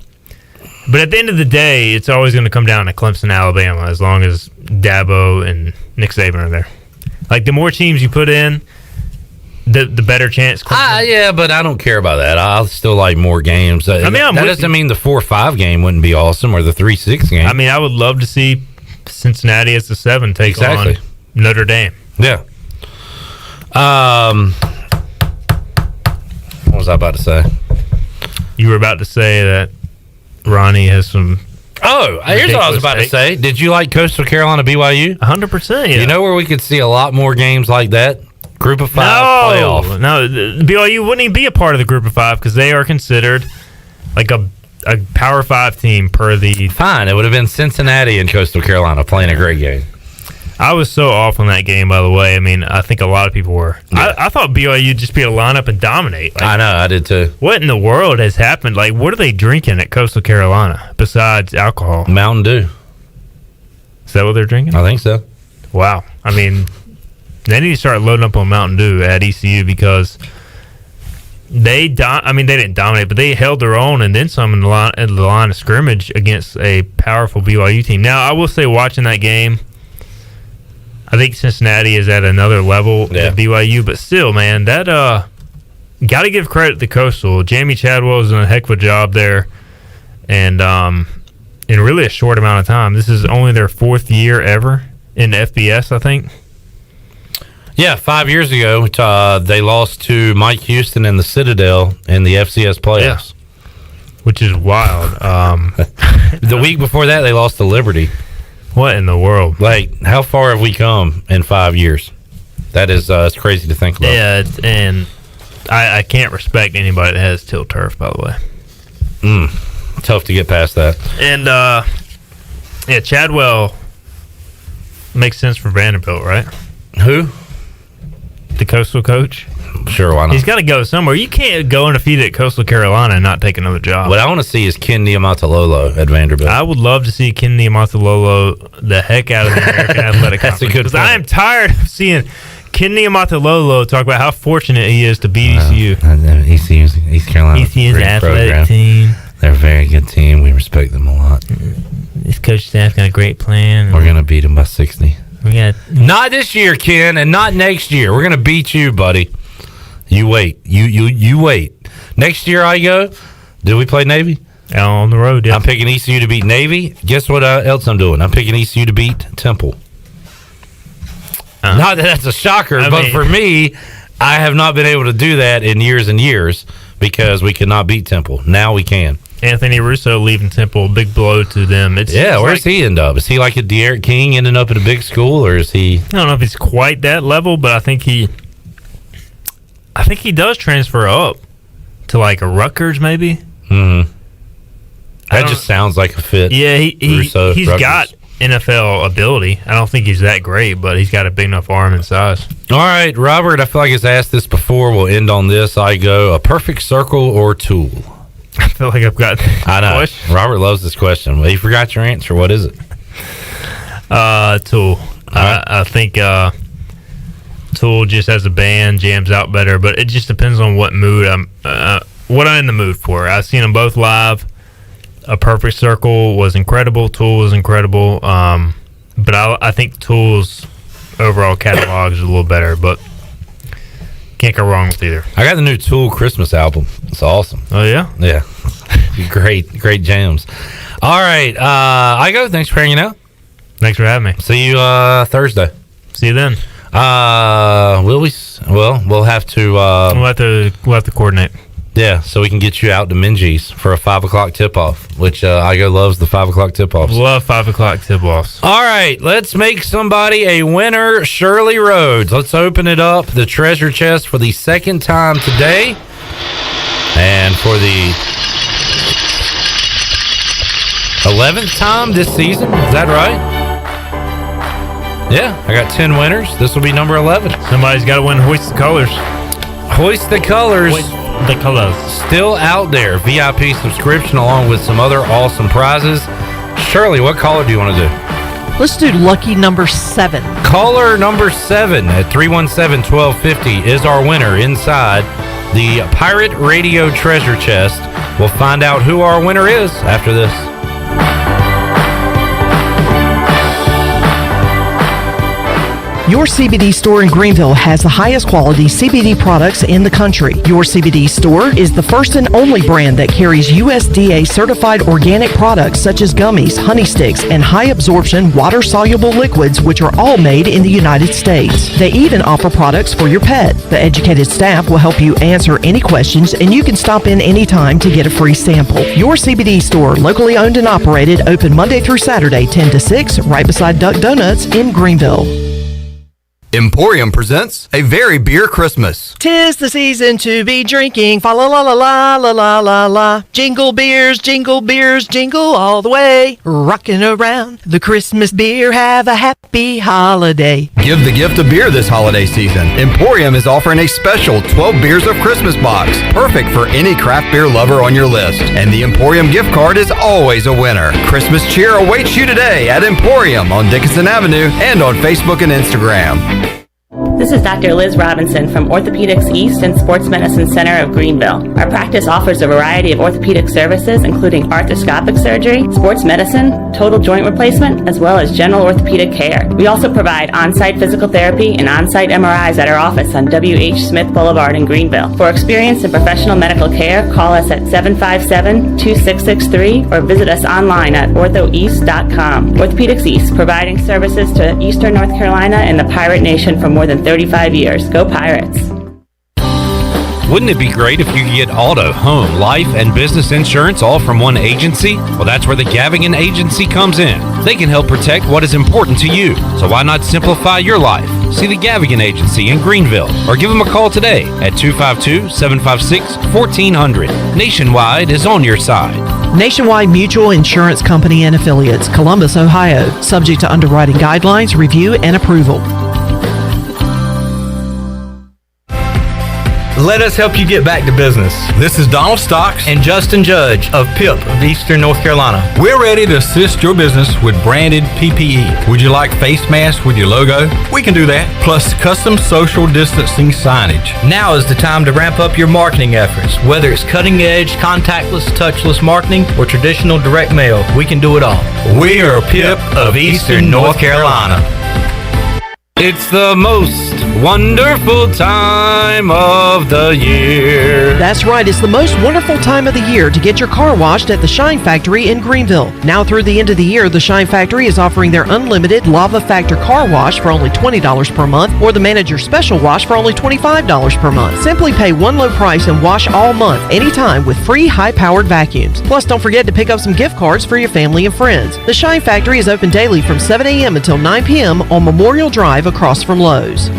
but at the end of the day, it's always going to come down to Clemson, Alabama, as long as Dabo and Nick Saban are there. Like, the more teams you put in, the better chance. Yeah, but I don't care about that. I'll still like more games. I mean, that doesn't mean the 4-5 game wouldn't be awesome or the 3-6 game. I mean, I would love to see Cincinnati as the 7 take on Notre Dame. Yeah. What was I about to say? You were about to say that Ronnie has some. Oh, here's what I was about to say. Did you like Coastal Carolina BYU? 100%. Yeah. You know where we could see a lot more games like that? Group of 5 playoff. No, the BYU wouldn't even be a part of the Group of 5 because they are considered like a Power 5 team per the. Fine, it would have been Cincinnati and Coastal Carolina playing a great game. I was so off on that game, by the way. I mean, I think a lot of people were. Yeah. I thought BYU would just be able to line up and dominate. Like, I know, I did too. What in the world has happened? Like, what are they drinking at Coastal Carolina besides alcohol? Mountain Dew. Is that what they're drinking? I think so. Wow. I mean, they need to start loading up on Mountain Dew at ECU because they didn't dominate, but they held their own and then some in the line of scrimmage against a powerful BYU team. Now, I will say, watching that game, I think Cincinnati is at another level than BYU, but still, man, that got to give credit to Coastal. Jamie Chadwell's done a heck of a job there, and in really a short amount of time. This is only their 4th year ever in FBS, I think. Yeah, 5 years ago, they lost to Mike Houston and the Citadel in the FCS playoffs. Yeah. Which is wild. The week before that, they lost to Liberty. What in the world? Like, how far have we come in 5 years? That is it's crazy to think about. Yeah, and I can't respect anybody that has Till Turf, by the way. Tough to get past that. And, yeah, Chadwell makes sense for Vanderbilt, right? Who? The Coastal coach? Sure, why not? He's got to go somewhere. You can't go undefeated at Coastal Carolina and not take another job. What I want to see is Ken Niumatalolo at Vanderbilt. I would love to see Ken Niumatalolo the heck out of the American Athletic That's Conference. a good point. I am tired of seeing Ken Niumatalolo talk about how fortunate he is to beat ECU. ECU's East Carolina. ECU's athletic team. They're a very good team. We respect them a lot. This coach staff's got a great plan. We're going to beat them by 60. We got not this year, Ken, and not next year. We're going to beat you, buddy. You wait. You wait. Next year, Igoe, do we play Navy? On the road, yeah. I'm picking ECU to beat Navy. Guess what else I'm doing? I'm picking ECU to beat Temple. Not that that's a shocker, but for me, I have not been able to do that in years and years because we could not beat Temple. Now we can. Anthony Russo leaving Temple, big blow to them. Where's he end up? Is he like a De'Aaron King ending up at a big school, or is he? I don't know if he's quite that level, but I think he does transfer up to like a Rutgers, maybe. Mm-hmm. That just sounds like a fit. Yeah, he's Rutgers. got NFL ability. I don't think he's that great, but he's got a big enough arm and size. All right, Robert, I feel like I've asked this before. We'll end on this. I go, a perfect circle or tool? I feel like I've got I know. Question. Robert loves this question. Well, you forgot your answer. What is it? Tool. Right. I think Tool just as a band jams out better, but it just depends on what mood I'm in the mood for. I've seen them both live. A Perfect Circle was incredible. Tool was incredible. But I think Tool's overall catalog is a little better, but can't go wrong with either. I got the new Tool Christmas album. It's awesome. Oh, yeah? Yeah. Great jams. All right. Igoe, thanks for hanging out. Thanks for having me. See you Thursday. See you then. Will we? Well, we'll have to. We'll have to coordinate. Yeah, so we can get you out to Minji's for a 5 o'clock tip-off, which Igoe loves the 5 o'clock tip-offs. Love 5 o'clock tip-offs. All right, let's make somebody a winner. Shirley Rhodes. Let's open it up, the treasure chest, for the second time today. And for the 11th time this season. Is that right? Yeah, I got 10 winners. This will be number 11. Somebody's got to win Hoist the Colors. Hoist the Colors. Hoist the Colors. still out there. VIP subscription along with some other awesome prizes. Shirley, what caller do you want to do? Let's do lucky number 7. Caller number 7 at 317-1250 is our winner inside the Pirate Radio Treasure Chest. We'll find out who our winner is after this. Your CBD store in Greenville has the highest quality CBD products in the country. Your CBD store is the first and only brand that carries USDA certified organic products such as gummies, honey sticks, and high absorption water soluble liquids, which are all made in the United States. They even offer products for your pet. The educated staff will help you answer any questions, and you can stop in anytime to get a free sample. Your CBD store, locally owned and operated, open Monday through Saturday, 10 to 6, right beside Duck Donuts in Greenville. Emporium presents A Very Beer Christmas. 'Tis the season to be drinking, fa la la la la la la la la. Jingle beers, jingle all the way. Rocking around the Christmas beer, have a happy holiday. Give the gift of beer this holiday season. Emporium is offering a special 12 Beers of Christmas box, perfect for any craft beer lover on your list. And the Emporium gift card is always a winner. Christmas cheer awaits you today at Emporium on Dickinson Avenue and on Facebook and Instagram. This is Dr. Liz Robinson from Orthopedics East and Sports Medicine Center of Greenville. Our practice offers a variety of orthopedic services, including arthroscopic surgery, sports medicine, total joint replacement, as well as general orthopedic care. We also provide on-site physical therapy and on-site MRIs at our office on W.H. Smith Boulevard in Greenville. For experience in professional medical care, call us at 757-2663 or visit us online at orthoeast.com. Orthopedics East, providing services to Eastern North Carolina and the Pirate Nation for more than 35 years. Go Pirates. Wouldn't it be great if you could get auto, home, life, and business insurance all from one agency? Well, that's where the Gavigan Agency comes in. They can help protect what is important to you. So why not simplify your life? See the Gavigan Agency in Greenville or give them a call today at 252-756-1400. Nationwide is on your side. Nationwide Mutual Insurance Company and Affiliates, Columbus, Ohio. Subject to underwriting guidelines, review, and approval. Let us help you get back to business. This is Donald Stocks and Justin Judge of PIP of Eastern North Carolina. We're ready to assist your business with branded PPE. Would you like face masks with your logo? We can do that, plus custom social distancing signage. Now is the time to ramp up your marketing efforts. Whether it's cutting edge, contactless, touchless marketing, or traditional direct mail, we can do it all. We are PIP of Eastern North Carolina. It's the most wonderful time of the year. That's right. It's the most wonderful time of the year to get your car washed at the Shine Factory in Greenville. Now through the end of the year, the Shine Factory is offering their unlimited Lava Factor car wash for only $20 per month or the Manager Special Wash for only $25 per month. Simply pay one low price and wash all month, anytime, with free high-powered vacuums. Plus, don't forget to pick up some gift cards for your family and friends. The Shine Factory is open daily from 7 a.m. until 9 p.m. on Memorial Drive across from Lowe's.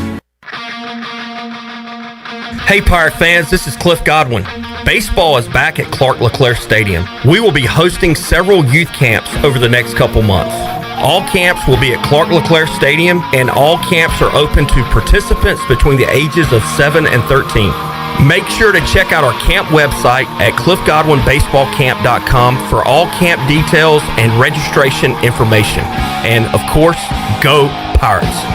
Hey Pirate fans, this is Cliff Godwin. Baseball is back at Clark LeClaire Stadium. We will be hosting several youth camps over the next couple months. All camps will be at Clark LeClaire Stadium, and all camps are open to participants between the ages of 7 and 13. Make sure to check out our camp website at cliffgodwinbaseballcamp.com for all camp details and registration information. And of course, go Pirates!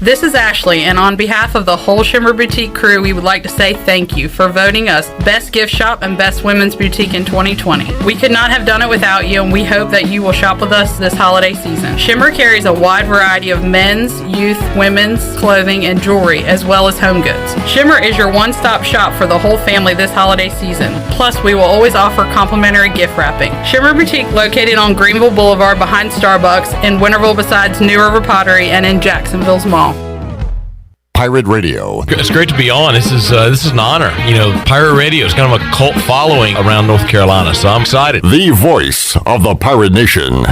This is Ashley, and on behalf of the whole Shimmer Boutique crew, we would like to say thank you for voting us Best Gift Shop and Best Women's Boutique in 2020. We could not have done it without you, and we hope that you will shop with us this holiday season. Shimmer carries a wide variety of men's, youth, women's, clothing, and jewelry, as well as home goods. Shimmer is your one-stop shop for the whole family this holiday season. Plus, we will always offer complimentary gift wrapping. Shimmer Boutique, located on Greenville Boulevard behind Starbucks, in Winterville besides New River Pottery, and in Jacksonville's Mall. Pirate Radio. It's great to be on. This is an honor. You know, Pirate Radio is kind of a cult following around North Carolina, so I'm excited. The voice of the Pirate Nation.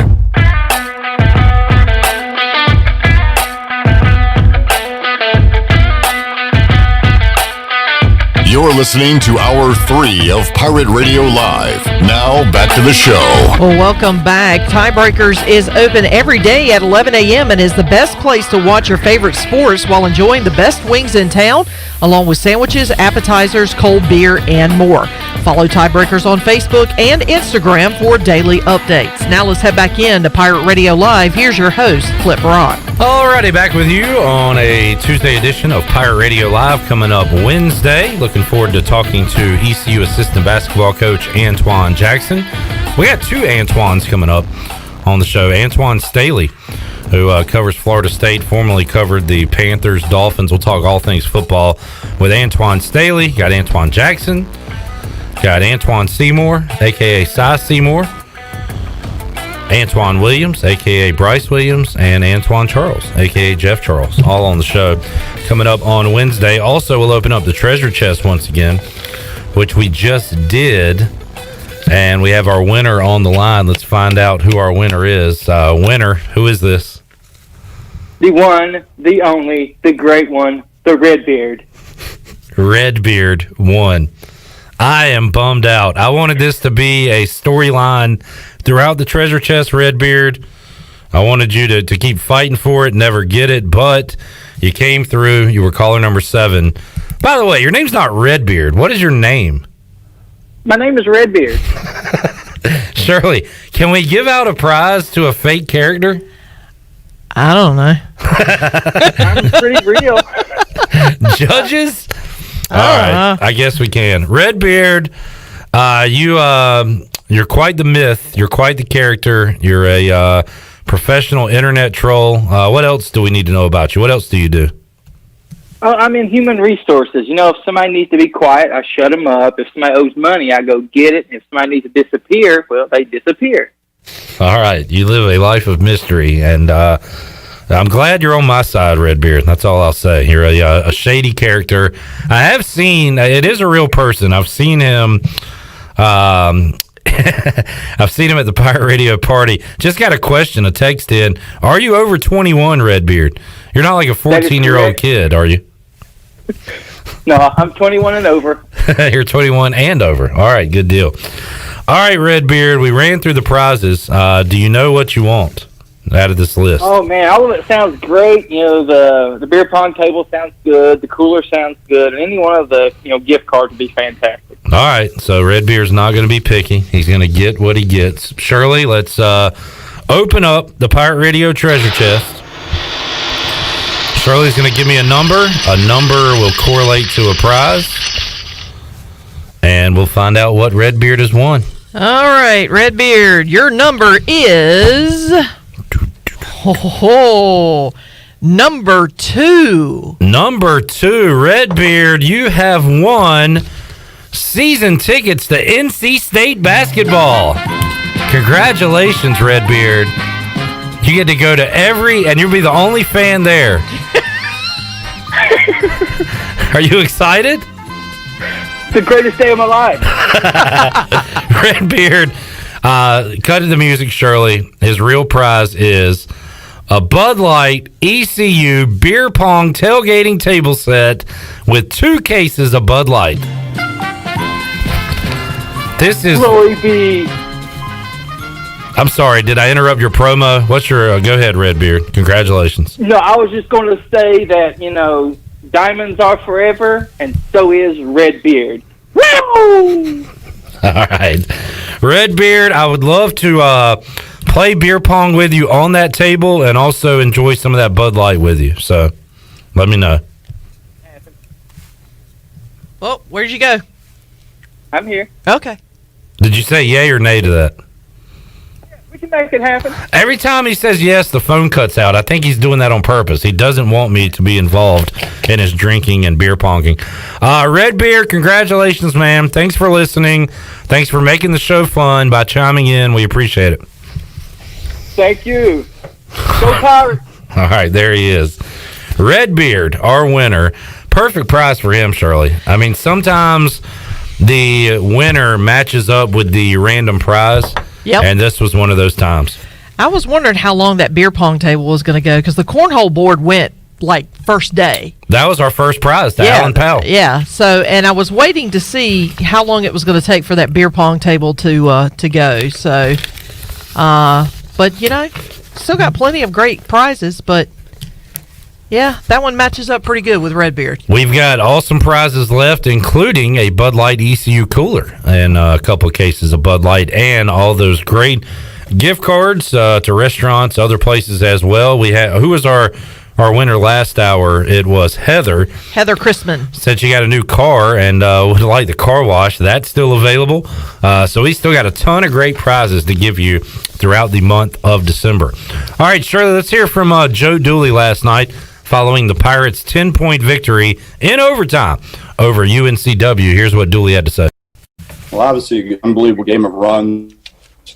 You're listening to Hour 3 of Pirate Radio Live. Now, back to the show. Well, welcome back. Tiebreakers is open every day at 11 a.m. and is the best place to watch your favorite sports while enjoying the best wings in town, along with sandwiches, appetizers, cold beer, and more. Follow Tiebreakers on Facebook and Instagram for daily updates. Now let's head back in to Pirate Radio Live. Here's your host, Flip Rock. Alrighty, back with you on a Tuesday edition of Pirate Radio Live, coming up Wednesday. Looking forward to talking to ECU assistant basketball coach Antoine Jackson. We got two Antoines coming up on the show. Antoine Staley, who covers Florida State, formerly covered the Panthers, Dolphins. We'll talk all things football with Antoine Staley. Got Antoine Jackson. Got Antoine Seymour, a.k.a. Cy Seymour. Antoine Williams, a.k.a. Bryce Williams, and Antoine Charles, a.k.a. Jeff Charles, all on the show coming up on Wednesday. Also, we'll open up the treasure chest once again, which we just did, and we have our winner on the line. Let's find out who our winner is. Winner, who is this? The one, the only, the great one, the Redbeard. Redbeard won. I am bummed out. I wanted this to be a storyline throughout the treasure chest, Redbeard. I wanted you to keep fighting for it, never get it, but you came through. You were caller number 7. By the way, your name's not Redbeard. What is your name? My name is Redbeard. Shirley, can we give out a prize to a fake character? I don't know. I'm pretty real. Judges? All right, I guess we can. Redbeard, you're quite the myth. You're quite the character. You're a professional internet troll. What else do we need to know about you? What else do you do? I'm in human resources. You know, if somebody needs to be quiet, I shut them up. If somebody owes money, I go get it. If somebody needs to disappear, well, they disappear. All right, you live a life of mystery, and I'm glad you're on my side, Redbeard. That's all I'll say. You're a shady character. I have seen, it is a real person. I've seen him. I've seen him at the Pirate Radio party. Just got a text in. Are you over 21, Redbeard? You're not like a 14-year-old kid, are you? No, I'm 21 and over. You're 21 and over. All right, good deal. All right, Redbeard, we ran through the prizes. Do you know what you want out of this list? Oh, man, all of it sounds great. You know, the beer pong table sounds good. The cooler sounds good. And any one of the, gift cards would be fantastic. All right, so Redbeard's not going to be picky. He's going to get what he gets. Shirley, let's open up the Pirate Radio treasure chest. Shirley's going to give me a number. A number will correlate to a prize. And we'll find out what Redbeard has won. All right, Redbeard, your number is... number 2. Number 2, Redbeard, you have won season tickets to NC State basketball. Congratulations, Redbeard. You get to go to and you'll be the only fan there. Are you excited? It's the greatest day of my life. Redbeard, cut to the music, Shirley. His real prize is a Bud Light ECU beer pong tailgating table set with 2 cases of Bud Light. This is... Glory be. I'm sorry, did I interrupt your promo? What's your... go ahead, Redbeard. Congratulations. No, I was just going to say that, diamonds are forever, and so is Redbeard. Woo! All right. Redbeard, I would love to play beer pong with you on that table and also enjoy some of that Bud Light with you. So, let me know. Well, where'd you go? I'm here. Okay. Did you say yay or nay to that? We can make it happen. Every time he says yes, the phone cuts out. I think he's doing that on purpose. He doesn't want me to be involved in his drinking and beer ponging. Redbeard, congratulations, man. Thanks for listening. Thanks for making the show fun by chiming in. We appreciate it. Thank you. Go Pirates. All right, there he is. Redbeard, our winner. Perfect prize for him, Shirley. I mean, sometimes the winner matches up with the random prize. Yep. And this was one of those times. I was wondering how long that beer pong table was going to go because the cornhole board went like first day. That was our first prize to Alan Powell. Yeah. So, and I was waiting to see how long it was going to take for that beer pong table to go. So, but you know, still got plenty of great prizes. But yeah, that one matches up pretty good with Redbeard. We've got awesome prizes left, including a Bud Light ECU cooler and a couple of cases of Bud Light and all those great gift cards to restaurants, other places as well. We had who was our winner last hour? It was Heather Chrisman. Said she got a new car and would like the car wash. That's still available. So we still got a ton of great prizes to give you throughout the month of December. All right, Shirley, let's hear from Joe Dooley last night following the Pirates' 10-point victory in overtime over UNCW. Here's what Dooley had to say. Well, obviously, an unbelievable game of runs.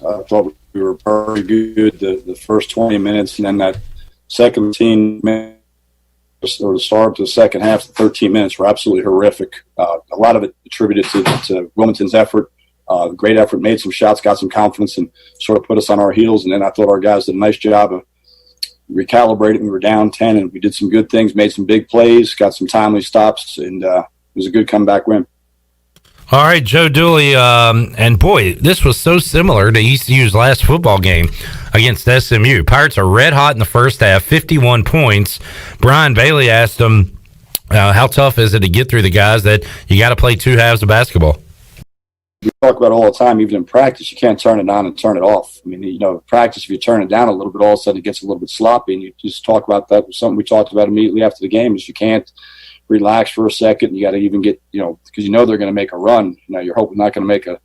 I thought we were very good the first 20 minutes, and then that second 15 minutes, or the start to the second half, the 13 minutes were absolutely horrific. A lot of it attributed to Wilmington's effort. Great effort, made some shots, got some confidence, and sort of put us on our heels. And then I thought our guys did a nice job of recalibrating. We were down 10, and we did some good things, made some big plays, got some timely stops, and it was a good comeback win. All right, Joe Dooley, and boy, this was so similar to ECU's last football game against SMU. Pirates are red hot in the first half, 51 points. Brian Bailey asked them, how tough is it to get through the guys that you got to play two halves of basketball? We talk about it all the time, even in practice, you can't turn it on and turn it off. I mean, you know, practice, if you turn it down a little bit, all of a sudden it gets a little bit sloppy, and you just talk about that. Something we talked about immediately after the game is you can't relax for a second. You got to even get, you know, because you know they're going to make a run. You know, you're hoping not going to make a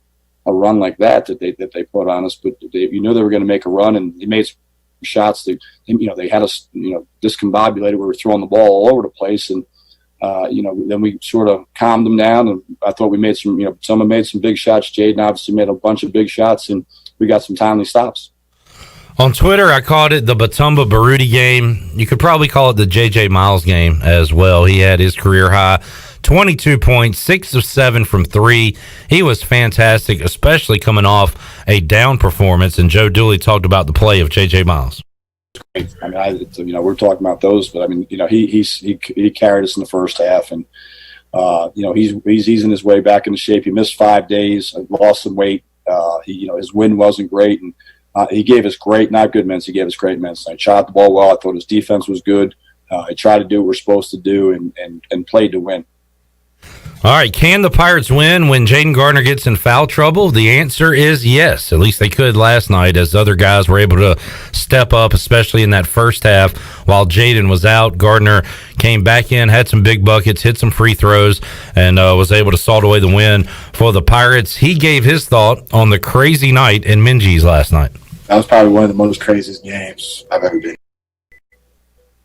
run like that they put on us, but you knew they were going to make a run, and they made some shots. They had us, discombobulated. We were throwing the ball all over the place, and then we sort of calmed them down, and I thought we made someone made some big shots. Jayden obviously made a bunch of big shots, and we got some timely stops. On Twitter, I called it the Batumba Baruti game. You could probably call it the J.J. Miles game as well. He had his career high, 22 points, 6 of 7 from 3. He was fantastic, especially coming off a down performance, and Joe Dooley talked about the play of J.J. Miles. I mean, we're talking about those, but I mean, he carried us in the first half, and he's easing his way back into shape. He missed 5 days, lost some weight. His wind wasn't great, and he gave us great, not good minutes. He gave us great minutes. I shot the ball well. I thought his defense was good. He tried to do what we're supposed to do and played to win. All right, can the Pirates win when Jayden Gardner gets in foul trouble? The answer is yes. At least they could last night, as other guys were able to step up, especially in that first half. While Jayden was out, Gardner came back in, had some big buckets, hit some free throws, and was able to salt away the win for the Pirates. He gave his thought on the crazy night in Minji's last night. That was probably one of the most craziest games I've ever been.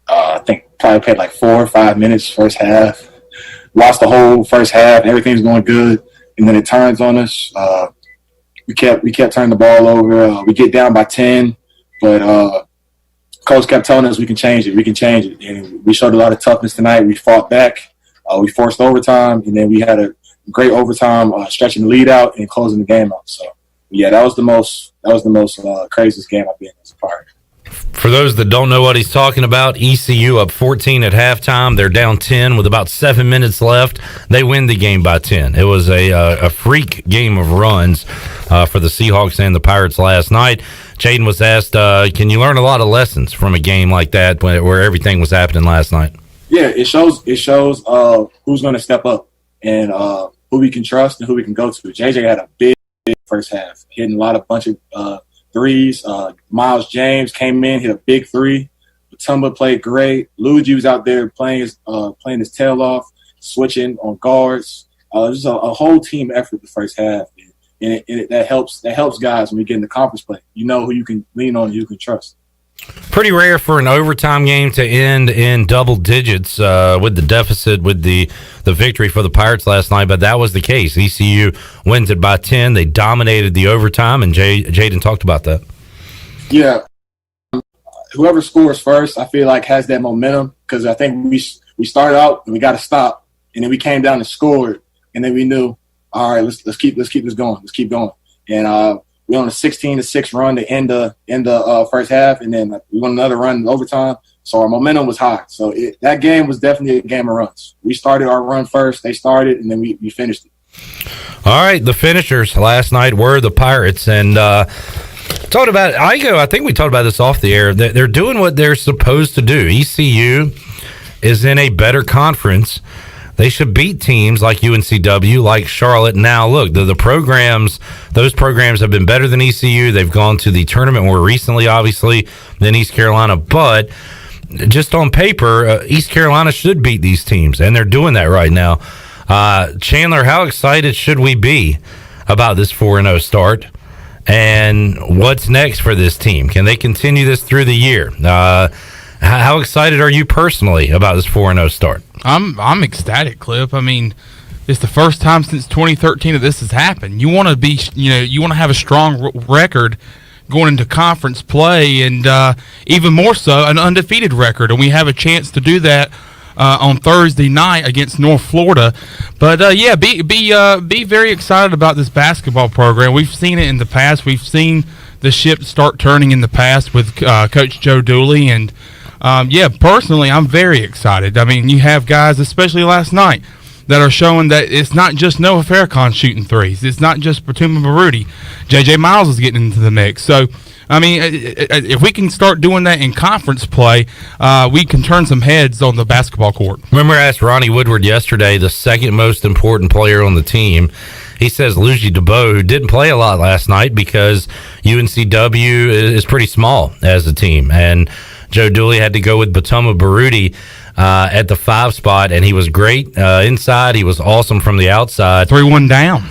I think probably played like 4 or 5 minutes first half. Lost the whole first half, and everything's going good, and then it turns on us. We kept turning the ball over. We get down by 10, but coach kept telling us we can change it. We can change it, and we showed a lot of toughness tonight. We fought back. We forced overtime, and then we had a great overtime, stretching the lead out and closing the game out. So, yeah, that was the most craziest game I've been as a Pirate. For those that don't know what he's talking about, ECU up 14 at halftime. They're down 10 with about 7 minutes left. They win the game by 10. It was a freak game of runs for the Seahawks and the Pirates last night. Jayden was asked, can you learn a lot of lessons from a game like that where everything was happening last night? Yeah, it shows who's going to step up and who we can trust and who we can go to. JJ had a big first half, hitting a bunch of threes. Miles James came in, hit a big 3. Batumba played great. Luigi was out there playing his tail off, switching on guards. Just a whole team effort the first half, and that helps guys when we get in the conference play. You know who you can lean on and who you can trust. Pretty rare for an overtime game to end in double digits with the deficit, with the victory for the Pirates last night, but that was the case. ECU wins it by 10. They dominated the overtime, and Jayden talked about that. Yeah. Whoever scores first, I feel like, has that momentum, because I think we started out and we got to stop, and then we came down and scored, and then we knew, all right, let's keep this going. Let's keep going. And we on a 16-6 run to end the first half, and then we won another run in overtime. So our momentum was high. So that game was definitely a game of runs. We started our run first. They started, and then we finished it. All right, the finishers last night were the Pirates, and talked about Igoe. I think we talked about this off the air. They're doing what they're supposed to do. ECU is in a better conference. They should beat teams like UNCW, like Charlotte. Now, look, those programs have been better than ECU. They've gone to the tournament more recently, obviously, than East Carolina. But just on paper, East Carolina should beat these teams, and they're doing that right now. Chandler, how excited should we be about this 4-0 start? And what's next for this team? Can they continue this through the year? How excited are you personally about this 4-0 start? I'm ecstatic, Cliff. I mean, it's the first time since 2013 that this has happened. You want to be, you want to have a strong record going into conference play, and even more so, an undefeated record. And we have a chance to do that on Thursday night against North Florida. But be very excited about this basketball program. We've seen it in the past. We've seen the ship start turning in the past with Coach Joe Dooley, and personally, I'm very excited. I mean, you have guys, especially last night, that are showing that it's not just Noah Farrakhan shooting threes. It's not just Batuma Baruti. J.J. Miles is getting into the mix. So, I mean, if we can start doing that in conference play, we can turn some heads on the basketball court. Remember, I asked Ronnie Woodward yesterday, the second most important player on the team. He says Luigi DeBow, who didn't play a lot last night because UNCW is pretty small as a team. And Joe Dooley had to go with Batuma Baruti at the 5 spot, and he was great inside. He was awesome from the outside. 3-1 down.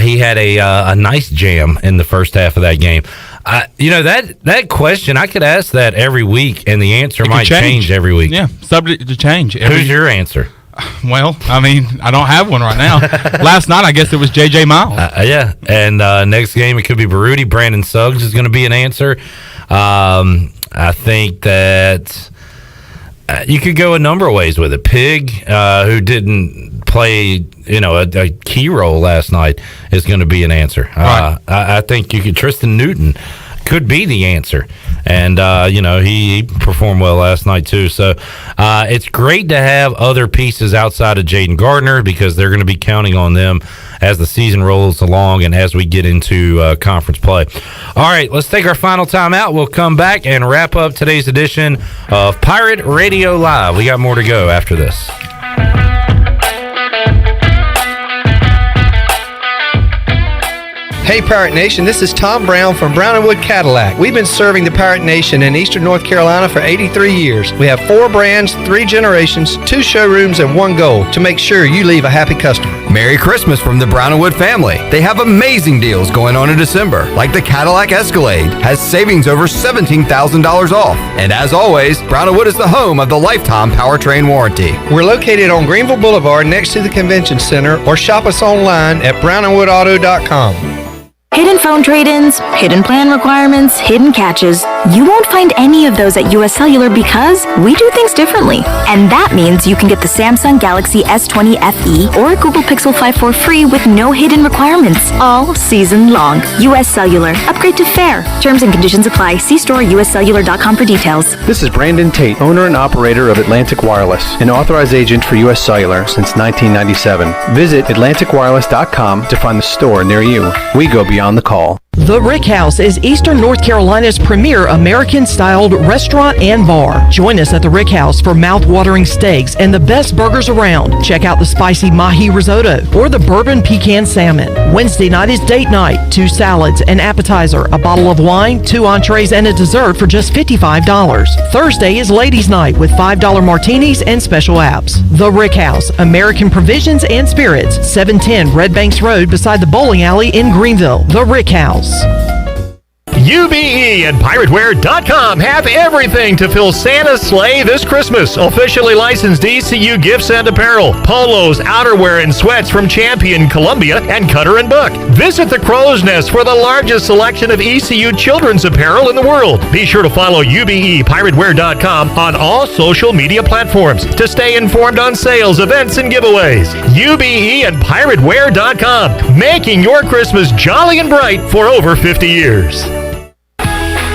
He had a nice jam in the first half of that game. That question, I could ask that every week, and the answer might change every week. Yeah, subject to change. Who's your answer? Well, I mean, I don't have one right now. Last night, I guess it was J.J. Miles. Yeah, and next game it could be Baruti. Brandon Suggs is going to be an answer. I think that you could go a number of ways with it. Pig, who didn't play, a key role last night, is going to be an answer. Right. I think you could. Tristan Newton could be the answer, and he performed well last night too. So it's great to have other pieces outside of Jayden Gardner, because they're going to be counting on them as the season rolls along and as we get into conference play. All right, let's take our final time out. We'll come back and wrap up today's edition of Pirate Radio Live. We got more to go after this. Hey Pirate Nation, this is Tom Brown from Brown & Wood Cadillac. We've been serving the Pirate Nation in Eastern North Carolina for 83 years. We have 4 brands, 3 generations, 2 showrooms, and 1 goal: to make sure you leave a happy customer. Merry Christmas from the Brown & Wood family. They have amazing deals going on in December, like the Cadillac Escalade has savings over $17,000 off. And as always, Brown & Wood is the home of the lifetime powertrain warranty. We're located on Greenville Boulevard next to the Convention Center, or shop us online at brownandwoodauto.com. Hidden phone trade-ins, hidden plan requirements, hidden catches. You won't find any of those at US Cellular because we do things differently. And that means you can get the Samsung Galaxy S20 FE or Google Pixel 5 for free with no hidden requirements all season long. US Cellular. Upgrade to fair. Terms and conditions apply. See store uscellular.com for details. This is Brandon Tate, owner and operator of Atlantic Wireless, an authorized agent for US Cellular since 1997. Visit atlanticwireless.com to find the store near you. We go beyond the call. The Rick House is Eastern North Carolina's premier American-styled restaurant and bar. Join us at the Rick House for mouth-watering steaks and the best burgers around. Check out the spicy mahi risotto or the bourbon pecan salmon. Wednesday night is date night. 2 salads, an appetizer, a bottle of wine, 2 entrees, and a dessert for just $55. Thursday is ladies' night with $5 martinis and special apps. The Rick House, American Provisions and Spirits, 710 Red Banks Road beside the bowling alley in Greenville. The Rick House. UBE and PirateWare.com have everything to fill Santa's sleigh this Christmas. Officially licensed ECU gifts and apparel, polos, outerwear, and sweats from Champion, Columbia, and Cutter & Buck. Visit the Crow's Nest for the largest selection of ECU children's apparel in the world. Be sure to follow UBE PirateWare.com on all social media platforms to stay informed on sales, events, and giveaways. UBE and PirateWare.com, making your Christmas jolly and bright for over 50 years.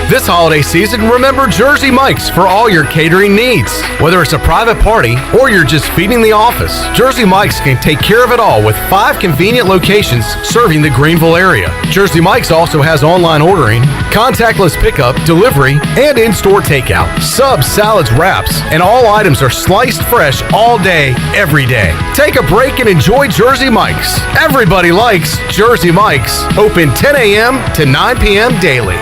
This holiday season, remember Jersey Mike's for all your catering needs. Whether it's a private party or you're just feeding the office, Jersey Mike's can take care of it all with 5 convenient locations serving the Greenville area. Jersey Mike's also has online ordering, contactless pickup, delivery, and in-store takeout. Subs, salads, wraps, and all items are sliced fresh all day, every day. Take a break and enjoy Jersey Mike's. Everybody likes Jersey Mike's. Open 10 a.m. to 9 p.m. daily.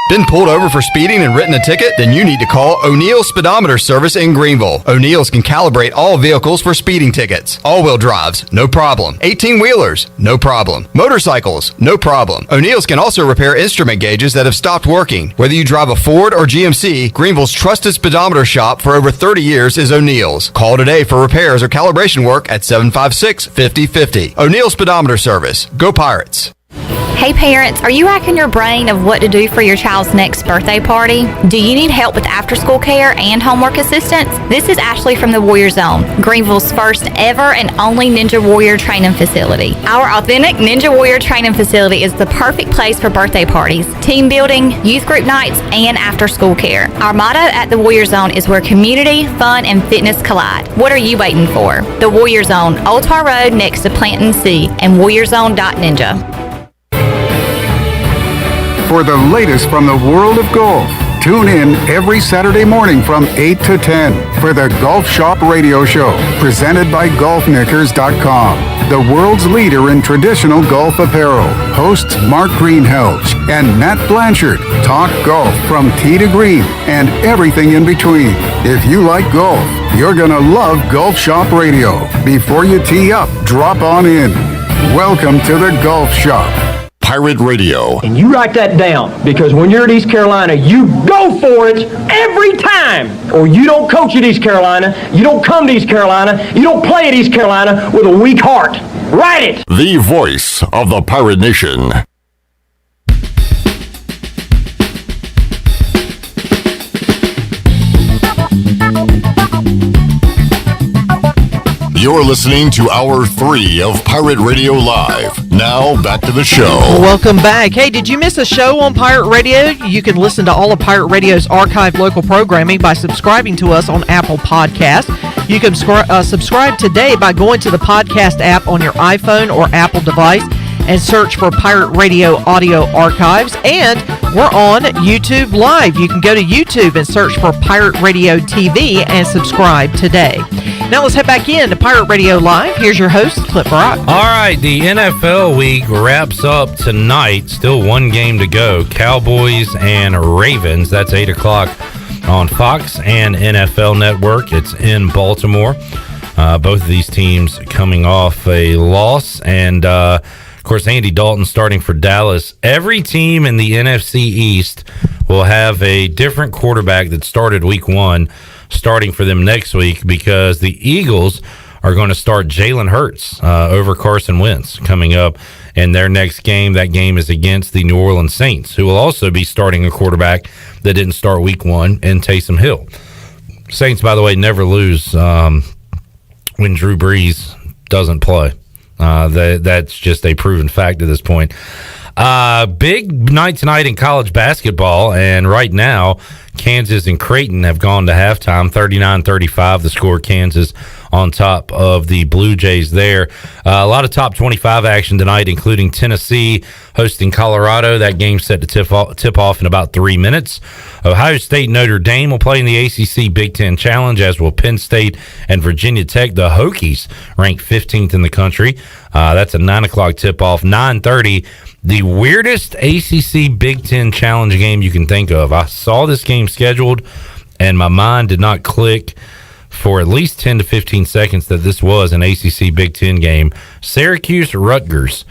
Been pulled over for speeding and written a ticket? Then you need to call O'Neill's Speedometer Service in Greenville. O'Neill's can calibrate all vehicles for speeding tickets. All-wheel drives, no problem. 18-wheelers, no problem. Motorcycles, no problem. O'Neill's can also repair instrument gauges that have stopped working. Whether you drive a Ford or GMC, Greenville's trusted speedometer shop for over 30 years is O'Neill's. Call today for repairs or calibration work at 756-5050. O'Neill's Speedometer Service. Go Pirates. Hey parents, are you racking your brain of what to do for your child's next birthday party? Do you need help with after-school care and homework assistance? This is Ashley from the Warrior Zone, Greenville's first ever and only Ninja Warrior training facility. Our authentic Ninja Warrior training facility is the perfect place for birthday parties, team building, youth group nights, and after-school care. Our motto at the Warrior Zone is where community, fun, and fitness collide. What are you waiting for? The Warrior Zone, Old Tar Road next to Planton C, and warriorzone.ninja. For the latest from the world of golf, tune in every Saturday morning from 8 to 10 for the Golf Shop Radio Show, presented by GolfKnickers.com, the world's leader in traditional golf apparel. Hosts Mark Greenhelge and Matt Blanchard talk golf from tee to green and everything in between. If you like golf, you're going to love Golf Shop Radio. Before you tee up, drop on in. Welcome to the Golf Shop. Pirate Radio. And you write that down, because when you're at East Carolina, you go for it every time. Or you don't coach at East Carolina, you don't come to East Carolina, you don't play at East Carolina with a weak heart. Write it! The voice of the Pirate Nation. You're listening to Hour 3 of Pirate Radio Live. Now, back to the show. Welcome back. Hey, did you miss a show on Pirate Radio? You can listen to all of Pirate Radio's archived local programming by subscribing to us on Apple Podcasts. You can subscribe today by going to the podcast app on your iPhone or Apple device and search for Pirate Radio Audio Archives. And we're on YouTube Live. You can go to YouTube and search for Pirate Radio TV and subscribe today. Now let's head back in to Pirate Radio Live. Here's your host, Phillip Rivers. All right, the NFL week wraps up tonight. Still one game to go. Cowboys and Ravens. That's 8 o'clock on Fox and NFL Network. It's in Baltimore. Both of these teams coming off a loss. And, of course, Andy Dalton starting for Dallas. Every team in the NFC East will have a different quarterback that started week 1 starting for them next week, because the Eagles are going to start Jalen Hurts over Carson Wentz coming up in their next game. That game is against the New Orleans Saints, who will also be starting a quarterback that didn't start week 1 in Taysom Hill. Saints, by the way, never lose when Drew Brees doesn't play. That's just a proven fact at this point. Big night tonight in college basketball, and right now Kansas and Creighton have gone to halftime, 39-35 the score. Kansas on top of the Blue Jays there. A lot of top 25 action tonight, including Tennessee hosting Colorado. That game set to tip off in about 3 minutes. Ohio State Notre Dame will play in the ACC Big Ten Challenge, as will Penn State and Virginia Tech. The Hokies ranked 15th in the country. That's a 9 o'clock tip-off. 9:30, the weirdest ACC Big Ten Challenge game you can think of. I saw this game scheduled, and my mind did not click for at least 10 to 15 seconds that this was an ACC Big Ten game. Syracuse-Rutgers.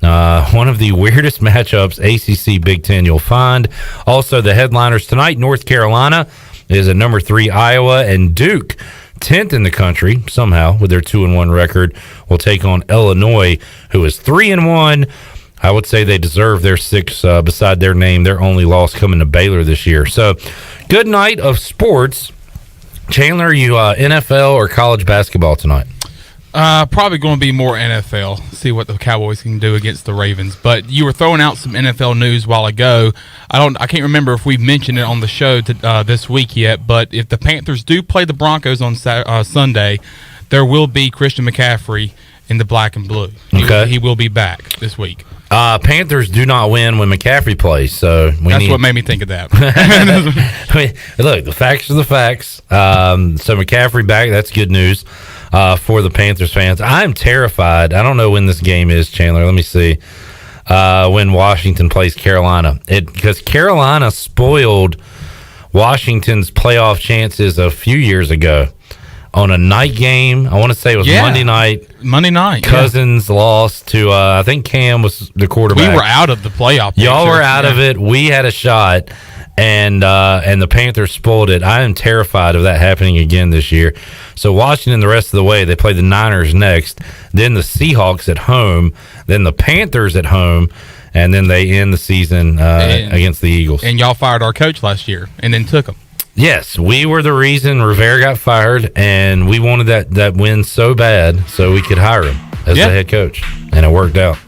One of the weirdest matchups ACC Big Ten you'll find. Also, the headliners tonight, North Carolina is at number 3 Iowa, and Duke, 10th in the country somehow with their 2-1 record, will take on Illinois, who is 3-1. I would say they deserve their 6 beside their name. Their only loss coming to Baylor this year. So, good night of sports. Chandler, you NFL or college basketball tonight? Probably going to be more NFL. See what the Cowboys can do against the Ravens. But you were throwing out some NFL news a while ago. I can't remember if we've mentioned it on the show this week yet. But if the Panthers do play the Broncos on Sunday, there will be Christian McCaffrey in the black and blue. He will be back this week. Panthers do not win when McCaffrey plays, so that's what made me think of that. Look, the facts are the facts. So McCaffrey back, that's good news for the Panthers fans. I'm terrified. I don't know when this game is, Chandler. Let me see. When Washington plays Carolina. Because Carolina spoiled Washington's playoff chances a few years ago. On a night game, I want to say it was Monday night. Cousins lost to, I think Cam was the quarterback. We were out of the playoff picture. Y'all were out of it. We had a shot, and the Panthers spoiled it. I am terrified of that happening again this year. So Washington the rest of the way, they play the Niners next, then the Seahawks at home, then the Panthers at home, and then they end the season against the Eagles. And y'all fired our coach last year and then took him. Yes, we were the reason Rivera got fired, and we wanted that win so bad so we could hire him as the head coach, and it worked out.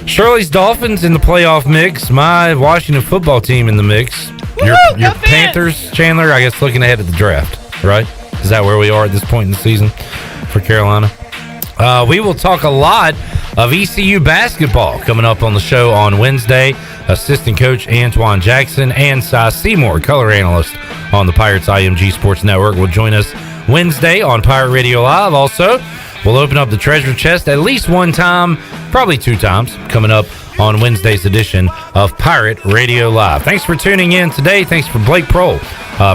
Shirley's Dolphins in the playoff mix. My Washington football team in the mix. Your Panthers, Chandler, I guess looking ahead at the draft, right? Is that where we are at this point in the season for Carolina? We will talk a lot of ECU basketball coming up on the show on Wednesday. Assistant coach Antoine Jackson and Cy Seymour, color analyst on the Pirates IMG Sports Network, will join us Wednesday on Pirate Radio Live. Also, we'll open up the treasure chest at least one time, probably two times, coming up on Wednesday's edition of Pirate Radio Live. Thanks for tuning in today. Thanks for Blake Proehl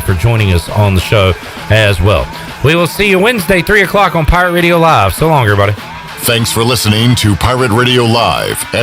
for joining us on the show as well. We will see you Wednesday, 3 o'clock on Pirate Radio Live. So long, everybody. Thanks for listening to Pirate Radio Live.